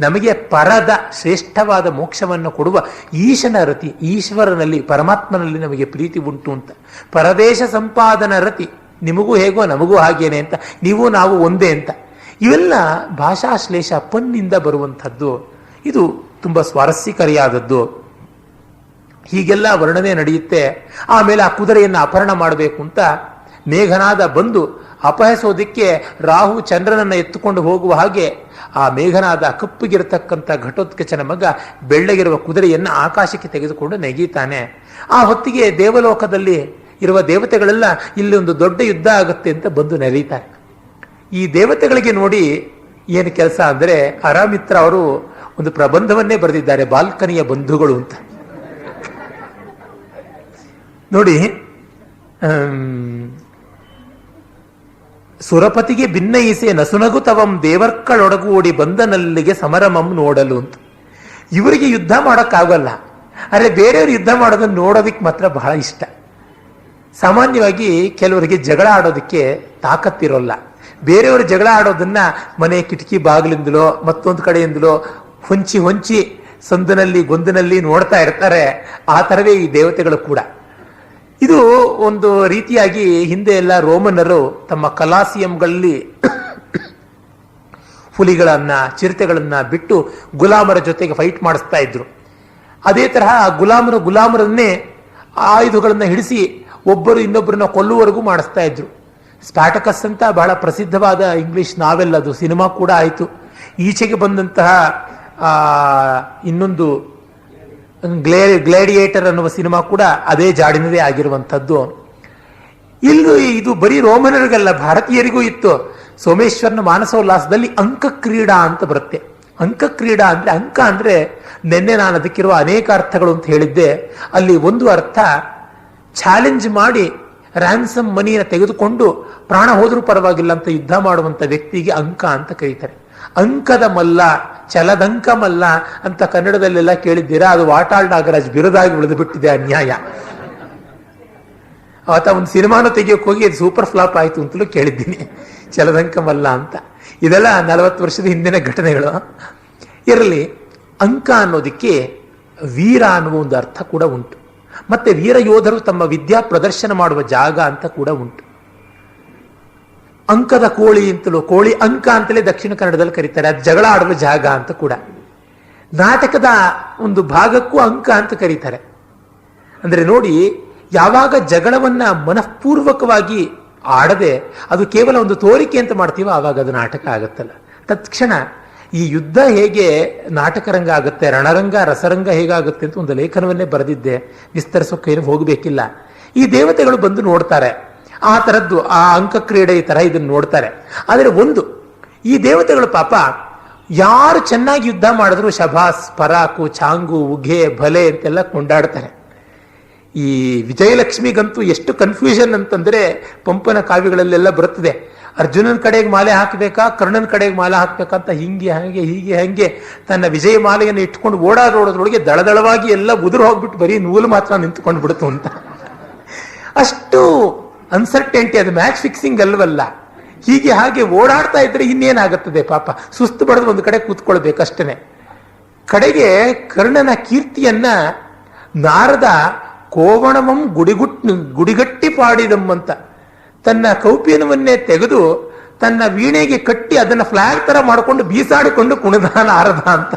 ನಮಗೆ ಪರದ ಶ್ರೇಷ್ಠವಾದ ಮೋಕ್ಷವನ್ನು ಕೊಡುವ ಈಶನ ರತಿ, ಈಶ್ವರನಲ್ಲಿ ಪರಮಾತ್ಮನಲ್ಲಿ ನಮಗೆ ಪ್ರೀತಿ ಉಂಟು ಅಂತ. ಪರದೇಶ ಸಂಪಾದನ ರತಿ, ನಿಮಗೂ ಹೇಗೋ ನಮಗೂ ಹಾಗೇನೆ ಅಂತ, ನೀವು ನಾವು ಒಂದೇ ಅಂತ. ಇವೆಲ್ಲ ಭಾಷಾಶ್ಲೇಷ, ಪನ್ನಿಂದ ಬರುವಂಥದ್ದು. ಇದು ತುಂಬ ಸ್ವಾರಸ್ಯಕಾರಿಯಾದದ್ದು. ಹೀಗೆಲ್ಲ ವರ್ಣನೆ ನಡೆಯುತ್ತೆ. ಆಮೇಲೆ ಆ ಕುದುರೆಯನ್ನು ಅಪಹರಣ ಮಾಡಬೇಕು ಅಂತ ಮೇಘನಾದ ಬಂದು ಅಪಹರಿಸೋದಿಕ್ಕೆ ರಾಹು ಚಂದ್ರನನ್ನು ಎತ್ತುಕೊಂಡು ಹೋಗುವ ಹಾಗೆ ಆ ಮೇಘನಾದ ಕಪ್ಪಗಿರತಕ್ಕಂಥ ಘಟೋತ್ಕಚನ ಮಗ ಬೆಳ್ಳಗಿರುವ ಕುದುರೆಯನ್ನು ಆಕಾಶಕ್ಕೆ ತೆಗೆದುಕೊಂಡು ನೆಗೀತಾನೆ. ಆ ಹೊತ್ತಿಗೆ ದೇವಲೋಕದಲ್ಲಿ ಇರುವ ದೇವತೆಗಳೆಲ್ಲ ಇಲ್ಲಿ ಒಂದು ದೊಡ್ಡ ಯುದ್ಧ ಆಗುತ್ತೆ ಅಂತ ಬಂದು ನೆರೀತಾರೆ. ಈ ದೇವತೆಗಳಿಗೆ ನೋಡಿ ಏನು ಕೆಲಸ ಅಂದರೆ, ಅರಾಮಿತ್ರ ಅವರು ಒಂದು ಪ್ರಬಂಧವನ್ನೇ ಬರೆದಿದ್ದಾರೆ, ಬಾಲ್ಕನಿಯ ಬಂಧುಗಳು ಅಂತ. ನೋಡಿ, ಸುರಪತಿಗೆ ಭಿನ್ನಯಿಸೆ ನಸುನಗುತವಂ ದೇವರ್ಕಳೊಡಗೂಡಿ ಬಂದನಲ್ಲಿಗೆ ಸಮರಮಂ ನೋಡಲು ಅಂತ. ಇವರಿಗೆ ಯುದ್ಧ ಮಾಡೋಕ್ಕಾಗಲ್ಲ, ಆದರೆ ಬೇರೆಯವರು ಯುದ್ಧ ಮಾಡೋದನ್ನು ನೋಡೋದಕ್ಕೆ ಮಾತ್ರ ಬಹಳ ಇಷ್ಟ. ಸಾಮಾನ್ಯವಾಗಿ ಕೆಲವರಿಗೆ ಜಗಳ ಆಡೋದಕ್ಕೆ ತಾಕತ್ತಿರೋಲ್ಲ. ಬೇರೆಯವರು ಜಗಳ ಆಡೋದನ್ನ ಮನೆ ಕಿಟಕಿ ಬಾಗಿಲಿಂದಲೋ ಮತ್ತೊಂದು ಕಡೆಯಿಂದಲೋ ಹೊಂಚಿ ಹೊಂಚಿ ಸಂದಿನಲ್ಲಿ ಗೊಂದಿನಲ್ಲಿ ನೋಡ್ತಾ ಇರ್ತಾರೆ. ಆ ಥರವೇ ಈ ದೇವತೆಗಳು ಕೂಡ. ಇದು ಒಂದು ರೀತಿಯಾಗಿ ಹಿಂದೆ ಎಲ್ಲ ರೋಮನರು ತಮ್ಮ ಕಲಾಸಿಯಂಗಳಲ್ಲಿ ಹುಲಿಗಳನ್ನ ಚಿರತೆಗಳನ್ನ ಬಿಟ್ಟು ಗುಲಾಮರ ಜೊತೆಗೆ ಫೈಟ್ ಮಾಡಿಸ್ತಾ ಇದ್ರು. ಅದೇ ತರಹ ಗುಲಾಮರನ್ನೇ ಆಯುಧಗಳನ್ನ ಹಿಡಿಸಿ ಒಬ್ಬರು ಇನ್ನೊಬ್ಬರನ್ನ ಕೊಲ್ಲುವವರೆಗೂ ಮಾಡಿಸ್ತಾ ಇದ್ರು. ಸ್ಪ್ಯಾಟಕಸ್ ಅಂತ ಬಹಳ ಪ್ರಸಿದ್ಧವಾದ ಇಂಗ್ಲಿಷ್ ನಾವೆಲ್, ಅದು ಸಿನಿಮಾ ಕೂಡ ಆಯಿತು. ಈಚೆಗೆ ಬಂದಂತಹ ಇನ್ನೊಂದು ಗ್ಲೇಡಿಯೇಟರ್ ಅನ್ನುವ ಸಿನಿಮಾ ಕೂಡ ಅದೇ ಜಾಡಿನದೇ ಆಗಿರುವಂಥದ್ದು. ಇದು ಬರೀ ರೋಮನರಿಗಲ್ಲ, ಭಾರತೀಯರಿಗೂ ಇತ್ತು. ಸೋಮೇಶ್ವರನ ಮಾನಸೋಲ್ಲಾಸದಲ್ಲಿ ಅಂಕ ಕ್ರೀಡಾ ಅಂತ ಬರುತ್ತೆ. ಅಂಕ ಕ್ರೀಡಾ ಅಂದ್ರೆ, ಅಂಕ ಅಂದ್ರೆ ನಿನ್ನೆ ನಾನು ಅದಕ್ಕಿರುವ ಅನೇಕ ಅರ್ಥಗಳು ಅಂತ ಹೇಳಿದ್ದೆ. ಅಲ್ಲಿ ಒಂದು ಅರ್ಥ ಚಾಲೆಂಜ್ ಮಾಡಿ ರ್ಯಾನ್ಸಮ್ ಮನಿಯನ್ನು ತೆಗೆದುಕೊಂಡು ಪ್ರಾಣ ಹೋದ್ರೂ ಪರವಾಗಿಲ್ಲ ಅಂತ ಯುದ್ಧ ಮಾಡುವಂತ ವ್ಯಕ್ತಿಗೆ ಅಂಕ ಅಂತ ಕರೀತಾರೆ. ಅಂಕದ ಮಲ್ಲ, ಚಲದಂಕ ಮಲ್ಲ ಅಂತ ಕನ್ನಡದಲ್ಲೆಲ್ಲ ಕೇಳಿದ್ದೀರಾ? ಅದು ವಾಟಾಳ್ ನಾಗರಾಜ್ ಬಿರುದಾಗಿ ಉಳಿದು ಬಿಟ್ಟಿದೆ, ಅನ್ಯಾಯ. ಆತ ಒಂದು ಸಿನಿಮಾನ ತೆಗಿಯೋಕೆ ಹೋಗಿ ಅದು ಸೂಪರ್ ಫ್ಲಾಪ್ ಆಯಿತು ಅಂತಲೂ ಕೇಳಿದ್ದೀನಿ, ಚಲದಂಕ ಮಲ್ಲ ಅಂತ. ಇದೆಲ್ಲ 40 ವರ್ಷದ ಹಿಂದಿನ ಘಟನೆಗಳು. ಇರಲಿ, ಅಂಕ ಅನ್ನೋದಕ್ಕೆ ವೀರ ಅನ್ನುವ ಒಂದು ಅರ್ಥ ಕೂಡ ಉಂಟು. ಮತ್ತೆ ವೀರ ಯೋಧರು ತಮ್ಮ ವಿದ್ಯಾ ಪ್ರದರ್ಶನ ಮಾಡುವ ಜಾಗ ಅಂತ ಕೂಡ ಉಂಟು. ಅಂಕದ ಕೋಳಿ ಅಂತಲೂ, ಕೋಳಿ ಅಂಕ ಅಂತಲೇ ದಕ್ಷಿಣ ಕನ್ನಡದಲ್ಲಿ ಕರೀತಾರೆ. ಅದು ಜಗಳ ಆಡುವ ಜಾಗ ಅಂತ ಕೂಡ. ನಾಟಕದ ಒಂದು ಭಾಗಕ್ಕೂ ಅಂಕ ಅಂತ ಕರೀತಾರೆ. ಅಂದ್ರೆ ನೋಡಿ, ಯಾವಾಗ ಜಗಳವನ್ನ ಮನಃಪೂರ್ವಕವಾಗಿ ಆಡದೆ ಅದು ಕೇವಲ ಒಂದು ತೋರಿಕೆ ಅಂತ ಮಾಡ್ತೀವೋ ಆವಾಗ ಅದು ನಾಟಕ ಆಗುತ್ತಲ್ಲ. ತತ್ಕ್ಷಣ ಈ ಯುದ್ಧ ಹೇಗೆ ನಾಟಕರಂಗ ಆಗುತ್ತೆ, ರಣರಂಗ ರಸರಂಗ ಹೇಗಾಗುತ್ತೆ ಅಂತ ಒಂದು ಲೇಖನವನ್ನೇ ಬರೆದಿದ್ದೆ, ವಿಸ್ತರಿಸೋಕೆ ಏನು ಹೋಗಬೇಕಿಲ್ಲ. ಈ ದೇವತೆಗಳು ಬಂದು ನೋಡ್ತಾರೆ. ಆ ಥರದ್ದು ಆ ಅಂಕ ಕ್ರೀಡೆ ಈ ತರ ಇದನ್ನು ನೋಡ್ತಾರೆ. ಆದರೆ ಒಂದು, ಈ ದೇವತೆಗಳು ಪಾಪ ಯಾರು ಚೆನ್ನಾಗಿ ಯುದ್ಧ ಮಾಡಿದ್ರು ಶಭಾಸ್, ಪರಾಕು, ಚಾಂಗು, ಉಘೆ, ಭಲೆ ಅಂತೆಲ್ಲ ಕೊಂಡಾಡ್ತಾರೆ. ಈ ವಿಜಯಲಕ್ಷ್ಮಿಗಂತೂ ಎಷ್ಟು ಕನ್ಫ್ಯೂಷನ್ ಅಂತಂದ್ರೆ ಪಂಪನ ಕಾವ್ಯಗಳಲ್ಲೆಲ್ಲ ಬರುತ್ತದೆ. ಅರ್ಜುನನ ಕಡೆಗೆ ಮಾಲೆ ಹಾಕಬೇಕಾ, ಕರ್ಣನ ಕಡೆಗೆ ಮಾಲೆ ಹಾಕ್ಬೇಕಾ ಅಂತ ಹಿಂಗೆ ಹಾಗೆ ಹೀಗೆ ಹಂಗೆ ತನ್ನ ವಿಜಯ ಮಾಲೆಯನ್ನು ಇಟ್ಕೊಂಡು ಓಡಾಡೋದ್ರೊಳಗೆ ದಳದಳವಾಗಿ ಎಲ್ಲ ಉದುರು ಹೋಗ್ಬಿಟ್ಟು ಬರೀ ನೂಲು ಮಾತ್ರ ನಿಂತ್ಕೊಂಡು ಬಿಡ್ತು ಅಂತ. ಅಷ್ಟು ಅನ್ಸರ್ಟೆಂಟಿ, ಅದು ಮ್ಯಾಚ್ ಫಿಕ್ಸಿಂಗ್ ಅಲ್ವಲ್ಲ. ಹೀಗೆ ಹಾಗೆ ಓಡಾಡ್ತಾ ಇದ್ರೆ ಇನ್ನೇನಾಗುತ್ತದೆ ಪಾಪ, ಸುಸ್ತು ಬಡದು ಒಂದು ಕಡೆ ಕೂತ್ಕೊಳ್ಬೇಕಷ್ಟೇನೆ. ಕಡೆಗೆ ಕರ್ಣನ ಕೀರ್ತಿಯನ್ನ ನಾರದ ಕೋವಣಮಂ ಗುಡಿಗಟ್ಟಿ ಪಾಡಿದಂ ಅಂತ ತನ್ನ ಕೌಪೀನವನ್ನೇ ತೆಗೆದು ತನ್ನ ವೀಣೆಗೆ ಕಟ್ಟಿ ಅದನ್ನ ಫ್ಲಾಗ್ ತರ ಮಾಡಿಕೊಂಡು ಬೀಸಾಡಿಕೊಂಡು ಕುಣಿದ ನಾರದ ಅಂತ.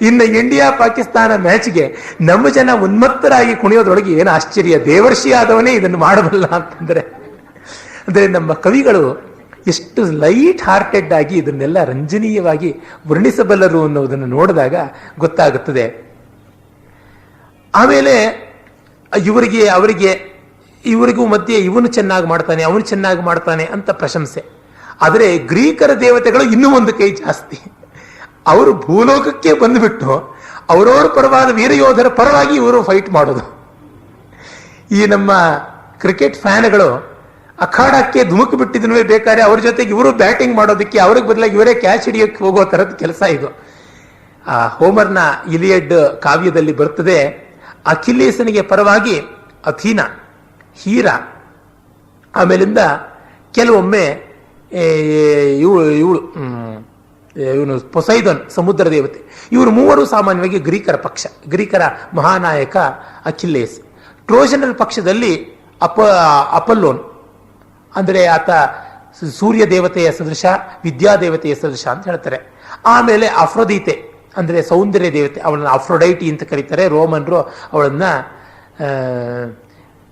ಇನ್ನು ಇಂಡಿಯಾ ಪಾಕಿಸ್ತಾನ ಮ್ಯಾಚ್ಗೆ ನಮ್ಮ ಜನ ಉನ್ಮತ್ತರಾಗಿ ಕುಣಿಯೋದ್ರೊಳಗೆ ಏನು ಆಶ್ಚರ್ಯ, ದೇವರ್ಷಿ ಆದವನೇ ಇದನ್ನು ಮಾಡಬಲ್ಲ ಅಂತಂದ್ರೆ. ಅಂದ್ರೆ ನಮ್ಮ ಕವಿಗಳು ಎಷ್ಟು ಲೈಟ್ ಹಾರ್ಟೆಡ್ ಆಗಿ ಇದನ್ನೆಲ್ಲ ರಂಜನೀಯವಾಗಿ ವರ್ಣಿಸಬಲ್ಲರು ಅನ್ನೋದನ್ನು ನೋಡಿದಾಗ ಗೊತ್ತಾಗುತ್ತದೆ. ಆಮೇಲೆ ಇವರಿಗೂ ಮಧ್ಯೆ ಇವನು ಚೆನ್ನಾಗಿ ಮಾಡ್ತಾನೆ, ಅವನು ಚೆನ್ನಾಗಿ ಮಾಡ್ತಾನೆ ಅಂತ ಪ್ರಶಂಸೆ. ಆದರೆ ಗ್ರೀಕರ ದೇವತೆಗಳು ಇನ್ನೂ ಒಂದು ಕೈ ಜಾಸ್ತಿ. ಅವರು ಭೂಲೋಕಕ್ಕೆ ಬಂದುಬಿಟ್ಟು ಅವರವರ ಪರವಾದ ವೀರಯೋಧರ ಪರವಾಗಿ ಇವರು ಫೈಟ್ ಮಾಡೋದು. ಈ ನಮ್ಮ ಕ್ರಿಕೆಟ್ ಫ್ಯಾನ್ಗಳು ಅಖಾಡಕ್ಕೆ ಧುಮುಕು ಬಿಟ್ಟಿದ್ನೂ ಬೇಕಾದ್ರೆ ಅವ್ರ ಜೊತೆಗೆ ಇವರು ಬ್ಯಾಟಿಂಗ್ ಮಾಡೋದಕ್ಕೆ, ಅವ್ರಿಗೆ ಬದಲಾಗಿ ಇವರೇ ಕ್ಯಾಚ್ ಹಿಡಿಯೋಕ್ಕೆ ಹೋಗೋ ತರದ ಕೆಲಸ ಇದು. ಆ ಹೋಮರ್ನ ಇಲಿಯಡ್ ಕಾವ್ಯದಲ್ಲಿ ಬರ್ತದೆ, ಅಖಿಲೇಸನಿಗೆ ಪರವಾಗಿ ಅಥೀನಾ, ಹೀರಾ, ಆಮೇಲಿಂದ ಕೆಲವೊಮ್ಮೆ ಇವನು ಪೊಸೈದನ್ ಸಮುದ್ರ ದೇವತೆ, ಇವರು ಮೂವರು ಸಾಮಾನ್ಯವಾಗಿ ಗ್ರೀಕರ ಪಕ್ಷ, ಗ್ರೀಕರ ಮಹಾನಾಯಕ ಅಖಿಲೇಸ್. ಟ್ರೋಜನರ ಪಕ್ಷದಲ್ಲಿ ಅಪಲ್ಲೋನ್, ಅಂದರೆ ಆತ ಸೂರ್ಯ ದೇವತೆಯ ಸದೃಶ, ವಿದ್ಯಾದೇವತೆಯ ಸದೃಶ ಅಂತ ಹೇಳ್ತಾರೆ. ಆಮೇಲೆ ಅಫ್ರೊದೀತೆ ಅಂದರೆ ಸೌಂದರ್ಯ ದೇವತೆ, ಅವಳನ್ನ ಅಫ್ರೊಡೈಟಿ ಅಂತ ಕರೀತಾರೆ. ರೋಮನ್ರು ಅವಳನ್ನ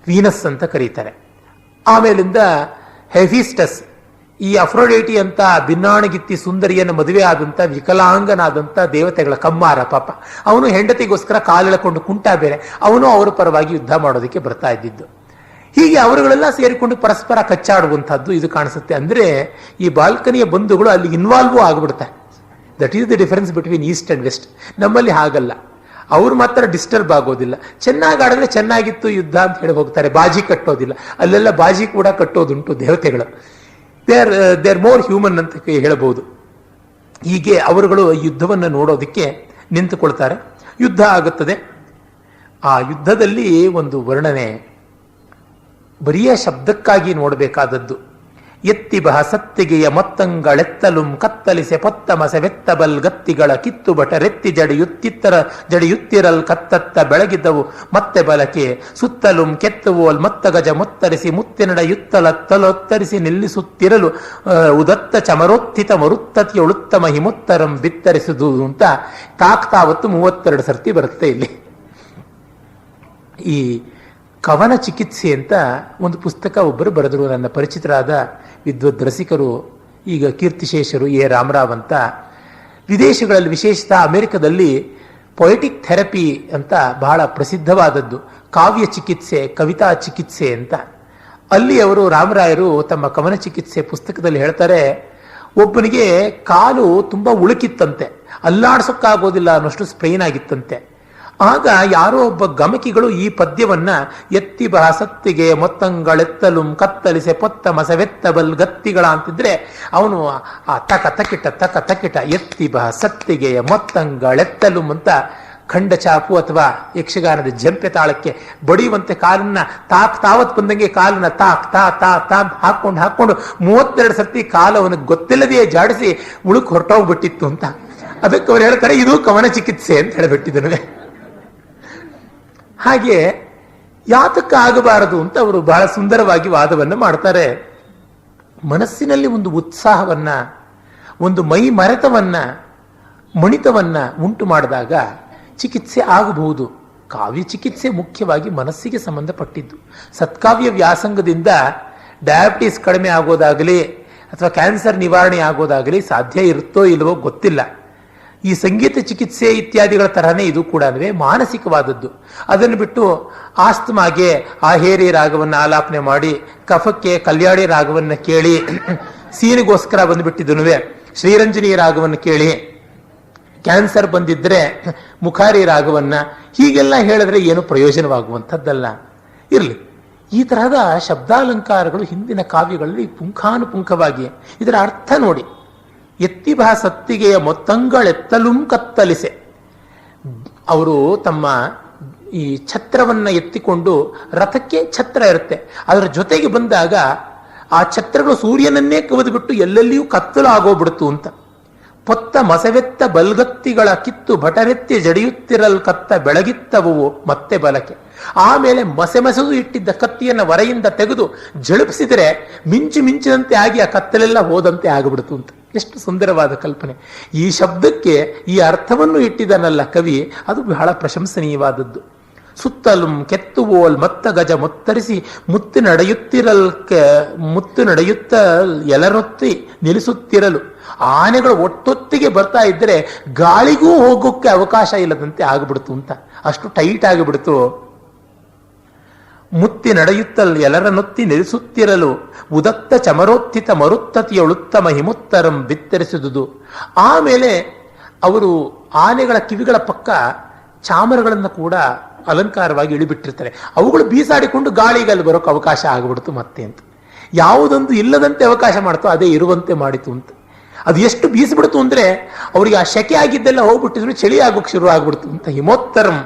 ವೀನಸ್ ಅಂತ ಕರೀತಾರೆ. ಆಮೇಲಿಂದ ಹೆಫಿಸ್ಟಸ್, ಈ ಅಫ್ರೊಡೈಟಿ ಅಂತ ಭಿನ್ನಾಣಗಿತ್ತಿ ಸುಂದರಿಯನ್ನು ಮದುವೆ ಆದಂತ ವಿಕಲಾಂಗನಾದಂಥ ದೇವತೆಗಳ ಕಮ್ಮಾರ ಪಾಪ. ಅವನು ಹೆಂಡತಿಗೋಸ್ಕರ ಕಾಲೆಳಕೊಂಡು ಕುಂಟ ಬೇರೆ, ಅವನು ಅವರ ಪರವಾಗಿ ಯುದ್ಧ ಮಾಡೋದಕ್ಕೆ ಬರ್ತಾ ಇದ್ದಿದ್ದು. ಹೀಗೆ ಅವರುಗಳೆಲ್ಲ ಸೇರಿಕೊಂಡು ಪರಸ್ಪರ ಕಚ್ಚಾಡುವಂಥದ್ದು ಇದು ಕಾಣಿಸುತ್ತೆ. ಅಂದ್ರೆ ಈ ಬಾಲ್ಕನಿಯ ಬಂಧುಗಳು ಅಲ್ಲಿ ಇನ್ವಾಲ್ವ್ ಆಗಿಬಿಡ್ತಾರೆ. That is the difference between east and west. ನಮ್ಮಲ್ಲಿ ಹಾಗಲ್ಲ, ಅವ್ರು ಮಾತ್ರ ಡಿಸ್ಟರ್ಬ್ ಆಗೋದಿಲ್ಲ. ಚೆನ್ನಾಗಿ ಆಡಿದ್ರೆ ಚೆನ್ನಾಗಿತ್ತು ಯುದ್ಧ ಅಂತ ಹೇಳಿ ಹೋಗ್ತಾರೆ, ಬಾಜಿ ಕಟ್ಟೋದಿಲ್ಲ. ಅಲ್ಲೆಲ್ಲ ಬಾಜಿ ಕೂಡ ಕಟ್ಟೋದುಂಟು ದೇವತೆಗಳು. ದೇ ಆರ್ ಮೋರ್ ಹ್ಯೂಮನ್ ಅಂತ ಹೇಳಬಹುದು. ಹೀಗೆ ಅವರುಗಳು ಯುದ್ಧವನ್ನು ನೋಡೋದಕ್ಕೆ ನಿಂತುಕೊಳ್ತಾರೆ. ಯುದ್ಧ ಆಗುತ್ತದೆ. ಆ ಯುದ್ಧದಲ್ಲಿ ಒಂದು ವರ್ಣನೆ ಬರಿಯ ಶಬ್ದಕ್ಕಾಗಿ ನೋಡಬೇಕಾದದ್ದು. ಎತ್ತಿ ಬಹ ಸತ್ತಿಗೆಯ ಮೊತ್ತಂಗಳೆತ್ತಲುಂ ಕತ್ತಲಿಸೆ ಪೊತ್ತಮಸೆವೆತ್ತಬಲ್ ಗತ್ತಿಗಳ ಕಿತ್ತುಬಟರೆತ್ತಿ ಜಡಿಯುತ್ತಿರಲ್ ಕತ್ತತ್ತ ಬೆಳಗಿದ್ದವು ಮತ್ತೆ ಬಲಕೆ ಸುತ್ತಲುಂ ಕೆತ್ತುವೋಲ್ ಮೊತ್ತ ಗಜ ಮೊತ್ತರಿಸಿ ಮುತ್ತಿನಡ ಯುತ್ತಲತ್ತಲೊತ್ತರಿಸಿ ನಿಲ್ಲಿಸುತ್ತಿರಲು ಉದತ್ತ ಚಮರೋತ್ಥಿತ ಮರುತ್ತತಿಯೊಳುತ್ತಮ ಹಿಮುತ್ತರಂ ಬಿತ್ತರಿಸುವುದು ಅಂತ ತಾಕ್ತಾವತ್ತು 32 ಸರ್ತಿ ಬರುತ್ತೆ ಇಲ್ಲಿ. ಈ ಕವನ ಚಿಕಿತ್ಸೆ ಅಂತ ಒಂದು ಪುಸ್ತಕ ಒಬ್ಬರು ಬರೆದರು, ನನ್ನ ಪರಿಚಿತರಾದ ವಿದ್ವದ್ ರಸಿಕರು, ಈಗ ಕೀರ್ತಿಶೇಷರು ಎ ರಾಮರಾವ್ ಅಂತ. ವಿದೇಶಗಳಲ್ಲಿ, ವಿಶೇಷತಃ ಅಮೆರಿಕದಲ್ಲಿ ಪೊಯೆಟಿಕ್ ಥೆರಪಿ ಅಂತ ಬಹಳ ಪ್ರಸಿದ್ಧವಾದದ್ದು, ಕಾವ್ಯ ಚಿಕಿತ್ಸೆ, ಕವಿತಾ ಚಿಕಿತ್ಸೆ ಅಂತ. ಅಲ್ಲಿ ಅವರು ರಾಮರಾಯರು ತಮ್ಮ ಕವನ ಚಿಕಿತ್ಸೆ ಪುಸ್ತಕದಲ್ಲಿ ಹೇಳ್ತಾರೆ, ಒಬ್ಬನಿಗೆ ಕಾಲು ತುಂಬಾ ಉಳುಕಿತ್ತಂತೆ, ಅಲ್ಲಾಡ್ಸೋಕ್ಕಾಗೋದಿಲ್ಲ ಅನ್ನೋಷ್ಟು ಸ್ಪ್ರೈನ್ ಆಗಿತ್ತಂತೆ. ಆಗ ಯಾರೋ ಒಬ್ಬ ಗಮಕಿಗಳು ಈ ಪದ್ಯವನ್ನ ಎತ್ತಿ ಬಹ ಸತ್ತಿಗೆ ಮೊತ್ತಂಗಳೆತ್ತಲುಂ ಕತ್ತಲಿಸೆ ಪೊತ್ತ ಮಸವೆತ್ತಬಲ್ ಗತ್ತಿಗಳ ಅಂತಿದ್ರೆ ಅವನು ಆ ತಕ ತಕಿಟ ಎತ್ತಿ ಬಹ ಸತ್ತಿಗೆಯ ಮೊತ್ತಂಗಳೆತ್ತಲುಂ ಅಂತ ಖಂಡ ಚಾಪು ಅಥವಾ ಯಕ್ಷಗಾನದ ಜಂಪೆ ತಾಳಕ್ಕೆ ಬಡಿಯುವಂತೆ ಕಾಲನ್ನ ತಾವತ್ ಬಂದಂಗೆ ಕಾಲನ್ನ ತಾ ಹಾಕೊಂಡು 32 ಸರ್ತಿ ಕಾಲು ಅವನಿಗೆ ಗೊತ್ತಿಲ್ಲದೆಯೇ ಜಾಡಿಸಿ ಉಳುಕ್ ಹೊರಟೋಗ್ಬಿಟ್ಟಿತ್ತು ಅಂತ. ಅದಕ್ಕೆ ಅವ್ರು ಹೇಳ್ತಾರೆ ಇದು ಕವನ ಚಿಕಿತ್ಸೆ ಅಂತ ಹೇಳಿಬಿಟ್ಟಿದ್ದನು. ಹಾಗೆ ಯಾತಕ್ಕಾಗಬಾರದು ಅಂತ ಅವರು ಬಹಳ ಸುಂದರವಾಗಿ ವಾದವನ್ನು ಮಾಡ್ತಾರೆ. ಮನಸ್ಸಿನಲ್ಲಿ ಒಂದು ಉತ್ಸಾಹವನ್ನ, ಒಂದು ಮೈ ಮರೆತವನ್ನ, ಮಣಿತವನ್ನ ಉಂಟು ಮಾಡಿದಾಗ ಚಿಕಿತ್ಸೆ ಆಗಬಹುದು. ಕಾವ್ಯ ಚಿಕಿತ್ಸೆ ಮುಖ್ಯವಾಗಿ ಮನಸ್ಸಿಗೆ ಸಂಬಂಧಪಟ್ಟಿದ್ದು. ಸತ್ಕಾವ್ಯ ವ್ಯಾಸಂಗದಿಂದ ಡಯಾಬಿಟಿಸ್ ಕಡಿಮೆ ಆಗೋದಾಗಲಿ ಅಥವಾ ಕ್ಯಾನ್ಸರ್ ನಿವಾರಣೆ ಆಗೋದಾಗಲಿ ಸಾಧ್ಯ ಇರುತ್ತೋ ಇಲ್ಲವೋ ಗೊತ್ತಿಲ್ಲ. ಈ ಸಂಗೀತ ಚಿಕಿತ್ಸೆ ಇತ್ಯಾದಿಗಳ ತರಹನೇ ಇದು ಕೂಡ ಮಾನಸಿಕವಾದದ್ದು. ಅದನ್ನು ಬಿಟ್ಟು ಆಸ್ತಮಾಗೆ ಆಹೇರಿ ರಾಗವನ್ನು ಆಲಾಪನೆ ಮಾಡಿ, ಕಫಕ್ಕೆ ಕಲ್ಯಾಣಿ ರಾಗವನ್ನು ಕೇಳಿ, ಸೀನಿಗೋಸ್ಕರ ಬಂದುಬಿಟ್ಟಿದ್ದನುವೆ ಶ್ರೀರಂಜನಿ ರಾಗವನ್ನು ಕೇಳಿ, ಕ್ಯಾನ್ಸರ್ ಬಂದಿದ್ರೆ ಮುಖಾರಿ ರಾಗವನ್ನ, ಹೀಗೆಲ್ಲ ಹೇಳಿದ್ರೆ ಏನು ಪ್ರಯೋಜನವಾಗುವಂಥದ್ದಲ್ಲ. ಇರಲಿ, ಈ ತರಹದ ಶಬ್ದಾಲಂಕಾರಗಳು ಹಿಂದಿನ ಕಾವ್ಯಗಳಲ್ಲಿ ಪುಂಖಾನುಪುಂಖವಾಗಿ. ಇದರ ಅರ್ಥ ನೋಡಿ, ಎತ್ತಿಬಾ ಸತ್ತಿಗೆಯ ಮೊತ್ತಂಗಳೆತ್ತಲುಂ ಕತ್ತಲಿಸೆ. ಅವರು ತಮ್ಮ ಈ ಛತ್ರವನ್ನ ಎತ್ತಿಕೊಂಡು, ರಥಕ್ಕೆ ಛತ್ರ ಇರುತ್ತೆ, ಅದರ ಜೊತೆಗೆ ಬಂದಾಗ ಆ ಛತ್ರಗಳು ಸೂರ್ಯನನ್ನೇ ಕವಿದು ಬಿಟ್ಟು ಎಲ್ಲೆಲ್ಲಿಯೂ ಕತ್ತಲು ಆಗೋಗ್ಬಿಡ್ತು ಅಂತ. ಪೊತ್ತ ಮಸವೆತ್ತ ಬಲ್ಗತ್ತಿಗಳ ಕಿತ್ತು ಭಟರೆತ್ತಿ ಜಡಿಯುತ್ತಿರಲ್ ಕತ್ತ ಬೆಳಗಿತ್ತವು ಮತ್ತೆ ಬಲಕೆ. ಆಮೇಲೆ ಮಸೆಮಸೆದು ಇಟ್ಟಿದ್ದ ಕತ್ತಿಯನ್ನ ಹೊರೆಯಿಂದ ತೆಗೆದು ಜಳುಪಿಸಿದರೆ ಮಿಂಚಿನಂತೆ ಆಗಿ ಆ ಕತ್ತಲೆಲ್ಲ ಹೋದಂತೆ ಆಗಿಬಿಡ್ತು ಅಂತ. ಎಷ್ಟು ಸುಂದರವಾದ ಕಲ್ಪನೆ! ಈ ಶಬ್ದಕ್ಕೆ ಈ ಅರ್ಥವನ್ನು ಇಟ್ಟಿದನಲ್ಲ ಕವಿ, ಅದು ಬಹಳ ಪ್ರಶಂಸನೀಯವಾದದ್ದು. ಸುತ್ತಲುಂ ಕೆತ್ತುವೋಲ್ ಮತ್ತ ಗಜ ಮುತ್ತರಿಸಿ ಮುತ್ತು ನಡೆಯುತ್ತ ಎಲರೊತ್ತಿ ನಿಲ್ಲಿಸುತ್ತಿರಲು. ಆನೆಗಳು ಒಟ್ಟೊತ್ತಿಗೆ ಬರ್ತಾ ಇದ್ರೆ ಗಾಳಿಗೂ ಹೋಗೋಕ್ಕೆ ಅವಕಾಶ ಇಲ್ಲದಂತೆ ಆಗ್ಬಿಡ್ತು ಅಂತ, ಅಷ್ಟು ಟೈಟ್ ಆಗಿಬಿಡ್ತು. ಮುತ್ತಿ ನಡೆಯುತ್ತಲ್ ಎಲರನೊತ್ತಿ ನಿಲ್ಲಿಸುತ್ತಿರಲು ಉದತ್ತ ಚಮರೋತ್ಥಿತ ಮರುತ್ತತಿಯೊಳುತ್ತಮ ಹಿಮುತ್ತರಂ ಬಿತ್ತರಿಸಿದುದು. ಆಮೇಲೆ ಅವರು ಆನೆಗಳ ಕಿವಿಗಳ ಪಕ್ಕ ಚಾಮರಗಳನ್ನು ಕೂಡ ಅಲಂಕಾರವಾಗಿ ಇಳಿಬಿಟ್ಟಿರ್ತಾರೆ. ಅವುಗಳು ಬೀಸಾಡಿಕೊಂಡು ಗಾಳಿಗೆ ಅಲ್ಲಿ ಬರೋಕೆ ಅವಕಾಶ ಆಗಿಬಿಡ್ತು ಮತ್ತೆ ಅಂತ. ಯಾವುದೊಂದು ಇಲ್ಲದಂತೆ ಅವಕಾಶ ಮಾಡ್ತೋ ಅದೇ ಇರುವಂತೆ ಮಾಡಿತು ಅಂತ. ಅದು ಎಷ್ಟು ಬೀಸಿಬಿಡ್ತು ಅಂದ್ರೆ ಅವರಿಗೆ ಆ ಶೆಕೆ ಆಗಿದ್ದೆಲ್ಲ ಹೋಗ್ಬಿಟ್ಟಿದ್ರು, ಚಳಿ ಆಗೋಕೆ ಶುರು ಆಗ್ಬಿಡ್ತು ಅಂತ. ಹಿಮೋತ್ತರಂ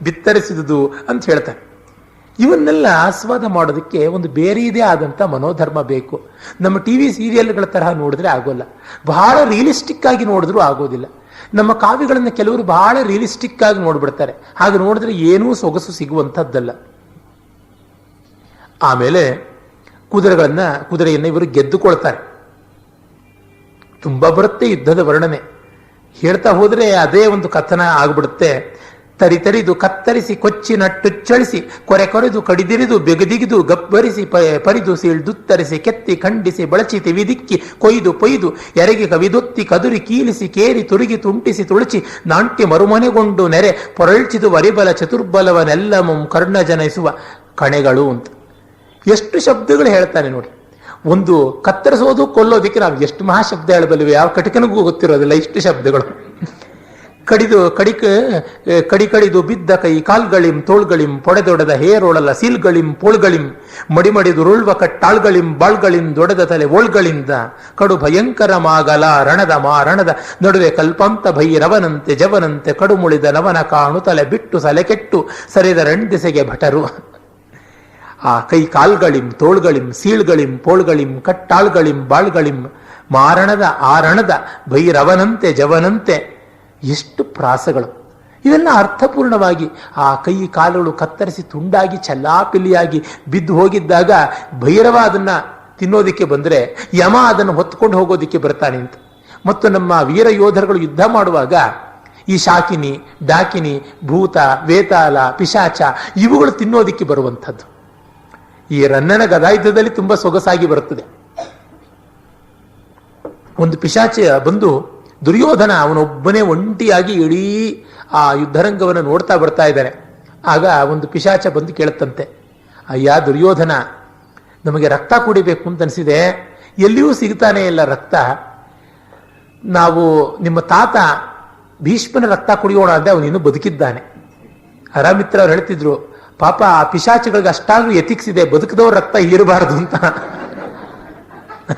ಬಿತ್ತರಿಸಿದುದು ಅಂತ ಹೇಳ್ತಾರೆ. ಇವನ್ನೆಲ್ಲ ಆಸ್ವಾದ ಮಾಡೋದಕ್ಕೆ ಒಂದು ಬೇರೆಯದೇ ಆದಂಥ ಮನೋಧರ್ಮ ಬೇಕು. ನಮ್ಮ ಟಿವಿ ಸೀರಿಯಲ್ಗಳ ತರಹ ನೋಡಿದ್ರೆ ಆಗೋಲ್ಲ, ಬಹಳ ರಿಯಲಿಸ್ಟಿಕ್ ಆಗಿ ನೋಡಿದ್ರೂ ಆಗೋದಿಲ್ಲ. ನಮ್ಮ ಕಾವ್ಯಗಳನ್ನು ಕೆಲವರು ಬಹಳ ರಿಯಲಿಸ್ಟಿಕ್ ಆಗಿ ನೋಡ್ಬಿಡ್ತಾರೆ, ಹಾಗೆ ನೋಡಿದ್ರೆ ಏನೂ ಸೊಗಸು ಸಿಗುವಂಥದ್ದಲ್ಲ. ಆಮೇಲೆ ಕುದುರೆಯನ್ನು ಇವರು ಗೆದ್ದುಕೊಳ್ತಾರೆ. ತುಂಬಾ ಬರುತ್ತೆ ಯುದ್ಧದ ವರ್ಣನೆ, ಹೇಳ್ತಾ ಹೋದ್ರೆ ಅದೇ ಒಂದು ಕಥನ ಆಗ್ಬಿಡುತ್ತೆ. ತರಿದು ಕತ್ತರಿಸಿ ಕೊಚ್ಚಿ ನಟ್ಟುಚ್ಚಳಿಸಿ ಕೊರೆದು ಕಡಿದಿರಿದು ಬೆಗದಿಗಿದು ಗಬ್ಬರಿಸಿ ಪರಿದು ಸೀಳ್ದುತ್ತರಿಸಿ ಕೆತ್ತಿ ಖಂಡಿಸಿ ಬಳಚಿ ತಿವಿದಿಕ್ಕಿ ಕೊಯ್ದು ಎರೆಗೆ ಕವಿದೊತ್ತಿ ಕದುರಿ ಕೀಲಿಸಿ ಕೇರಿ ತುರುಗಿ ತುಂಟಿಸಿ ತುಳಚಿ ನಾಂಟ್ಯ ಮರುಮನೆಗೊಂಡು ನೆರೆ ಪೊರಳ್ಚಿದು ವರಿಬಲ ಚತುರ್ಬಲವನೆಲ್ಲಮಂ ಕರ್ಣ ಜನಯಿಸುವ ಕಣೆಗಳು ಅಂತ. ಎಷ್ಟು ಶಬ್ದಗಳು ಹೇಳ್ತಾನೆ ನೋಡಿ. ಒಂದು ಕತ್ತರಿಸೋದು ಕೊಲ್ಲೋದಿಕ್ಕೆ ನಾವು ಎಷ್ಟು ಮಹಾಶಬ್ದ ಹೇಳಬಲ್ಲಿವೆ, ಯಾವ ಕಟಿಕನಿಗೂ ಗೊತ್ತಿರೋದಿಲ್ಲ ಇಷ್ಟು ಶಬ್ದಗಳು. ಕಡಿದು ಬಿದ್ದ ಕೈ ಕಾಲ್ಗಳಿಂ ತೋಳ್ಗಳಿಂ ಪೊಡೆದೊಡೆದ ಹೇರೋಳಲ ಸೀಲ್ಗಳಿಂ ಪೋಳ್ಗಳಿಂ ಮಡಿಮಡಿದು ರುಳ್ವ ಕಟ್ಟಾಳ್ಗಳಿಂ ಬಾಳ್ಗಳಿಂ ದೊಡೆದ ತಲೆ ಓಳ್ಗಳಿಂದ ಕಡು ಭಯಂಕರ ಮಾಗಲ ರಣದ ನಡುವೆ ಕಲ್ಪಂತ ಭೈರವನಂತೆ ಜವನಂತೆ ಕಡುಮುಳಿದ ನವನ ಕಾಣು ತಲೆ ಬಿಟ್ಟು ಸಲೆ ಕೆಟ್ಟು ಸರಿದ ರಣದಿಸೆಗೆ ಭಟರು. ಆ ಕೈ ಕಾಲ್ಗಳಿಂ ತೋಳ್ಗಳಿಂ ಸೀಳ್ಗಳಿಂ ಪೋಳ್ಗಳಿಂ ಕಟ್ಟಾಳ್ಗಳಿಂ ಬಾಳ್ಗಳಿಂ ಮಾರಣದ ಆರಣದ ಭೈರವನಂತೆ ಜವನಂತೆ. ಎಷ್ಟು ಪ್ರಾಸಗಳು! ಇವೆಲ್ಲ ಅರ್ಥಪೂರ್ಣವಾಗಿ ಆ ಕೈ ಕಾಲುಗಳು ಕತ್ತರಿಸಿ ತುಂಡಾಗಿ ಚಲ್ಲಾಪಿಲ್ಲಿಯಾಗಿ ಬಿದ್ದು ಹೋಗಿದ್ದಾಗ ಭೈರವ ಅದನ್ನ ತಿನ್ನೋದಿಕ್ಕೆ ಬಂದರೆ ಯಮ ಅದನ್ನು ಹೊತ್ಕೊಂಡು ಹೋಗೋದಿಕ್ಕೆ ಬರ್ತಾನೆ ಅಂತ. ಮತ್ತು ನಮ್ಮ ವೀರ ಯೋಧರುಗಳು ಯುದ್ಧ ಮಾಡುವಾಗ ಈ ಶಾಕಿನಿ, ಡಾಕಿನಿ, ಭೂತ, ವೇತಾಲ, ಪಿಶಾಚ ಇವುಗಳು ತಿನ್ನೋದಿಕ್ಕೆ ಬರುವಂಥದ್ದು. ಈ ರನ್ನನ ಗದಾಯುದ್ಧದಲ್ಲಿ ತುಂಬಾ ಸೊಗಸಾಗಿ ಬರುತ್ತದೆ. ಒಂದು ಪಿಶಾಚ ಬಂದು ದುರ್ಯೋಧನ ಅವನೊಬ್ಬನೇ ಒಂಟಿಯಾಗಿ ಇಡೀ ಆ ಯುದ್ಧರಂಗವನ್ನು ನೋಡ್ತಾ ಬರ್ತಾ ಇದ್ದಾನೆ. ಆಗ ಒಂದು ಪಿಶಾಚ ಬಂದು ಕೇಳುತ್ತಂತೆ, ಅಯ್ಯ ದುರ್ಯೋಧನ, ನಮಗೆ ರಕ್ತ ಕುಡಿಬೇಕು ಅಂತ ಅನಿಸಿದೆ, ಎಲ್ಲಿಯೂ ಸಿಗ್ತಾನೆ ಇಲ್ಲ ರಕ್ತ. ನಾವು ನಿಮ್ಮ ತಾತ ಭೀಷ್ಮನ ರಕ್ತ ಕುಡಿಯೋಣ ಅಂದ್ರೆ ಅವನಿನ್ನೂ ಬದುಕಿದ್ದಾನೆ. ಹರಮಿತ್ರ ಅವ್ರು ಹೇಳ್ತಿದ್ರು, ಪಾಪ ಆ ಪಿಶಾಚಿಗಳಿಗೆ ಅಷ್ಟಾದ್ರೂ ಎಥಿಕ್ಸ್ ಇದೆ, ಬದುಕಿದವ್ರ ರಕ್ತ ಹೀರಬಾರದು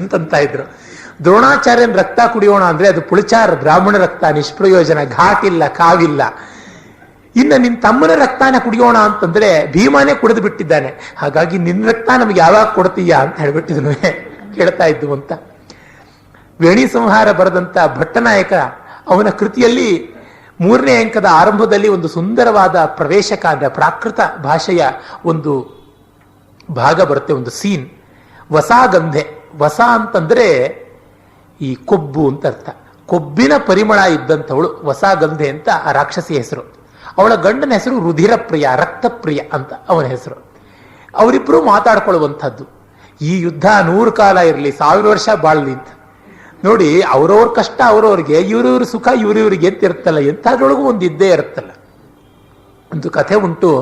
ಅಂತ ಇದ್ರು. ದ್ರೋಣಾಚಾರ್ಯನ ರಕ್ತ ಕುಡಿಯೋಣ ಅಂದ್ರೆ ಅದು ಪುಳಿಚಾರ ಬ್ರಾಹ್ಮಣ ರಕ್ತ, ನಿಷ್ಪ್ರಯೋಜನ, ಘಾಟಿಲ್ಲ, ಕಾವಿಲ್ಲ. ಇನ್ನು ನಿನ್ನ ತಮ್ಮನ ರಕ್ತಾನ ಕುಡಿಯೋಣ ಅಂತಂದ್ರೆ ಭೀಮಾನೇ ಕುಡಿದು ಬಿಟ್ಟಿದ್ದಾನೆ, ಹಾಗಾಗಿ ನಿನ್ನ ರಕ್ತ ನಮ್ಗೆ ಯಾವಾಗ ಕೊಡ್ತೀಯಾ ಅಂತ ಹೇಳ್ಬಿಟ್ಟಿದ್ನು ಕೇಳ್ತಾ ಇದ್ದು ಅಂತ. ವೇಣಿ ಸಂಹಾರ ಬರೆದಂತ ಭಟ್ಟನಾಯಕ ಅವನ ಕೃತಿಯಲ್ಲಿ 3ನೇ ಅಂಕದ ಆರಂಭದಲ್ಲಿ ಒಂದು ಸುಂದರವಾದ ಪ್ರವೇಶಕ ಅಂದ್ರೆ ಪ್ರಾಕೃತ ಭಾಷೆಯ ಒಂದು ಭಾಗ ಬರುತ್ತೆ, ಒಂದು ಸೀನ್. ವಸಾಗಂಧೆ, ವಸ ಅಂತಂದ್ರೆ ಈ ಕೊಬ್ಬು ಅಂತ ಅರ್ಥ. ಕೊಬ್ಬಿನ ಪರಿಮಳ ಇದ್ದಂಥವಳು ವಸಾಗಂಧೆ ಅಂತ ಆ ರಾಕ್ಷಸಿ ಹೆಸರು. ಅವಳ ಗಂಡನ ಹೆಸರು ರುಧಿರಪ್ರಿಯ, ರಕ್ತಪ್ರಿಯ ಅಂತ ಅವನ ಹೆಸರು. ಅವರಿಬ್ಬರು ಮಾತಾಡ್ಕೊಳ್ಳುವಂಥದ್ದು, ಈ ಯುದ್ಧ 100 ಕಾಲ ಇರಲಿ, 1000 ವರ್ಷ ಬಾಳ್ಲಿ ಅಂತ. ನೋಡಿ, ಅವ್ರವ್ರ ಕಷ್ಟ ಅವ್ರವ್ರಿಗೆ, ಇವ್ರವ್ರ ಸುಖ ಇವ್ರಿವ್ರಿಗೆ ಅಂತ ಇರುತ್ತಲ್ಲ, ಎಂಥದ್ರೊಳಗೂ ಒಂದು ಇದ್ದೇ ಇರುತ್ತಲ್ಲ. ಒಂದು ಕಥೆ ಉಂಟು.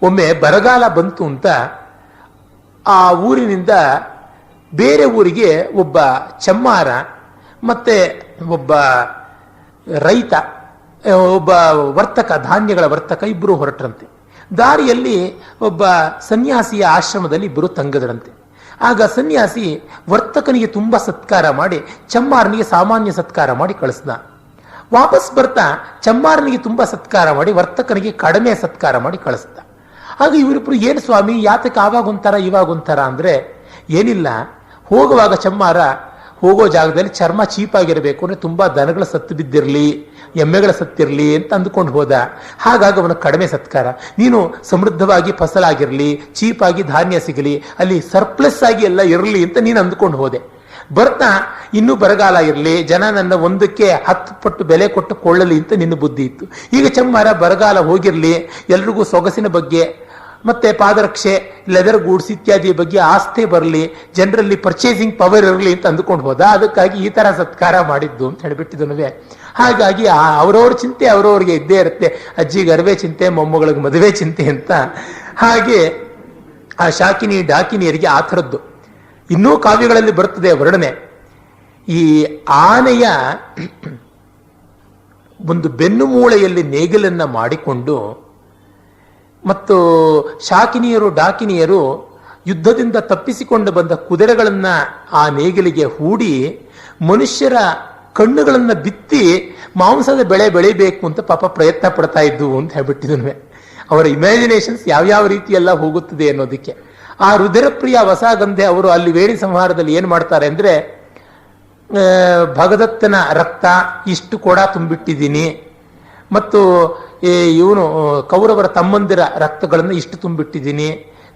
ಒಮ್ಮೆ ಬರಗಾಲ ಬಂತು ಅಂತ ಆ ಊರಿನಿಂದ ಬೇರೆ ಊರಿಗೆ ಒಬ್ಬ ಚಮ್ಮಾರ ಮತ್ತೆ ಒಬ್ಬ ರೈತ, ಒಬ್ಬ ವರ್ತಕ, ಧಾನ್ಯಗಳ ವರ್ತಕ, ಇಬ್ಬರು ಹೊರಟ್ರಂತೆ. ದಾರಿಯಲ್ಲಿ ಒಬ್ಬ ಸನ್ಯಾಸಿಯ ಆಶ್ರಮದಲ್ಲಿ ಇಬ್ಬರು ತಂಗದರಂತೆ. ಆಗ ಸನ್ಯಾಸಿ ವರ್ತಕನಿಗೆ ತುಂಬಾ ಸತ್ಕಾರ ಮಾಡಿ ಚಮ್ಮಾರನಿಗೆ ಸಾಮಾನ್ಯ ಸತ್ಕಾರ ಮಾಡಿ ಕಳಿಸ್ದ. ವಾಪಸ್ ಬರ್ತಾ ಚಮ್ಮಾರನಿಗೆ ತುಂಬಾ ಸತ್ಕಾರ ಮಾಡಿ ವರ್ತಕನಿಗೆ ಕಡಿಮೆ ಸತ್ಕಾರ ಮಾಡಿ ಕಳಿಸ್ದ. ಆಗ ಇವರಿಬ್ರು ಏನು ಸ್ವಾಮಿ, ಯಾತಕ್ಕೆ ಆವಾಗೊಂಥರ ಇವಾಗೊಂಥರ ಅಂದ್ರೆ, ಏನಿಲ್ಲ, ಹೋಗುವಾಗ ಚಮ್ಮಾರ ಹೋಗೋ ಜಾಗದಲ್ಲಿ ಚರ್ಮ ಚೀಪಾಗಿರಬೇಕು ಅಂದ್ರೆ ತುಂಬಾ ದನಗಳ ಸತ್ತು ಬಿದ್ದಿರಲಿ, ಎಮ್ಮೆಗಳ ಸತ್ತಿರಲಿ ಅಂತ ಅಂದುಕೊಂಡು ಹೋದ. ಹಾಗಾಗಿ ಅವನ ಕಡಿಮೆ ಸತ್ಕಾರ. ನೀನು ಸಮೃದ್ಧವಾಗಿ ಫಸಲಾಗಿರಲಿ, ಚೀಪಾಗಿ ಧಾನ್ಯ ಸಿಗಲಿ, ಅಲ್ಲಿ ಸರ್ಪ್ಲಸ್ ಆಗಿ ಎಲ್ಲ ಇರಲಿ ಅಂತ ನೀನು ಅಂದುಕೊಂಡು ಹೋದೆ. ಬರ್ತಾ ಇನ್ನೂ ಬರಗಾಲ ಇರಲಿ, ಜನ ನನ್ನ ಒಂದಕ್ಕೆ 10 ಪಟ್ಟು ಬೆಲೆ ಕೊಟ್ಟು ಕೊಳ್ಳಲಿ ಅಂತ ನಿನ್ನ ಬುದ್ಧಿ ಇತ್ತು. ಈಗ ಚಮ್ಮಾರ ಬರಗಾಲ ಹೋಗಿರ್ಲಿ, ಎಲ್ರಿಗೂ ಸೊಗಸಿನ ಬಗ್ಗೆ ಮತ್ತೆ ಪಾದರಕ್ಷೆ, ಲೆದರ್ ಗೂಡ್ಸ್ ಇತ್ಯಾದಿ ಬಗ್ಗೆ ಆಸ್ಥೆ ಬರಲಿ, ಜನರಲ್ಲಿ ಪರ್ಚೇಸಿಂಗ್ ಪವರ್ ಇರಲಿ ಅಂತ ಅಂದುಕೊಂಡು ಹೋದ. ಅದಕ್ಕಾಗಿ ಈ ತರ ಸತ್ಕಾರ ಮಾಡಿದ್ದು ಅಂತ ಹೇಳಿಬಿಟ್ಟಿದನುವೆ. ಹಾಗಾಗಿ ಅವರವ್ರ ಚಿಂತೆ ಅವರವ್ರಿಗೆ ಇದ್ದೇ ಇರುತ್ತೆ. ಅಜ್ಜಿಗೆ ಅರವೆ ಚಿಂತೆ, ಮೊಮ್ಮಗಳಿಗೆ ಮದುವೆ ಚಿಂತೆ ಅಂತ. ಹಾಗೆ ಆ ಶಾಕಿನಿ ಡಾಕಿನಿಯರಿಗೆ ಆ ಥರದ್ದು ಇನ್ನೂ ಕಾವ್ಯಗಳಲ್ಲಿ ಬರ್ತದೆ ವರ್ಣನೆ. ಈ ಆನೆಯ ಒಂದು ಬೆನ್ನು ಮೂಳೆಯಲ್ಲಿ ನೇಗಿಲನ್ನ ಮಾಡಿಕೊಂಡು ಮತ್ತು ಶಾಕಿನಿಯರು ಡಾಕಿನಿಯರು ಯುದ್ಧದಿಂದ ತಪ್ಪಿಸಿಕೊಂಡು ಬಂದ ಕುದುರೆಗಳನ್ನ ಆ ನೇಗಿಲಿಗೆ ಹೂಡಿ ಮನುಷ್ಯರ ಕಣ್ಣುಗಳನ್ನ ಬಿತ್ತಿ ಮಾಂಸದ ಬೆಳೆ ಬೆಳಿಬೇಕು ಅಂತ ಪಾಪ ಪ್ರಯತ್ನ ಪಡ್ತಾ ಇದ್ದು ಅಂತ ಹೇಳ್ಬಿಟ್ಟಿದ್ವಿ. ಅವರ ಇಮ್ಯಾಜಿನೇಷನ್ಸ್ ಯಾವ್ಯಾವ ರೀತಿ ಎಲ್ಲ ಹೋಗುತ್ತದೆ ಅನ್ನೋದಕ್ಕೆ. ಆ ರುದಿರಪ್ರಿಯ ವಸಾಗಂಧೆ ಅವರು ಅಲ್ಲಿ ವೇಣಿ ಸಂಹಾರದಲ್ಲಿ ಏನ್ ಮಾಡ್ತಾರೆ ಅಂದ್ರೆ, ಭಗದತ್ತನ ರಕ್ತ ಇಷ್ಟು ಕೂಡ ತುಂಬಿಟ್ಟಿದ್ದೀನಿ, ಮತ್ತು ಇವನು ಕೌರವರ ತಮ್ಮಂದಿರ ರಕ್ತಗಳನ್ನು ಇಷ್ಟು ತುಂಬಿಟ್ಟಿದ್ದೀನಿ,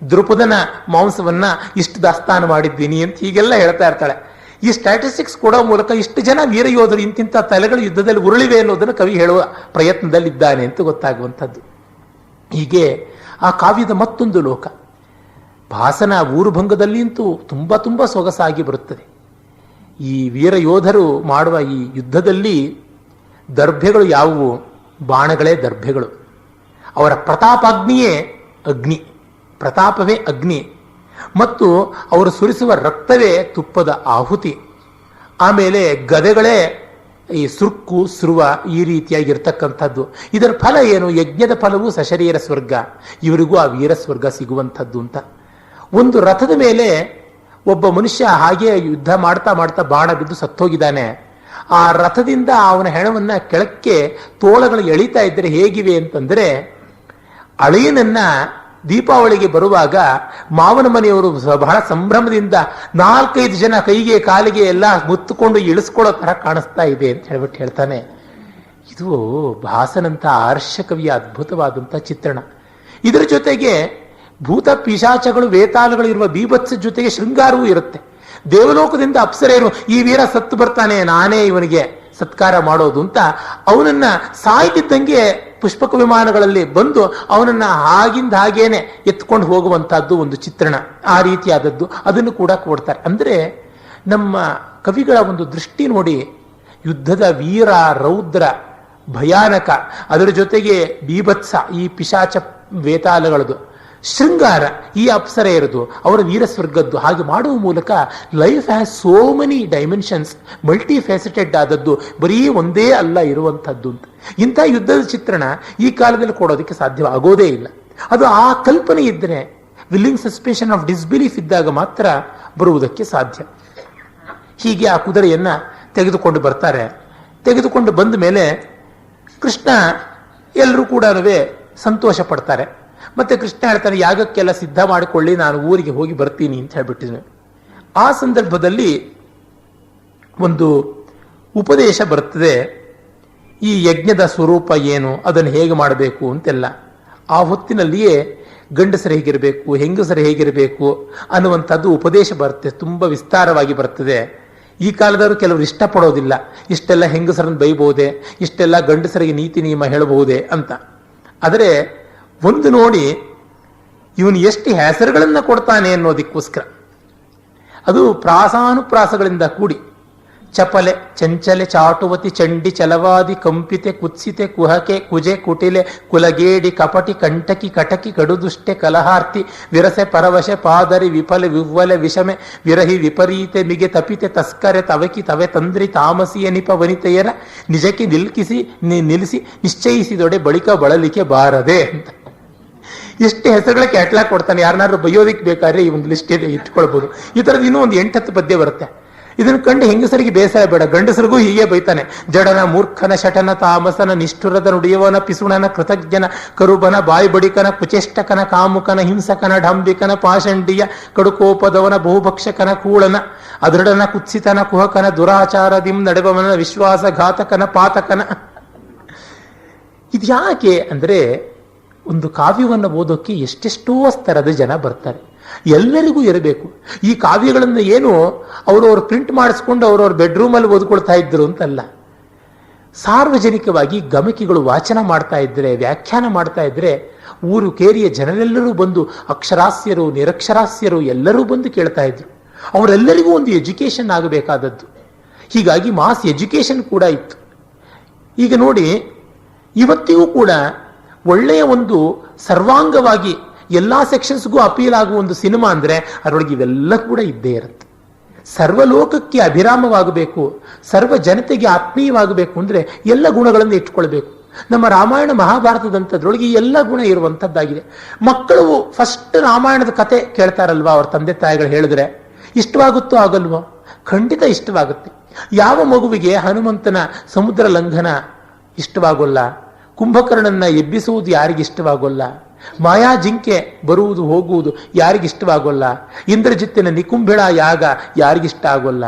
ದ್ರುಪದನ ಮಾಂಸವನ್ನ ಇಷ್ಟು ದಾಸ್ತಾನ ಮಾಡಿದ್ದೀನಿ ಅಂತ ಹೀಗೆಲ್ಲ ಹೇಳ್ತಾ ಇರ್ತಾಳೆ. ಈ ಸ್ಟ್ಯಾಟಿಸ್ಟಿಕ್ಸ್ ಕೊಡೋ ಮೂಲಕ ಇಷ್ಟು ಜನ ವೀರ ಯೋಧರು ಇಂತಿಂಥ ತಲೆಗಳು ಯುದ್ಧದಲ್ಲಿ ಉರುಳಿವೆ ಅನ್ನೋದನ್ನು ಕವಿ ಹೇಳುವ ಪ್ರಯತ್ನದಲ್ಲಿದ್ದಾನೆ ಅಂತ ಗೊತ್ತಾಗುವಂಥದ್ದು. ಹೀಗೆ ಆ ಕಾವ್ಯದ ಮತ್ತೊಂದು ಲೋಕ. ಭಾಸನ ಊರುಭಂಗದಲ್ಲಿ ಅಂತೂ ತುಂಬಾ ತುಂಬಾ ಸೊಗಸಾಗಿ ಬರುತ್ತದೆ. ಈ ವೀರ ಯೋಧರು ಮಾಡುವ ಈ ಯುದ್ಧದಲ್ಲಿ ದರ್ಭೆಗಳು ಯಾವುವು? ಬಾಣಗಳೇ ದರ್ಭೆಗಳು. ಅವರ ಪ್ರತಾಪಾಗ್ನಿಯೇ ಅಗ್ನಿ, ಪ್ರತಾಪವೇ ಅಗ್ನಿ, ಮತ್ತು ಅವರು ಸುರಿಸುವ ರಕ್ತವೇ ತುಪ್ಪದ ಆಹುತಿ. ಆಮೇಲೆ ಗದೆಗಳೇ ಈ ಸುರ್ಕು ಸುರುವ ಈ ರೀತಿಯಾಗಿರ್ತಕ್ಕಂಥದ್ದು. ಇದರ ಫಲ ಏನು? ಯಜ್ಞದ ಫಲವು ಸಶರೀರ ಸ್ವರ್ಗ. ಇವರಿಗೂ ಆ ವೀರ ಸ್ವರ್ಗ ಸಿಗುವಂಥದ್ದು ಅಂತ. ಒಂದು ರಥದ ಮೇಲೆ ಒಬ್ಬ ಮನುಷ್ಯ ಹಾಗೆ ಯುದ್ಧ ಮಾಡ್ತಾ ಮಾಡ್ತಾ ಬಾಣ ಬಿದ್ದು ಸತ್ತೋಗಿದ್ದಾನೆ. ಆ ರಥದಿಂದ ಅವನ ಹೆಣವನ್ನ ಕೆಳಕ್ಕೆ ತೋಳಗಳು ಎಳಿತಾ ಇದ್ದರೆ ಹೇಗಿವೆ ಅಂತಂದ್ರೆ, ಅಳಿಯನನ್ನ ದೀಪಾವಳಿಗೆ ಬರುವಾಗ ಮಾವನ ಮನೆಯವರು ಬಹಳ ಸಂಭ್ರಮದಿಂದ 4-5 ಜನ ಕೈಗೆ ಕಾಲಿಗೆ ಎಲ್ಲ ಮುತ್ತುಕೊಂಡು ಇಳಿಸ್ಕೊಳ್ಳೋ ತರ ಕಾಣಿಸ್ತಾ ಇದೆ ಅಂತ ಹೇಳ್ಬಿಟ್ಟು ಹೇಳ್ತಾನೆ. ಇದು ಭಾಸನಂತ ಆರ್ಷ ಕವಿಯ ಅದ್ಭುತವಾದಂಥ ಚಿತ್ರಣ. ಇದರ ಜೊತೆಗೆ ಭೂತ ಪಿಶಾಚಗಳು ವೇತಾಳಗಳು ಇರುವ ಬೀಭತ್ಸ ಜೊತೆಗೆ ಶೃಂಗಾರವೂ ಇರುತ್ತೆ. ದೇವಲೋಕದಿಂದ ಅಪ್ಸರೆಯರು ಈ ವೀರ ಸತ್ತು ಬರ್ತಾನೆ, ನಾನೇ ಇವನಿಗೆ ಸತ್ಕಾರ ಮಾಡೋದು ಅಂತ ಅವನನ್ನ ಸಾಯ್ತಿದ್ದಂಗೆ ಪುಷ್ಪಕ ವಿಮಾನಗಳಲ್ಲಿ ಬಂದು ಅವನನ್ನ ಆಗಿಂದ ಹಾಗೇನೆ ಎತ್ಕೊಂಡು ಹೋಗುವಂತಹದ್ದು ಒಂದು ಚಿತ್ರಣ. ಆ ರೀತಿಯಾದದ್ದು ಅದನ್ನು ಕೂಡ ಕೊಡ್ತಾರೆ. ಅಂದ್ರೆ ನಮ್ಮ ಕವಿಗಳ ಒಂದು ದೃಷ್ಟಿ ನೋಡಿ, ಯುದ್ಧದ ವೀರ ರೌದ್ರ ಭಯಾನಕ, ಅದರ ಜೊತೆಗೆ ಬೀಭತ್ಸ ಈ ಪಿಶಾಚ ವೇತಾಳಗಳದು, ಶೃಂಗಾರ ಈ ಅಪ್ಸರೆ ಇರೋದು, ಅವರ ವೀರ ಸ್ವರ್ಗದ್ದು, ಹಾಗೆ ಮಾಡುವ ಮೂಲಕ life has so many dimensions, multi faceted ಆದದ್ದು, ಬರೀ ಒಂದೇ ಅಲ್ಲ ಇರುವಂಥದ್ದು ಅಂತ. ಇಂಥ ಯುದ್ಧದ ಚಿತ್ರಣ ಈ ಕಾಲದಲ್ಲಿ ಕೊಡೋದಕ್ಕೆ ಸಾಧ್ಯವಾಗೋದೇ ಇಲ್ಲ. ಅದು ಆ ಕಲ್ಪನೆ ಇದ್ದರೆ, ವಿಲ್ಲಿಂಗ್ ಸಸ್ಪೆಷನ್ ಆಫ್ ಡಿಸ್ಬಿಲೀಫ್ ಇದ್ದಾಗ ಮಾತ್ರ ಬರುವುದಕ್ಕೆ ಸಾಧ್ಯ. ಹೀಗೆ ಆ ಕುದುರೆಯನ್ನ ತೆಗೆದುಕೊಂಡು ಬರ್ತಾರೆ. ತೆಗೆದುಕೊಂಡು ಬಂದ ಮೇಲೆ ಕೃಷ್ಣ ಎಲ್ಲರೂ ಕೂಡ ಸಂತೋಷ ಪಡ್ತಾರೆ. ಮತ್ತೆ ಕೃಷ್ಣ ಹೇಳ್ತಾನೆ, ಯಾಗಕ್ಕೆಲ್ಲ ಸಿದ್ಧ ಮಾಡಿಕೊಳ್ಳಿ, ನಾನು ಊರಿಗೆ ಹೋಗಿ ಬರ್ತೀನಿ ಅಂತ ಹೇಳ್ಬಿಟ್ಟಿದ್ದೆ. ಆ ಸಂದರ್ಭದಲ್ಲಿ ಒಂದು ಉಪದೇಶ ಬರ್ತದೆ, ಈ ಯಜ್ಞದ ಸ್ವರೂಪ ಏನು, ಅದನ್ನು ಹೇಗೆ ಮಾಡಬೇಕು ಅಂತೆಲ್ಲ. ಆ ಹೊತ್ತಿನಲ್ಲಿಯೇ ಗಂಡಸರು ಹೇಗಿರಬೇಕು, ಹೆಂಗಸರು ಹೇಗಿರಬೇಕು ಅನ್ನುವಂಥದ್ದು ಉಪದೇಶ ಬರುತ್ತೆ, ತುಂಬ ವಿಸ್ತಾರವಾಗಿ ಬರ್ತದೆ. ಈ ಕಾಲದವರು ಕೆಲವರು ಇಷ್ಟಪಡೋದಿಲ್ಲ, ಇಷ್ಟೆಲ್ಲ ಹೆಂಗಸರನ್ನು ಬೈಬಹುದೇ, ಇಷ್ಟೆಲ್ಲ ಗಂಡಸರಿಗೆ ನೀತಿ ನಿಯಮ ಹೇಳಬಹುದೇ ಅಂತ. ಆದರೆ ಒಂದು ನೋಡಿ, ಇವನು ಎಷ್ಟು ಹೆಸರುಗಳನ್ನ ಕೊಡ್ತಾನೆ ಅನ್ನೋದಕ್ಕೋಸ್ಕರ. ಅದು ಪ್ರಾಸಾನುಪ್ರಾಸಗಳಿಂದ ಕೂಡಿ ಚಪಲೆ ಚಂಚಲೆ ಚಾಟುವತಿ ಚಂಡಿ ಚಲವಾದಿ ಕಂಪಿತೆ ಕುತ್ಸಿತೆ ಕುಹಕೆ ಕುಜೆ ಕುಟಿಲೆ ಕುಲಗೇಡಿ ಕಪಟಿ ಕಂಟಕಿ ಕಟಕಿ ಕಡುದುಷ್ಟೆ ಕಲಹಾರ್ತಿ ವಿರಸೆ ಪರವಶೆ ಪಾದರಿ ವಿಫಲೆ ವಿವ್ವಲೆ ವಿಷಮೆ ವಿರಹಿ ವಿಪರೀತೆ ಮಿಗೆ ತಪಿತೆ ತಸ್ಕರೆ ತವಕಿ ತವೆ ತಂದ್ರಿ ತಾಮಸಿಯ ನಿಪ ವನಿತೆಯರ ನಿಜಕ್ಕೆ ನಿಲ್ಲಿಸಿ ನಿಶ್ಚಯಿಸಿದೊಡೆ ಬಳಿಕ ಬಳಲಿಕೆ ಬಾರದೆ ಅಂತ ಎಷ್ಟು ಹೆಸರುಗಳ ಕ್ಯಾಟ್ಲಾಗ್ ಕೊಡ್ತಾನೆ. ಯಾರನ್ನಾದ್ರೂ ಬೈಯೋದಿಕ್ ಬೇಕಾದ್ರೆ ಈ ಒಂದು ಲಿಸ್ಟ್ ಇಟ್ಕೊಳ್ಬಹುದು. ಈ ತರದ್ ಇನ್ನೂ ಒಂದು 8-10 ಪದ್ಯ ಬರುತ್ತೆ. ಇದನ್ನು ಕಂಡು ಹೆಂಗಸರಿಗೆ ಬೇಸರ ಬೇಡ, ಗಂಡಸರಿಗೂ ಹೀಗೆ ಬೈತಾನೆ. ಜಡನ ಮೂರ್ಖನ ಶಟನ ತಾಮಸನ ನಿಷ್ಠುರದ ನುಡಿಯವನ ಪಿಸುಣನ ಕೃತಜ್ಞನ ಕರುಬನ ಬಾಯ್ಬಡಿಕನ ಕುಚೇಷ್ಟಕನ ಕಾಮುಕನ ಹಿಂಸಕನ ಡಂಬಿಕನ ಪಾಷಂಡಿಯ ಕಡುಕೋಪದವನ ಬಹುಭಕ್ಷಕನ ಕೂಳನ ಅದೃಢನ ಕುತ್ಸಿತನ ಕುಹಕನ ದುರಾಚಾರದಿಂ ನಡೆಬವನ ವಿಶ್ವಾಸಘಾತಕನ ಪಾತಕನ. ಇದ್ಯಾಕೆ ಅಂದ್ರೆ ಒಂದು ಕಾವ್ಯವನ್ನು ಓದೋಕ್ಕೆ ಎಷ್ಟೆಷ್ಟೋ ಸ್ತರದ ಜನ ಬರ್ತಾರೆ. ಎಲ್ಲರಿಗೂ ಇರಬೇಕು. ಈ ಕಾವ್ಯಗಳನ್ನು ಏನು ಅವರವ್ರು ಪ್ರಿಂಟ್ ಮಾಡಿಸ್ಕೊಂಡು ಅವರವ್ರ ಬೆಡ್ರೂಮಲ್ಲಿ ಓದ್ಕೊಳ್ತಾ ಇದ್ರು ಅಂತಲ್ಲ. ಸಾರ್ವಜನಿಕವಾಗಿ ಗಮಕಿಗಳು ವಾಚನ ಮಾಡ್ತಾ ಇದ್ರೆ, ವ್ಯಾಖ್ಯಾನ ಮಾಡ್ತಾ ಇದ್ರೆ ಊರು ಕೇರಿಯ ಜನರೆಲ್ಲರೂ ಬಂದು ಅಕ್ಷರಾಸ್ಯರು ನಿರಕ್ಷರಾಸ್ಯರು ಎಲ್ಲರೂ ಬಂದು ಕೇಳ್ತಾ ಇದ್ರು. ಅವರೆಲ್ಲರಿಗೂ ಒಂದು ಎಜುಕೇಶನ್ ಆಗಬೇಕಾದದ್ದು. ಹೀಗಾಗಿ ಮಾಸ್ ಎಜುಕೇಶನ್ ಕೂಡ ಇತ್ತು. ಈಗ ನೋಡಿ, ಇವತ್ತಿಗೂ ಕೂಡ ಒಳ್ಳೆಯ ಒಂದು ಸರ್ವಾಂಗವಾಗಿ ಎಲ್ಲಾ ಸೆಕ್ಷನ್ಸ್ಗೂ ಅಪೀಲ್ ಆಗುವ ಒಂದು ಸಿನಿಮಾ ಅಂದ್ರೆ ಅದರೊಳಗೆ ಇವೆಲ್ಲ ಕೂಡ ಇದ್ದೇ ಇರುತ್ತೆ. ಸರ್ವಲೋಕಕ್ಕೆ ಅಭಿರಾಮವಾಗಬೇಕು, ಸರ್ವ ಜನತೆಗೆ ಆತ್ಮೀಯವಾಗಬೇಕು ಅಂದ್ರೆ ಎಲ್ಲ ಗುಣಗಳನ್ನು ಇಟ್ಕೊಳ್ಬೇಕು. ನಮ್ಮ ರಾಮಾಯಣ ಮಹಾಭಾರತದಂಥದ್ರೊಳಗೆ ಎಲ್ಲ ಗುಣ ಇರುವಂತದ್ದಾಗಿದೆ. ಮಕ್ಕಳು ಫಸ್ಟ್ ರಾಮಾಯಣದ ಕತೆ ಕೇಳ್ತಾರಲ್ವಾ, ಅವ್ರ ತಂದೆ ತಾಯಿಗಳು ಹೇಳಿದ್ರೆ ಇಷ್ಟವಾಗುತ್ತೋ ಆಗಲ್ವೋ? ಖಂಡಿತ ಇಷ್ಟವಾಗುತ್ತೆ. ಯಾವ ಮಗುವಿಗೆ ಹನುಮಂತನ ಸಮುದ್ರ ಲಂಘನ ಇಷ್ಟವಾಗೋಲ್ಲ? ಕುಂಭಕರ್ಣನ್ನ ಎಬ್ಬಿಸುವುದು ಯಾರಿಗಿಷ್ಟವಾಗೋಲ್ಲ? ಮಾಯಾ ಜಿಂಕೆ ಬರುವುದು ಹೋಗುವುದು ಯಾರಿಗಿಷ್ಟವಾಗೋಲ್ಲ? ಇಂದ್ರಜಿತ್ತಿನ ನಿಕುಂಭಿಳ ಯಾಗ ಯಾರಿಗಿಷ್ಟ ಆಗೋಲ್ಲ?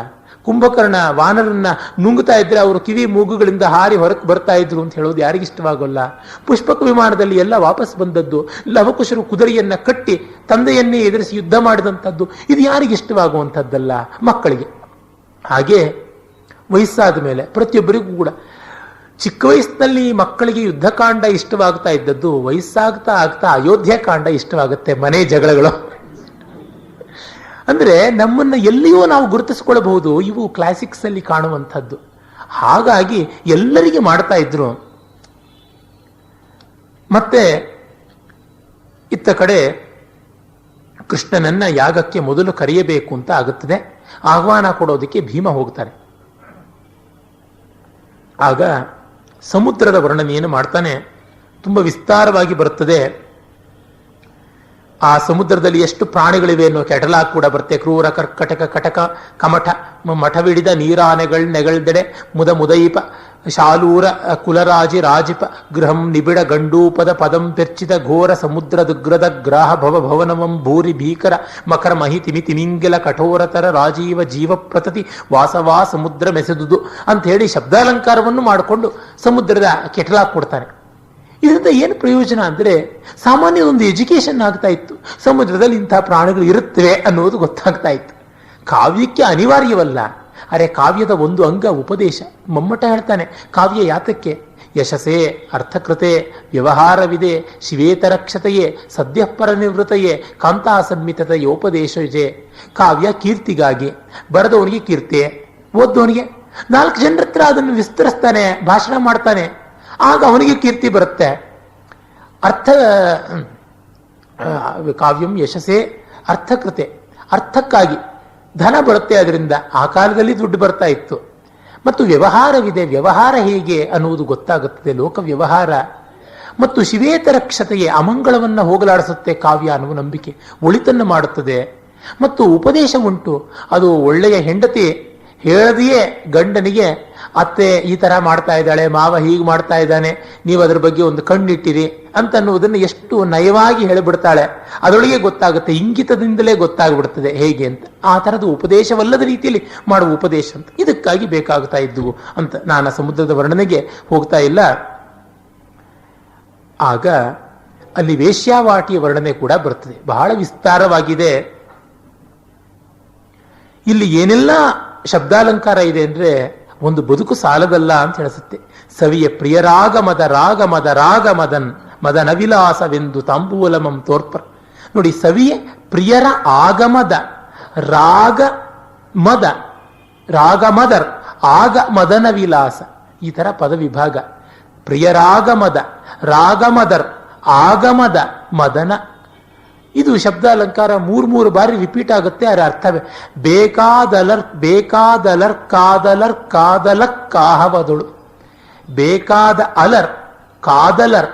ಕುಂಭಕರ್ಣ ವಾನರನ್ನ ನುಂಗುತ್ತಾ ಇದ್ರೆ ಅವರು ಕಿವಿ ಮೂಗುಗಳಿಂದ ಹಾರಿ ಹೊರಕ್ಕೆ ಬರ್ತಾ ಇದ್ರು ಅಂತ ಹೇಳೋದು ಯಾರಿಗಿಷ್ಟವಾಗೋಲ್ಲ? ಪುಷ್ಪಕ ವಿಮಾನದಲ್ಲಿ ಎಲ್ಲ ವಾಪಸ್ ಬಂದದ್ದು, ಲವಕುಶರು ಕುದುರೆಯನ್ನ ಕಟ್ಟಿ ತಂದೆಯನ್ನೇ ಎದುರಿಸಿ ಯುದ್ಧ ಮಾಡಿದಂಥದ್ದು, ಇದು ಯಾರಿಗಿಷ್ಟವಾಗುವಂಥದ್ದಲ್ಲ? ಮಕ್ಕಳಿಗೆ. ಹಾಗೆ ವಯಸ್ಸಾದ ಮೇಲೆ ಪ್ರತಿಯೊಬ್ಬರಿಗೂ ಕೂಡ ಚಿಕ್ಕ ವಯಸ್ಸಿನಲ್ಲಿ ಮಕ್ಕಳಿಗೆ ಯುದ್ಧಕಾಂಡ ಇಷ್ಟವಾಗ್ತಾ ಇದ್ದದ್ದು ವಯಸ್ಸಾಗ್ತಾ ಆಗ್ತಾ ಅಯೋಧ್ಯ ಕಾಂಡ ಇಷ್ಟವಾಗುತ್ತೆ, ಮನೆ ಜಗಳಗಳು. ಅಂದ್ರೆ ನಮ್ಮನ್ನ ಎಲ್ಲಿಯೂ ನಾವು ಗುರುತಿಸ್ಕೊಳ್ಬಹುದು, ಇವು ಕ್ಲಾಸಿಕ್ಸ್ ಅಲ್ಲಿ ಕಾಣುವಂಥದ್ದು. ಹಾಗಾಗಿ ಎಲ್ಲರಿಗೆ ಮಾಡ್ತಾ ಇದ್ರು. ಮತ್ತೆ ಇತ್ತ ಕಡೆ ಕೃಷ್ಣನನ್ನ ಯಾಗಕ್ಕೆ ಮೊದಲು ಕರೆಯಬೇಕು ಅಂತ ಆಗುತ್ತದೆ. ಆಹ್ವಾನ ಕೊಡೋದಕ್ಕೆ ಭೀಮ ಹೋಗ್ತಾರೆ. ಆಗ ಸಮುದ್ರದ ವರ್ಣನೆಯನ್ನು ಮಾಡ್ತಾನೆ. ತುಂಬಾ ವಿಸ್ತಾರವಾಗಿ ಬರುತ್ತದೆ. ಆ ಸಮುದ್ರದಲ್ಲಿ ಎಷ್ಟು ಪ್ರಾಣಿಗಳಿವೆ ಅನ್ನೋ ಕೆಟಲಾಗ್ ಕೂಡ ಬರುತ್ತೆ. ಕ್ರೂರ ಕರ್ಕಟಕ ಕಟಕ ಕಮಠ ಮಠವಿಡಿದ ನೀರಾನೆಗಳ್ ನೆಗಳ್ದೆಡೆ ಮುದ ಮುದೈಪ ಶಾಲೂರ ಕುಲರಾಜಿ ರಾಜಿಪ ಗೃಹಂ ನಿಬಿಡ ಗಂಡೂಪದ ಪದಂ ಪೆರ್ಚಿದ ಘೋರ ಸಮುದ್ರ ದುಗ್ರದ ಗ್ರಾಹ ಭವ ಭವನವಂ ಭೂರಿ ಭೀಕರ ಮಕರ ಮಹಿ ತಿಮಿ ತಿಮಿಂಗಿಲ ಕಠೋರತರ ರಾಜೀವ ಜೀವ ಪ್ರತತಿ ವಾಸವಾ ಸಮುದ್ರ ಮೆಸೆದುದು ಅಂತ ಹೇಳಿ ಶಬ್ದಾಲಂಕಾರವನ್ನು ಮಾಡಿಕೊಂಡು ಸಮುದ್ರದ ಕೆಟಲಾಗ್ ಕೊಡ್ತಾನೆ. ಇದರಿಂದ ಏನು ಪ್ರಯೋಜನ ಅಂದ್ರೆ ಸಾಮಾನ್ಯ ಒಂದು ಎಜುಕೇಶನ್ ಆಗ್ತಾ ಇತ್ತು. ಸಮುದ್ರದಲ್ಲಿ ಇಂತಹ ಪ್ರಾಣಿಗಳು ಇರುತ್ತವೆ ಅನ್ನೋದು ಗೊತ್ತಾಗ್ತಾ ಇತ್ತು. ಕಾವ್ಯಕ್ಕೆ ಅನಿವಾರ್ಯವಲ್ಲ, ಅರೆ ಕಾವ್ಯದ ಒಂದು ಅಂಗ ಉಪದೇಶ. ಮಮ್ಮಟ ಹೇಳ್ತಾನೆ, ಕಾವ್ಯ ಯಾತಕ್ಕೆ? ಯಶಸ್ಸೇ, ಅರ್ಥಕೃತೆ, ವ್ಯವಹಾರವಿದೆ, ಶಿವೇತರಕ್ಷತೆಯೇ, ಸದ್ಯಪರ ನಿವೃತೆಯೇ, ಕಾಂತಾಸನ್ಮಿತತೆಯೋಪದೇಶಜೆ. ಕಾವ್ಯ ಕೀರ್ತಿಗಾಗಿ, ಬರೆದವನಿಗೆ ಕೀರ್ತಿ, ಓದ್ದವನಿಗೆ 4 ಜನರ ಹತ್ರ ಅದನ್ನು ವಿಸ್ತರಿಸ್ತಾನೆ, ಭಾಷಣ ಮಾಡ್ತಾನೆ, ಆಗ ಅವನಿಗೆ ಕೀರ್ತಿ ಬರುತ್ತೆ. ಕಾವ್ಯಂ ಯಶಸ್ಸೇ ಅರ್ಥಕೃತೆ, ಅರ್ಥಕ್ಕಾಗಿ ಧನ ಬರುತ್ತೆ. ಅದರಿಂದ ಆ ಕಾಲದಲ್ಲಿ ದುಡ್ಡು ಬರ್ತಾ ಇತ್ತು. ಮತ್ತು ವ್ಯವಹಾರವಿದೆ, ವ್ಯವಹಾರ ಹೇಗೆ ಅನ್ನುವುದು ಗೊತ್ತಾಗುತ್ತದೆ, ಲೋಕ ವ್ಯವಹಾರ. ಮತ್ತು ಶಿವೇತರಕ್ಷತೆಯೇ, ಅಮಂಗಳವನ್ನ ಹೋಗಲಾಡಿಸುತ್ತೆ ಕಾವ್ಯ ಅನ್ನುವ ನಂಬಿಕೆ, ಒಳಿತನ್ನು ಮಾಡುತ್ತದೆ. ಮತ್ತು ಉಪದೇಶ ಉಂಟು. ಅದು ಒಳ್ಳೆಯ ಹೆಂಡತಿ ಹೇಳದೆಯೇ ಗಂಡನಿಗೆ ಅತ್ತೆ ಈ ತರ ಮಾಡ್ತಾ ಇದ್ದಾಳೆ, ಮಾವ ಹೀಗೆ ಮಾಡ್ತಾ ಇದ್ದಾನೆ, ನೀವು ಅದ್ರ ಬಗ್ಗೆ ಒಂದು ಕಣ್ಣಿಟ್ಟಿರಿ ಅಂತ ಅನ್ನುವುದನ್ನು ಎಷ್ಟು ನಯವಾಗಿ ಹೇಳಿಬಿಡ್ತಾಳೆ. ಅದರೊಳಗೆ ಗೊತ್ತಾಗುತ್ತೆ, ಇಂಗಿತದಿಂದಲೇ ಗೊತ್ತಾಗ್ಬಿಡ್ತದೆ ಹೇಗೆ ಅಂತ. ಆ ತರದ ಉಪದೇಶವಲ್ಲದ ರೀತಿಯಲ್ಲಿ ಮಾಡುವ ಉಪದೇಶ ಅಂತ ಇದಕ್ಕಾಗಿ ಬೇಕಾಗ್ತಾ ಇದ್ದುವು ಅಂತ. ನಾನು ಸಮುದ್ರದ ವರ್ಣನೆಗೆ ಹೋಗ್ತಾ ಇಲ್ಲ. ಆಗ ಅಲ್ಲಿ ವೇಶ್ಯಾವಾಟಿಯ ವರ್ಣನೆ ಕೂಡ ಬರ್ತದೆ, ಬಹಳ ವಿಸ್ತಾರವಾಗಿದೆ. ಇಲ್ಲಿ ಏನೆಲ್ಲ ಶಬ್ದಾಲಂಕಾರ ಇದೆ ಅಂದ್ರೆ ಒಂದು ಬದುಕು ಸಾಲದಲ್ಲ ಅಂತ ಹೇಳಿಸುತ್ತೆ. ಸವಿಯ ಪ್ರಿಯರಾಗ ಮದ ರಾಗ ಮದ ರಾಗ ಮದನ್ ಮದನವಿಲಾಸವೆಂದು ತಾಂಬೂಲಮಂ ತೋರ್ಪರ್. ನೋಡಿ, ಸವಿಯ ಪ್ರಿಯರ ಆಗಮದ ರಾಗ ಮದ ರಾಗಮದರ್ ಆಗ ಮದನ ವಿಲಾಸ, ಈ ತರ ಪದ ವಿಭಾಗ. ಪ್ರಿಯರಾಗಮದ, ರಾಗಮದರ್, ಆಗಮದ ಮದನ. ಇದು ಶಬ್ದ ಅಲಂಕಾರ ಮೂರು ಬಾರಿ ರಿಪೀಟ್ ಆಗುತ್ತೆ. ಅದರ ಅರ್ಥವೇ ಬೇಕಾದಲರ್ ಕಾದಲಕ್ಕಾಹವದಳು. ಬೇಕಾದ ಅಲರ್, ಕಾದಲರ್,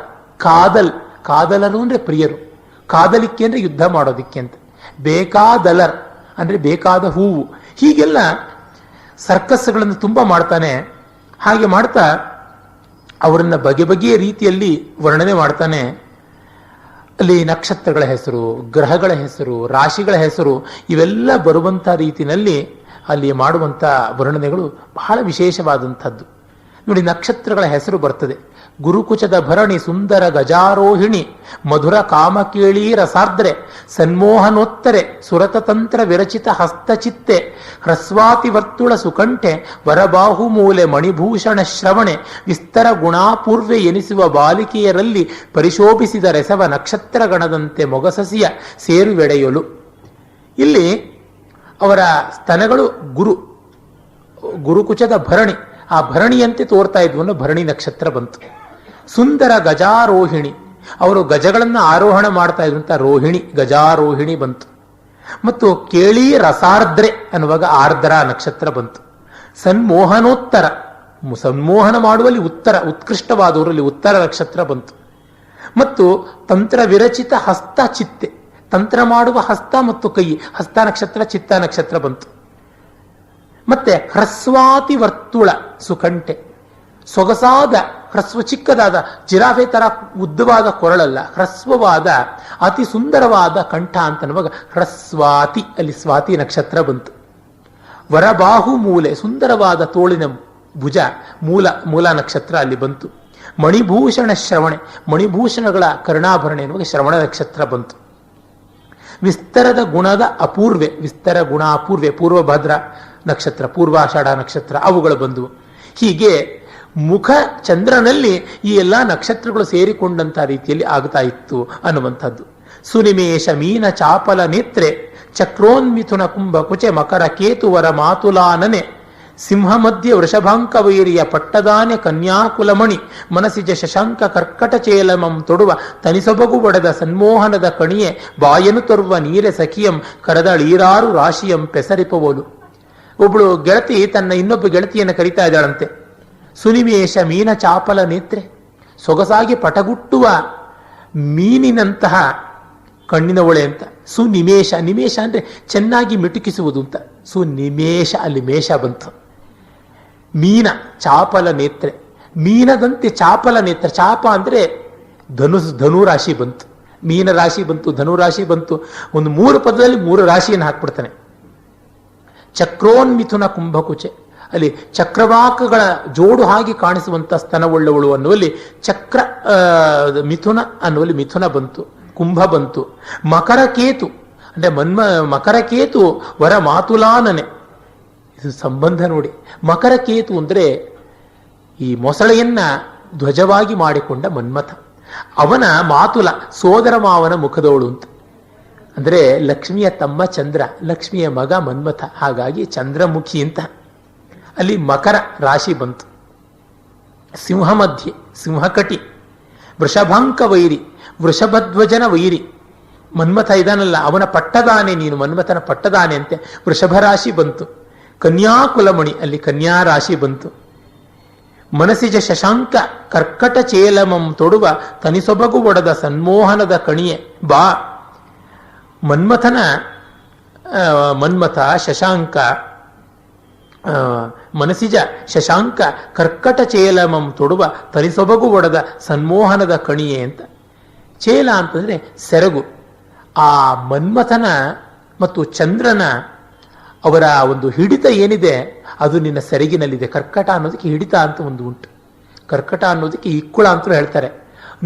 ಕಾದಲರು ಅಂದ್ರೆ ಪ್ರಿಯರು, ಕಾದಲಿಕ್ಕೆ ಅಂದ್ರೆ ಯುದ್ಧ ಮಾಡೋದಿಕ್ಕೆ ಅಂತ. ಬೇಕಾದಲರ್ ಅಂದ್ರೆ ಬೇಕಾದ ಹೂವು. ಹೀಗೆಲ್ಲ ಸರ್ಕಸ್ಗಳನ್ನು ತುಂಬಾ ಮಾಡ್ತಾನೆ. ಹಾಗೆ ಮಾಡ್ತಾ ಅವರನ್ನ ಬಗೆ ಬಗೆಯ ರೀತಿಯಲ್ಲಿ ವರ್ಣನೆ ಮಾಡ್ತಾನೆ. ಅಲ್ಲಿ ನಕ್ಷತ್ರಗಳ ಹೆಸರು, ಗ್ರಹಗಳ ಹೆಸರು, ರಾಶಿಗಳ ಹೆಸರು ಇವೆಲ್ಲ ಬರುವಂಥ ರೀತಿಯಲ್ಲಿ ಅಲ್ಲಿ ಮಾಡುವಂಥ ವರ್ಣನೆಗಳು ಬಹಳ ವಿಶೇಷವಾದಂಥದ್ದು. ನೋಡಿ, ನಕ್ಷತ್ರಗಳ ಹೆಸರು ಬರ್ತದೆ. ಗುರುಕುಚದ ಭರಣಿ ಸುಂದರ ಗಜಾರೋಹಿಣಿ ಮಧುರ ಕಾಮಕೇಳಿ ರಸಾರ್ದ್ರೆ ಸನ್ಮೋಹನೋತ್ತರೆ ಸುರತಂತ್ರ ವಿರಚಿತ ಹಸ್ತಚಿತ್ತೆ ಹ್ರಸ್ವಾತಿ ವರ್ತುಳ ಸುಕಂಠೆ ವರಬಾಹು ಮೂಲೆ ಮಣಿಭೂಷಣ ಶ್ರವಣೆ ವಿಸ್ತರ ಗುಣಾಪೂರ್ವೆ ಎನಿಸುವ ಬಾಲಿಕೆಯರಲ್ಲಿ ಪರಿಶೋಭಿಸಿದ ರೆಸವ ನಕ್ಷತ್ರ ಗಣದಂತೆ ಮೊಗಸಸಿಯ ಸೇರುವೆಡೆಯಲು. ಇಲ್ಲಿ ಅವರ ಸ್ತನಗಳು ಗುರುಕುಚದ ಭರಣಿ, ಆ ಭರಣಿಯಂತೆ ತೋರ್ತಾ ಇದ್ವನ್ನು ಭರಣಿ ನಕ್ಷತ್ರ ಬಂತು. ಸುಂದರ ಗಜಾರೋಹಿಣಿ, ಅವರು ಗಜಗಳನ್ನು ಆರೋಹಣ ಮಾಡ್ತಾ ಇದ್ದಂತ ರೋಹಿಣಿ, ಗಜಾರೋಹಿಣಿ ಬಂತು. ಮತ್ತು ಕೇಳಿ ರಸಾರ್ದ್ರೆ ಅನ್ನುವಾಗ ಆರ್ದ್ರ ನಕ್ಷತ್ರ ಬಂತು. ಸನ್ಮೋಹನೋತ್ತರ, ಸನ್ಮೋಹನ ಮಾಡುವಲ್ಲಿ ಉತ್ಕೃಷ್ಟವಾದವರಲ್ಲಿ ಉತ್ತರ ನಕ್ಷತ್ರ ಬಂತು. ಮತ್ತು ತಂತ್ರ ವಿರಚಿತ ಹಸ್ತ ಚಿತ್ತೆ, ತಂತ್ರ ಮಾಡುವ ಹಸ್ತ ಮತ್ತು ಕೈ, ಹಸ್ತ ನಕ್ಷತ್ರ ಚಿತ್ತ ನಕ್ಷತ್ರ ಬಂತು. ಮತ್ತೆ ಹ್ರಸ್ವಾತಿ ವರ್ತುಳ ಸುಕಂಠೆ, ಸೊಗಸಾದ ಹ್ರಸ್ವ, ಚಿಕ್ಕದಾದ ಜಿರಾಫೆ ತರ ಉದ್ದವಾದ ಕೊರಳಲ್ಲ, ಹ್ರಸ್ವವಾದ ಅತಿ ಸುಂದರವಾದ ಕಂಠ ಅಂತನ್ನುವಾಗ ಹ್ರಸ್ವಾತಿ, ಅಲ್ಲಿ ಸ್ವಾತಿ ನಕ್ಷತ್ರ ಬಂತು. ವರಬಾಹು ಮೂಲೆ, ಸುಂದರವಾದ ತೋಳಿನ ಭುಜ, ಮೂಲ ನಕ್ಷತ್ರ ಅಲ್ಲಿ ಬಂತು. ಮಣಿಭೂಷಣ ಶ್ರವಣೆ, ಮಣಿಭೂಷಣಗಳ ಕರ್ಣಾಭರಣ ಎನ್ನುವಾಗ ಶ್ರವಣ ನಕ್ಷತ್ರ ಬಂತು. ವಿಸ್ತರದ ಗುಣದ ಅಪೂರ್ವೆ, ವಿಸ್ತರ ಗುಣ ಅಪೂರ್ವೆ, ಪೂರ್ವಭದ್ರ ನಕ್ಷತ್ರ, ಪೂರ್ವಾಷಾಢ ನಕ್ಷತ್ರ ಅವುಗಳು ಬಂದವು. ಹೀಗೆ ಮುಖ ಚಂದ್ರನಲ್ಲಿ ಈ ಎಲ್ಲ ನಕ್ಷತ್ರಗಳು ಸೇರಿಕೊಂಡಂತ ರೀತಿಯಲ್ಲಿ ಆಗ್ತಾ ಇತ್ತು ಅನ್ನುವಂಥದ್ದು. ಸುನಿಮೇಶ ಮೀನ ಚಾಪಲ ನೇತ್ರೆ ಚಕ್ರೋನ್ಮಿಥುನ ಕುಂಭ ಕುಚೆ ಮಕರ ಕೇತುವರ ಮಾತುಲಾನನೆ ಸಿಂಹ ಮಧ್ಯ ವೃಷಭಾಂಕ ವೈರಿಯ ಪಟ್ಟದಾನೆ ಕನ್ಯಾಕುಲಮಣಿ ಮನಸಿಜ ಶಶಾಂಕ ಕರ್ಕಟ ಚೇಲಮಂ ತೊಡುವ ತನಿಸೊಬಗು ಒಡೆದ ಸನ್ಮೋಹನದ ಕಣಿಯೆ ಬಾಯನು ತರುವ ನೀರೆ ಸಖಿಯಂ ಕರದಳೀರಾರು ರಾಶಿಯಂ ಪೆಸರಿಪವೋಲು. ಒಬ್ಬಳು ಗೆಳತಿ ತನ್ನ ಇನ್ನೊಬ್ಬ ಗೆಳತಿಯನ್ನು ಕರೀತಾ ಇದ್ದಾಳಂತೆ. ಸುನಿಮೇಶ ಮೀನ ಚಾಪಲ ನೇತ್ರೆ, ಸೊಗಸಾಗಿ ಪಟಗುಟ್ಟುವ ಮೀನಿನಂತಹ ಕಣ್ಣಿನ ಒಳೆ ಅಂತ. ಸುನಿಮೇಶ, ನಿಮೇಶ ಅಂದ್ರೆ ಚೆನ್ನಾಗಿ ಮಿಟುಕಿಸುವುದು ಅಂತ. ಸುನಿಮೇಶ, ಅಲ್ಲಿ ಮೇಷ ಬಂತು. ಮೀನ ಚಾಪಲ ನೇತ್ರೆ, ಮೀನದಂತೆ ಚಾಪಲ ನೇತ್ರ. ಚಾಪ ಅಂದ್ರೆ ಧನುರಾಶಿ ಬಂತು, ಮೀನ ರಾಶಿ ಬಂತು, ಧನುರಾಶಿ ಬಂತು. ಒಂದು 3 ಪದದಲ್ಲಿ 3 ರಾಶಿಯನ್ನು ಹಾಕ್ಬಿಡ್ತಾನೆ. ಚಕ್ರೋನ್ಮಿಥುನ ಕುಂಭಕುಚೆ, ಅಲ್ಲಿ ಚಕ್ರವಾಕಗಳ ಜೋಡು ಹಾಗೆ ಕಾಣಿಸುವಂತ ಸ್ತನವುಳ್ಳವಳು ಅನ್ನುವಲ್ಲಿ ಚಕ್ರ, ಮಿಥುನ ಅನ್ನುವಲ್ಲಿ ಮಿಥುನ ಬಂತು, ಕುಂಭ ಬಂತು. ಮಕರಕೇತು ಅಂದ್ರೆ ಮಕರಕೇತು ವರ ಮಾತುಲಾನನೆ, ಇದು ಸಂಬಂಧ ನೋಡಿ. ಮಕರಕೇತು ಅಂದ್ರೆ ಈ ಮೊಸಳೆಯನ್ನ ಧ್ವಜವಾಗಿ ಮಾಡಿಕೊಂಡ ಮನ್ಮಥ, ಅವನ ಮಾತುಲ ಸೋದರ ಮಾವನ ಮುಖದವಳು ಅಂತ. ಅಂದ್ರೆ ಲಕ್ಷ್ಮಿಯ ತಮ್ಮ ಚಂದ್ರ, ಲಕ್ಷ್ಮಿಯ ಮಗ ಮನ್ಮಥ, ಹಾಗಾಗಿ ಚಂದ್ರಮುಖಿ ಅಂತ. ಅಲ್ಲಿ ಮಕರ ರಾಶಿ ಬಂತು. ಸಿಂಹ ಮಧ್ಯೆ ಸಿಂಹಕಟಿ, ವೃಷಭಾಂಕ ವೈರಿ, ವೃಷಭಧ್ವಜನ ವೈರಿ ಮನ್ಮಥ ಇದಾನಲ್ಲ, ಅವನ ಪಟ್ಟದಾನೆ ನೀನು, ಮನ್ಮಥನ ಪಟ್ಟದಾನೆ ಅಂತೆ. ವೃಷಭ ರಾಶಿ ಬಂತು. ಕನ್ಯಾಕುಲಮಣಿ, ಅಲ್ಲಿ ಕನ್ಯಾ ರಾಶಿ ಬಂತು. ಮನಸಿಜ ಶಶಾಂಕ ಕರ್ಕಟ ಚೇಲಮಂ ತೊಡುವ ತನಿಸೊಬಗು ಒಡೆದ ಸನ್ಮೋಹನದ ಕಣಿಯೆ ಬಾ. ಮನ್ಮಥ ಶಶಾಂಕ, ಮನಸಿಜ ಶಶಾಂಕ ಕರ್ಕಟ ಚೇಲಮಂ ತೊಡುವ ತನಿಸೊಬಗು ಒಡೆದ ಸನ್ಮೋಹನದ ಕಣಿಯೆ ಅಂತ. ಚೇಲ ಅಂತಂದ್ರೆ ಸೆರಗು. ಆ ಮನ್ಮಥನ ಮತ್ತು ಚಂದ್ರನ ಅವರ ಒಂದು ಹಿಡಿತ ಏನಿದೆ ಅದು ನಿನ್ನ ಸೆರಗಿನಲ್ಲಿದೆ. ಕರ್ಕಟ ಅನ್ನೋದಕ್ಕೆ ಹಿಡಿತ ಅಂತ ಒಂದು ಉಂಟು, ಕರ್ಕಟ ಅನ್ನೋದಕ್ಕೆ ಇಕ್ಕುಳ ಅಂತ ಹೇಳ್ತಾರೆ.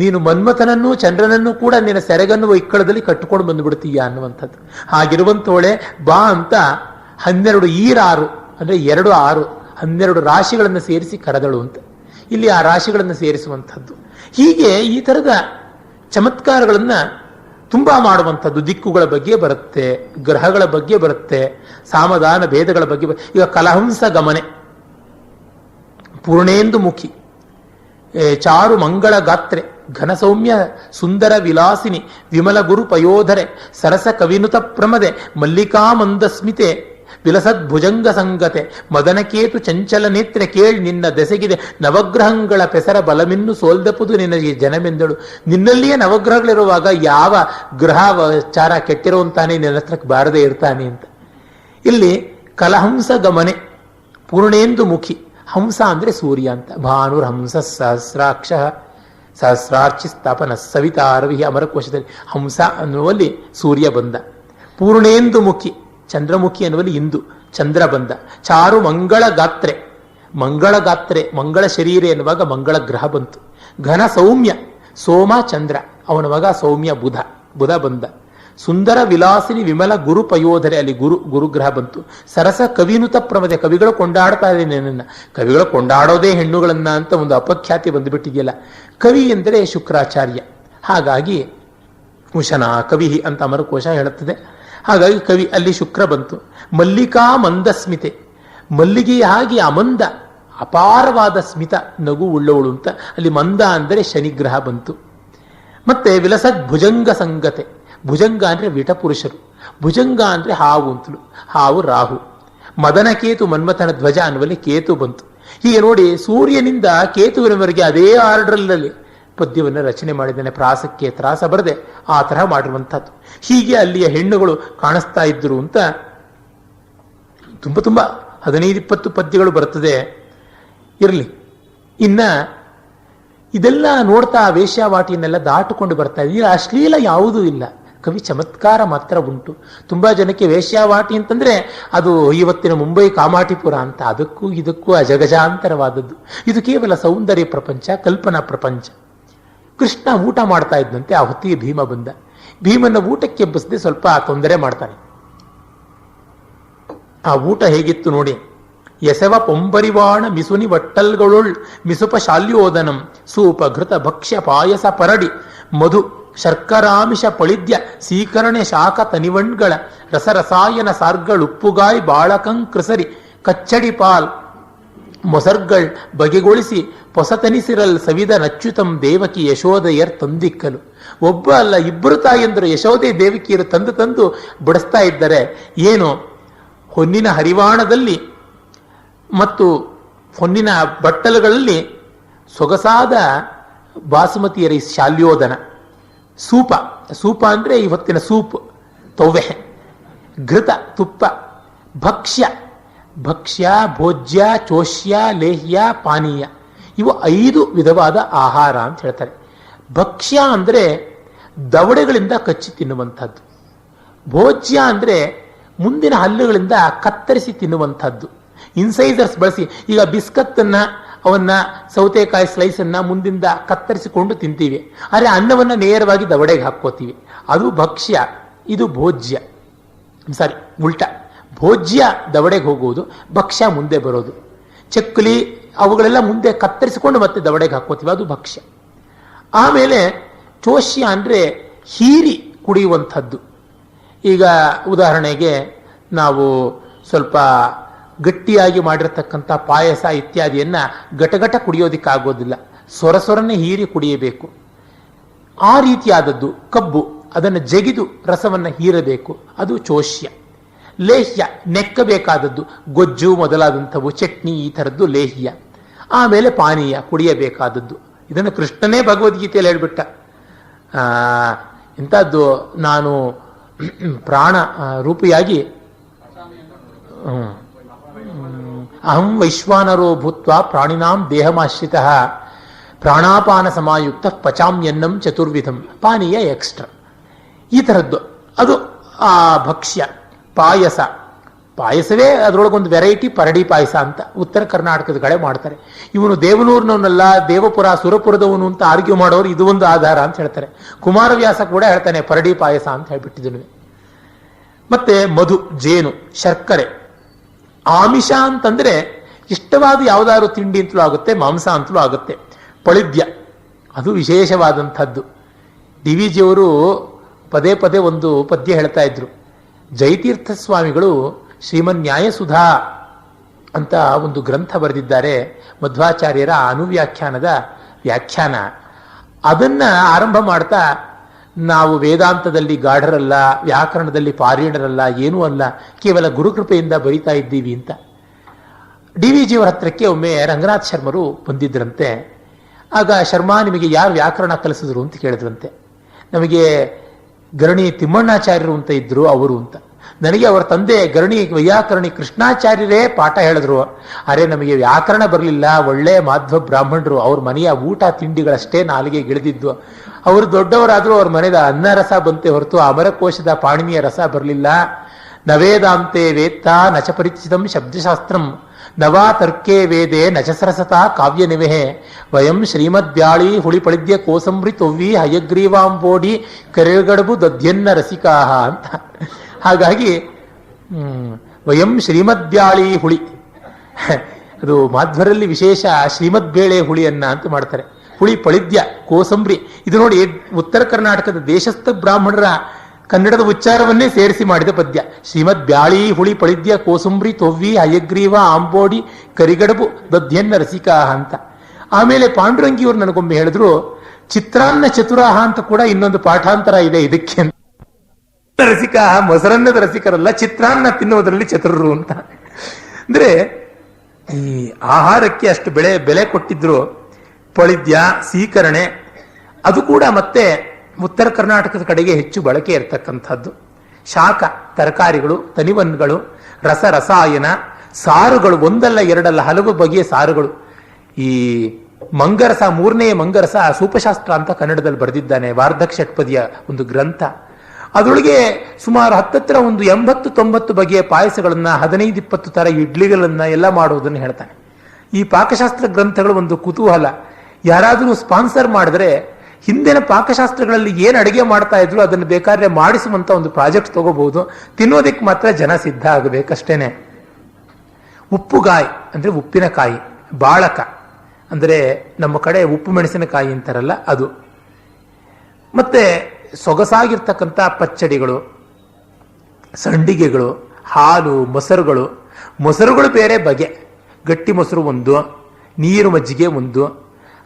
ನೀನು ಮನ್ಮಥನನ್ನು ಚಂದ್ರನನ್ನು ಕೂಡ ನಿನ್ನ ಸೆರಗನ್ನುವ ಇಕ್ಕಳದಲ್ಲಿ ಕಟ್ಟಿಕೊಂಡು ಬಂದುಬಿಡ್ತೀಯ ಅನ್ನುವಂಥದ್ದು. ಹಾಗಿರುವಂತೋಳೆ ಬಾ ಅಂತ 12 ಈರಾರು ಅಂದ್ರೆ 2 6 12 ರಾಶಿಗಳನ್ನು ಸೇರಿಸಿ ಕರೆದಳು ಅಂತ. ಇಲ್ಲಿ ಆ ರಾಶಿಗಳನ್ನು ಸೇರಿಸುವಂಥದ್ದು. ಹೀಗೆ ಈ ತರದ ಚಮತ್ಕಾರಗಳನ್ನ ತುಂಬಾ ಮಾಡುವಂಥದ್ದು. ದಿಕ್ಕುಗಳ ಬಗ್ಗೆ ಬರುತ್ತೆ, ಗ್ರಹಗಳ ಬಗ್ಗೆ ಬರುತ್ತೆ, ಸಾಮದಾನ ಭೇದಗಳ ಬಗ್ಗೆ. ಈಗ ಕಲಹಂಸ ಗಮನೆ, ಪೂರ್ಣೇಂದು ಮುಖಿ, ಚಾರು ಮಂಗಳ ಗಾತ್ರೆ, ಘನ ಸೌಮ್ಯ ಸುಂದರ ವಿಲಾಸಿನಿ, ವಿಮಲ ಗುರು ಪಯೋಧರೆ, ಸರಸ ಕವಿನುತ ಪ್ರಮದೆ, ಮಲ್ಲಿಕಾ ಮಂದಸ್ಮಿತೆ, ವಿಲಸದ್ ಭುಜಂಗ ಸಂಗತೆ, ಮದನಕೇತು ಚಂಚಲ ನೇತ್ರೆ, ಕೇಳಿ ನಿನ್ನ ದೆಸೆಗಿದೆ ನವಗ್ರಹಗಳ ಪೆಸರ ಬಲಮಿನ್ನು ಸೋಲ್ದಪುದು ನಿನಗೆ ಜನಮೆಂದಳು. ನಿನ್ನಲ್ಲಿಯೇ ನವಗ್ರಹಗಳಿರುವಾಗ ಯಾವ ಗ್ರಹ ಚಾರ ಕೆಟ್ಟಿರುವಂತಾನೆ ನಿನ್ನ ಹತ್ರಕ್ಕೆ ಬಾರದೇ ಇರ್ತಾನೆ ಅಂತ. ಇಲ್ಲಿ ಕಲಹಂಸ ಗಮನೆ, ಪೂರ್ಣೇಂದು ಮುಖಿ, ಹಂಸ ಅಂದ್ರೆ ಸೂರ್ಯ ಅಂತ. ಭಾನುರ್ ಹಂಸ ಸಹಸ್ರಾಕ್ಷ ಸಹಸ್ರಾರ್ಚಿ ಸ್ಥಾಪನ ಸವಿತಾರವಿ ಅಮರಕೋಶದಲ್ಲಿ ಹಂಸ ಅನ್ನುವಲ್ಲಿ ಸೂರ್ಯ ಬಂದ. ಪೂರ್ಣೇಂದು ಮುಖಿ ಚಂದ್ರಮುಖಿ ಅನ್ನುವಲ್ಲಿ ಇಂದು ಚಂದ್ರ ಬಂದ. ಚಾರು ಮಂಗಳ ಗಾತ್ರೆ, ಮಂಗಳ ಗಾತ್ರೆ ಮಂಗಳ ಶರೀರ ಎನ್ನುವಾಗ ಮಂಗಳ ಗ್ರಹ ಬಂತು. ಘನ ಸೌಮ್ಯ ಸೋಮ ಚಂದ್ರ, ಅವನ ಮಗ ಸೌಮ್ಯ ಬುಧ ಬಂದ. ಸುಂದರ ವಿಲಾಸಿನಿ ವಿಮಲ ಗುರು ಪಯೋಧರೆ, ಅಲ್ಲಿ ಗುರುಗ್ರಹ ಬಂತು. ಸರಸ ಕವಿನುತ ಪ್ರಮದೆ, ಕವಿಗಳು ಕೊಂಡಾಡ್ತಾ ಇದೆ ನನ್ನನ್ನು. ಕವಿಗಳು ಕೊಂಡಾಡೋದೇ ಹೆಣ್ಣುಗಳನ್ನ ಅಂತ ಒಂದು ಅಪಖ್ಯಾತಿ ಬಂದುಬಿಟ್ಟಿದೆಯಲ್ಲ. ಕವಿ ಎಂದರೆ ಶುಕ್ರಾಚಾರ್ಯ, ಹಾಗಾಗಿ ಉಶನ ಕವಿ ಅಂತ ಅಮರಕೋಶ ಹೇಳುತ್ತದೆ. ಹಾಗಾಗಿ ಕವಿ ಅಲ್ಲಿ ಶುಕ್ರ ಬಂತು. ಮಲ್ಲಿಕಾ ಮಂದಸ್ಮಿತೆ, ಮಲ್ಲಿಗೆಯ ಹಾಗೆ ಅಮಂದ ಅಪಾರವಾದ ಸ್ಮಿತ ನಗು ಉಳ್ಳವಳು ಅಂತ ಅಲ್ಲಿ ಮಂದ ಅಂದರೆ ಶನಿಗ್ರಹ ಬಂತು. ಮತ್ತೆ ವಿಲಸದ್ ಭುಜಂಗ ಸಂಗತೆ, ಭುಜಂಗ ಅಂದ್ರೆ ವಿಟಪುರುಷರು, ಭುಜಂಗ ಅಂದ್ರೆ ಹಾವು ಅಂತಲು, ಹಾವು ರಾಹು. ಮದನ ಕೇತು ಮನ್ಮಥನ ಧ್ವಜ ಅನ್ನುವಲ್ಲಿ ಕೇತು ಬಂತು. ಹೀಗೆ ನೋಡಿ ಸೂರ್ಯನಿಂದ ಕೇತುವಿನವರೆಗೆ ಅದೇ ಆರ್ಡರ್ನಲ್ಲಿ ಪದ್ಯವನ್ನು ರಚನೆ ಮಾಡಿದ್ದಾನೆ. ಪ್ರಾಸಕ್ಕೆ ತ್ರಾಸ ಬರದೆ ಆ ತರಹ ಮಾಡಿರುವಂಥದ್ದು. ಹೀಗೆ ಅಲ್ಲಿಯ ಹೆಣ್ಣುಗಳು ಕಾಣಿಸ್ತಾ ಇದ್ರು ಅಂತ ತುಂಬ 15-20 ಪದ್ಯಗಳು ಬರ್ತದೆ. ಇರಲಿ, ಇನ್ನ ಇದೆಲ್ಲ ನೋಡ್ತಾ ವೇಶ್ಯಾವಾಟಿಯನ್ನೆಲ್ಲ ದಾಟುಕೊಂಡು ಬರ್ತಾ ಇದೆ. ಇಲ್ಲಿ ಅಶ್ಲೀಲ ಯಾವುದೂ ಇಲ್ಲ, ಕವಿ ಚಮತ್ಕಾರ ಮಾತ್ರ ಉಂಟು. ತುಂಬಾ ಜನಕ್ಕೆ ವೇಶ್ಯಾವಾಟಿ ಅಂತಂದ್ರೆ ಅದು ಇವತ್ತಿನ ಮುಂಬೈ ಕಾಮಾಟಿಪುರ ಅಂತ, ಅದಕ್ಕೂ ಇದಕ್ಕೂ ಅಜಗಜಾಂತರವಾದದ್ದು. ಇದು ಕೇವಲ ಸೌಂದರ್ಯ ಪ್ರಪಂಚ, ಕಲ್ಪನಾ ಪ್ರಪಂಚ. ಕೃಷ್ಣ ಊಟ ಮಾಡ್ತಾ ಇದ್ದಂತೆ ಆ ಹೊತ್ತಿಗೆ ಭೀಮ ಬಂದ. ಭೀಮನ ಊಟಕ್ಕೆ ಎಬ್ಬಿಸದೆ ಸ್ವಲ್ಪ ತೊಂದರೆ ಮಾಡ್ತಾನೆ. ಆ ಊಟ ಹೇಗಿತ್ತು ನೋಡಿ. ಎಸವ ಪೊಂಬರಿವಾಣ ಮಿಸುನಿ ವಟ್ಟಲ್ಗಳುಳ್ ಮಿಸುಪ ಶಾಲ್ಯೋದನಂ ಸೂಪ ಘೃತ ಭಕ್ಷ್ಯ ಪಾಯಸ ಪರಡಿ ಮಧು ಶರ್ಕರಾಮಿಷ ಪಳಿದ್ಯ ಸೀಕರಣೆ ಶಾಖ ತನಿವಣ್ಗಳ ರಸರಸಾಯನ ಸಾರ್ಗಳುಪ್ಪುಗಾಯ್ ಬಾಳಕಂಕೃಸರಿ ಕಚ್ಚಡಿ ಪಾಲ್ ಮೊಸರ್ಗಳ್ ಬಗೆಗೊಳಿಸಿ ಪೊಸತನಿಸಿರಲ್ ಸವಿದ ನಚ್ಯುತಂ ದೇವಕಿ ಯಶೋದೆಯರ್ ತಂದಿಕ್ಕಲು. ಒಬ್ಬ ಅಲ್ಲ, ಇಬ್ಬರು ತಾಯಿಯಂದರು ಯಶೋದೆ ದೇವಕಿಯರು ತಂದು ಬಡಿಸ್ತಾ ಇದ್ದಾರೆ. ಏನು ಹೊನ್ನಿನ ಹರಿವಾಣದಲ್ಲಿ ಮತ್ತು ಹೊನ್ನಿನ ಬಟ್ಟಲುಗಳಲ್ಲಿ ಸೊಗಸಾದ ಬಾಸುಮತಿಯರ ಶಾಲ್ಯೋದನ, ಸೂಪ ಅಂದ್ರೆ ಇವತ್ತಿನ ಸೂಪ್, ತವ್ವೆ, ಘೃತ ತುಪ್ಪ, ಭಕ್ಷ್ಯ ಭೋಜ್ಯ ಚೋಷ್ಯ ಲೇಹ್ಯ ಪಾನೀಯ, ಇವು 5 ವಿಧವಾದ ಆಹಾರ ಅಂತ ಹೇಳ್ತಾರೆ. ಭಕ್ಷ್ಯ ಅಂದ್ರೆ ದವಡೆಗಳಿಂದ ಕಚ್ಚಿ ತಿನ್ನುವಂಥದ್ದು. ಭೋಜ್ಯ ಅಂದ್ರೆ ಮುಂದಿನ ಹಲ್ಲುಗಳಿಂದ ಕತ್ತರಿಸಿ ತಿನ್ನುವಂಥದ್ದು, ಇನ್ಸೈಸರ್ಸ್ ಬಳಸಿ. ಈಗ ಬಿಸ್ಕತ್ತನ್ನ ಅವನ್ನ ಸೌತೆಕಾಯಿ ಸ್ಲೈಸ್ ಅನ್ನ ಮುಂದಿಂದ ಕತ್ತರಿಸಿಕೊಂಡು ತಿಂತೀವಿ, ಆದರೆ ಅನ್ನವನ್ನ ನೇರವಾಗಿ ದವಡೆಗೆ ಹಾಕೋತೀವಿ, ಅದು ಭಕ್ಷ್ಯ. ಇದು ಭೋಜ್ಯ, ಸಾರಿ ಉಲ್ಟಾ, ಭೋಜ್ಯ ದವಡೆಗೆ ಹೋಗುವುದು, ಭಕ್ಷ್ಯ ಮುಂದೆ ಬರೋದು. ಚಕ್ಕಲಿ ಅವುಗಳೆಲ್ಲ ಮುಂದೆ ಕತ್ತರಿಸಿಕೊಂಡು ಮತ್ತೆ ದವಡೆಗೆ ಹಾಕೋತೀವಿ, ಅದು ಭಕ್ಷ್ಯ. ಆಮೇಲೆ ಚೋಷ್ಯ ಅಂದ್ರೆ ಹೀರಿ ಕುಡಿಯುವಂಥದ್ದು. ಈಗ ಉದಾಹರಣೆಗೆ ನಾವು ಸ್ವಲ್ಪ ಗಟ್ಟಿಯಾಗಿ ಮಾಡಿರತಕ್ಕಂಥ ಪಾಯಸ ಇತ್ಯಾದಿಯನ್ನ ಘಟಘಟ ಕುಡಿಯೋದಿಕ್ಕಾಗೋದಿಲ್ಲ, ಸೊರಸೊರನೆ ಹೀರಿ ಕುಡಿಯಬೇಕು. ಆ ರೀತಿಯಾದದ್ದು ಕಬ್ಬು, ಅದನ್ನು ಜಗಿದು ರಸವನ್ನು ಹೀರಬೇಕು, ಅದು ಚೋಷ್ಯ. ಲೇಹ್ಯ ನೆಕ್ಕಬೇಕಾದದ್ದು, ಗೊಜ್ಜು ಮೊದಲಾದಂಥವು, ಚಟ್ನಿ, ಈ ಥರದ್ದು ಲೇಹ್ಯ. ಆಮೇಲೆ ಪಾನೀಯ, ಕುಡಿಯಬೇಕಾದದ್ದು. ಇದನ್ನು ಕೃಷ್ಣನೇ ಭಗವದ್ಗೀತೆಯಲ್ಲಿ ಹೇಳ್ಬಿಟ್ಟ. ಇಂಥದ್ದು ನಾನು ಪ್ರಾಣ ರೂಪಿಯಾಗಿ ಅಹಂ ವೈಶ್ವಾನರೋ ಭೂತ್ವ ಪ್ರಾಣಿನಾಂ ದೇಹಮಾಶ್ರಿತ ಪ್ರಾಣಾಪಾನ ಸಮಾಯುಕ್ತ ಪಚಾಮ್ಯನ್ನಂ ಚತುರ್ವಿಧಂ, ಪಾನೀಯ ಎಕ್ಸ್ಟ್ರಾ, ಈ ಥರದ್ದು. ಅದು ಆ ಭಕ್ಷ್ಯ. ಪಾಯಸವೇ ಅದರೊಳಗೊಂದು ವೆರೈಟಿ, ಪರಡಿ ಪಾಯಸ ಅಂತ ಉತ್ತರ ಕರ್ನಾಟಕದ ಕಡೆ ಮಾಡ್ತಾರೆ. ಇವನು ದೇವನೂರಿನವನಲ್ಲ, ದೇವಪುರ ಸುರಪುರದವನು ಅಂತ ಆರ್ಗ್ಯೂ ಮಾಡೋರು ಇದು ಒಂದು ಆಧಾರ ಅಂತ ಹೇಳ್ತಾರೆ. ಕುಮಾರವ್ಯಾಸ ಕೂಡ ಹೇಳ್ತಾನೆ ಪರಡಿ ಪಾಯಸ ಅಂತ ಹೇಳ್ಬಿಟ್ಟಿದ್ದನು. ಮತ್ತೆ ಮಧು, ಜೇನು, ಶರ್ಕರೆ. ಆಮಿಷ ಅಂತಂದ್ರೆ ಇಷ್ಟವಾದ ಯಾವುದಾದ್ರು ತಿಂಡಿ ಅಂತಲೂ ಆಗುತ್ತೆ, ಮಾಂಸ ಅಂತಲೂ ಆಗುತ್ತೆ. ಪಳಿದ್ಯ, ಅದು ವಿಶೇಷವಾದಂಥದ್ದು. ಡಿ ವಿ ಜಿಯವರು ಪದೇ ಪದೇ ಒಂದು ಪದ್ಯ ಹೇಳ್ತಾ ಇದ್ರು. ಜಯತೀರ್ಥ ಸ್ವಾಮಿಗಳು ಶ್ರೀಮನ್ ನ್ಯಾಯಸುಧಾ ಅಂತ ಒಂದು ಗ್ರಂಥ ಬರೆದಿದ್ದಾರೆ. ಮಧ್ವಾಚಾರ್ಯರ ಅನುವ್ಯಾಖ್ಯಾನದ ವ್ಯಾಖ್ಯಾನ. ಅದನ್ನ ಆರಂಭ ಮಾಡ್ತಾ ನಾವು ವೇದಾಂತದಲ್ಲಿ ಗಾಢರಲ್ಲ, ವ್ಯಾಕರಣದಲ್ಲಿ ಪಾರೀಣರಲ್ಲ, ಏನೂ ಅಲ್ಲ, ಕೇವಲ ಗುರುಕೃಪೆಯಿಂದ ಬರಿತಾ ಇದ್ದೀವಿ ಅಂತ. ಡಿ ವಿ ಜಿಯವರ ಹತ್ರಕ್ಕೆ ಒಮ್ಮೆ ರಂಗನಾಥ್ ಶರ್ಮರು ಬಂದಿದ್ರಂತೆ. ಆಗ ಶರ್ಮಾ, ನಿಮಗೆ ಯಾರು ವ್ಯಾಕರಣ ಕಲಿಸಿದ್ರು ಅಂತ ಕೇಳಿದ್ರಂತೆ. ನಮಗೆ ಗರಣಿ ತಿಮ್ಮಣ್ಣಾಚಾರ್ಯರು ಅಂತ ಇದ್ರು ಅವರು ಅಂತ. ನನಗೆ ಅವರ ತಂದೆ ಗರಣಿ ವೈಯಾಕರಣಿ ಕೃಷ್ಣಾಚಾರ್ಯರೇ ಪಾಠ ಹೇಳಿದ್ರು. ಅರೆ, ನಮಗೆ ವ್ಯಾಕರಣ ಬರಲಿಲ್ಲ, ಒಳ್ಳೆ ಮಾಧ್ವ ಬ್ರಾಹ್ಮಣರು, ಅವ್ರ ಮನೆಯ ಊಟ ತಿಂಡಿಗಳಷ್ಟೇ ನಾಲಿಗೆ ಗಿಳಿದಿದ್ದು. ಅವರು ದೊಡ್ಡವರಾದರೂ ಅವ್ರ ಮನೆಯ ಅನ್ನ ರಸ ಬಂತೆ ಹೊರತು ಅಮರಕೋಶದ ಪಾಣಿನಿಯ ರಸ ಬರಲಿಲ್ಲ. ನವೇದಾಂತೆ ವೇತ್ತ ನಚ ಪರಿಚಿತಂ ಶಬ್ದಶಾಸ್ತ್ರಂ ನವಾ ತರ್ಕೇ ವೇದೆ ನಚಸರಸತಾ ಕಾವ್ಯ ನಿವೆಹೆ ವಯಂ ಶ್ರೀಮದ್ಬ್ಯಾಳಿ ಹುಳಿಪಳಿದ್ಯ ಕೋಸಂಬ್ರಿ ತೊವ್ವಿ ಹಯಗ್ರೀವಾಂಬೋಡಿ ಕರೆಗಡಬು ದಧ್ಯನ್ನ ರಸಿಕಾಹ ಅಂತ. ಹಾಗಾಗಿ ವಯಂ ಶ್ರೀಮದ್ಬ್ಯಾಳಿ ಹುಳಿ, ಅದು ಮಾಧ್ವರಲ್ಲಿ ವಿಶೇಷ ಶ್ರೀಮದ್ ಬೇಳೆ ಹುಳಿಯನ್ನ ಅಂತ ಮಾಡ್ತಾರೆ. ಹುಳಿ ಪಳಿದ್ಯ ಕೋಸಂಬ್ರಿ, ಇದು ನೋಡಿ ಉತ್ತರ ಕರ್ನಾಟಕದ ದೇಶಸ್ಥ ಬ್ರಾಹ್ಮಣರ ಕನ್ನಡದ ಉಚ್ಚಾರವನ್ನೇ ಸೇರಿಸಿ ಮಾಡಿದ ಪದ್ಯ. ಶ್ರೀಮದ್ ಬ್ಯಾಳಿ ಹುಳಿ ಪಳಿದ್ಯ ಕೋಸುಂಬ್ರಿ ತೊವ್ವಿ ಹಯಗ್ರೀವ ಆಂಬೋಡಿ ಕರಿಗಡಬು ದಧ್ಯನ್ನ ರಸಿಕಾಹ ಅಂತ. ಆಮೇಲೆ ಪಾಂಡುರಂಗಿಯವರು ನನಗೊಮ್ಮೆ ಹೇಳಿದ್ರು, ಚಿತ್ರಾನ್ನ ಚತುರಾಹ ಅಂತ ಕೂಡ ಇನ್ನೊಂದು ಪಾಠಾಂತರ ಇದೆ ಇದಕ್ಕೆ. ರಸಿಕಾಹ ಮೊಸರನ್ನದ ರಸಿಕರಲ್ಲ, ಚಿತ್ರಾನ್ನ ತಿನ್ನುವುದರಲ್ಲಿ ಚತುರರು ಅಂತ. ಅಂದ್ರೆ ಈ ಆಹಾರಕ್ಕೆ ಅಷ್ಟು ಬೆಲೆ ಕೊಟ್ಟಿದ್ರು. ಪಳಿದ್ಯ, ಸೀಕರಣೆ, ಅದು ಕೂಡ ಮತ್ತೆ ಉತ್ತರ ಕರ್ನಾಟಕದ ಕಡೆಗೆ ಹೆಚ್ಚು ಬಳಕೆ ಇರತಕ್ಕಂಥದ್ದು. ಶಾಖ, ತರಕಾರಿಗಳು, ತನಿವನ್ಗಳು, ರಸಾಯನ, ಸಾರುಗಳು, ಒಂದಲ್ಲ ಎರಡಲ್ಲ ಹಲವು ಬಗೆಯ ಸಾರುಗಳು. ಈ ಮಂಗರಸ, ಮೂರನೇ ಮಂಗರಸ ಸೂಪಶಾಸ್ತ್ರ ಅಂತ ಕನ್ನಡದಲ್ಲಿ ಬರೆದಿದ್ದಾನೆ, ವಾರ್ಧಕ್ ಷಟ್ಪದಿಯ ಒಂದು ಗ್ರಂಥ. ಅದರೊಳಗೆ ಸುಮಾರು ಹತ್ತತ್ರ ಒಂದು 80-90 ಬಗೆಯ ಪಾಯಸಗಳನ್ನ, 15-20 ತರ ಇಡ್ಲಿಗಳನ್ನ ಎಲ್ಲ ಮಾಡುವುದನ್ನು ಹೇಳ್ತಾನೆ. ಈ ಪಾಕಶಾಸ್ತ್ರ ಗ್ರಂಥಗಳು ಒಂದು ಕುತೂಹಲ. ಯಾರಾದರೂ ಸ್ಪಾನ್ಸರ್ ಮಾಡಿದ್ರೆ ಹಿಂದಿನ ಪಾಕಶಾಸ್ತ್ರಗಳಲ್ಲಿ ಏನು ಅಡಿಗೆ ಮಾಡ್ತಾ ಇದ್ರು ಅದನ್ನು ಬೇಕಾದ್ರೆ ಮಾಡಿಸುವಂತ ಒಂದು ಪ್ರಾಜೆಕ್ಟ್ ತಗೋಬಹುದು. ತಿನ್ನೋದಕ್ಕೆ ಮಾತ್ರ ಜನ ಸಿದ್ಧ ಆಗಬೇಕಷ್ಟೇನೆ. ಉಪ್ಪುಗಾಯಿ ಅಂದ್ರೆ ಉಪ್ಪಿನಕಾಯಿ, ಬಾಳಕ ಅಂದ್ರೆ ನಮ್ಮ ಕಡೆ ಉಪ್ಪು ಮೆಣಸಿನಕಾಯಿ ಅಂತಾರಲ್ಲ ಅದು, ಮತ್ತೆ ಸೊಗಸಾಗಿರ್ತಕ್ಕಂಥ ಪಚ್ಚಡಿಗಳು, ಸಂಡಿಗೆಗಳು, ಹಾಲು, ಮೊಸರುಗಳು ಬೇರೆ ಬಗೆ. ಗಟ್ಟಿ ಮೊಸರು ಒಂದು, ನೀರು ಮಜ್ಜಿಗೆ ಒಂದು,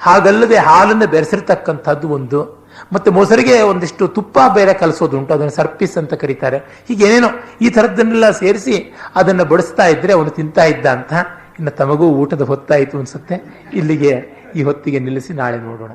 ಹಾಗಲ್ಲದೆ ಹಾಲನ್ನು ಬೆರೆಸಿರ್ತಕ್ಕಂಥದ್ದು ಒಂದು, ಮತ್ತೆ ಮೊಸರಿಗೆ ಒಂದಿಷ್ಟು ತುಪ್ಪ ಬೇರೆ ಕಲಸೋದುಂಟು, ಅದನ್ನು ಸರ್ಪಿಸ್ ಅಂತ ಕರೀತಾರೆ. ಹೀಗೇನೇನೋ ಈ ಥರದ್ದನ್ನೆಲ್ಲ ಸೇರಿಸಿ ಅದನ್ನು ಬಡಿಸ್ತಾ ಇದ್ರೆ ಅವನು ತಿಂತಾ ಇದ್ದ ಅಂತ. ಇನ್ನು ತಮಗೂ ಊಟದ ಹೊತ್ತಾಯಿತು ಅನ್ಸುತ್ತೆ. ಇಲ್ಲಿಗೆ ಈ ಹೊತ್ತಿಗೆ ನಿಲ್ಲಿಸಿ ನಾಳೆ ನೋಡೋಣ.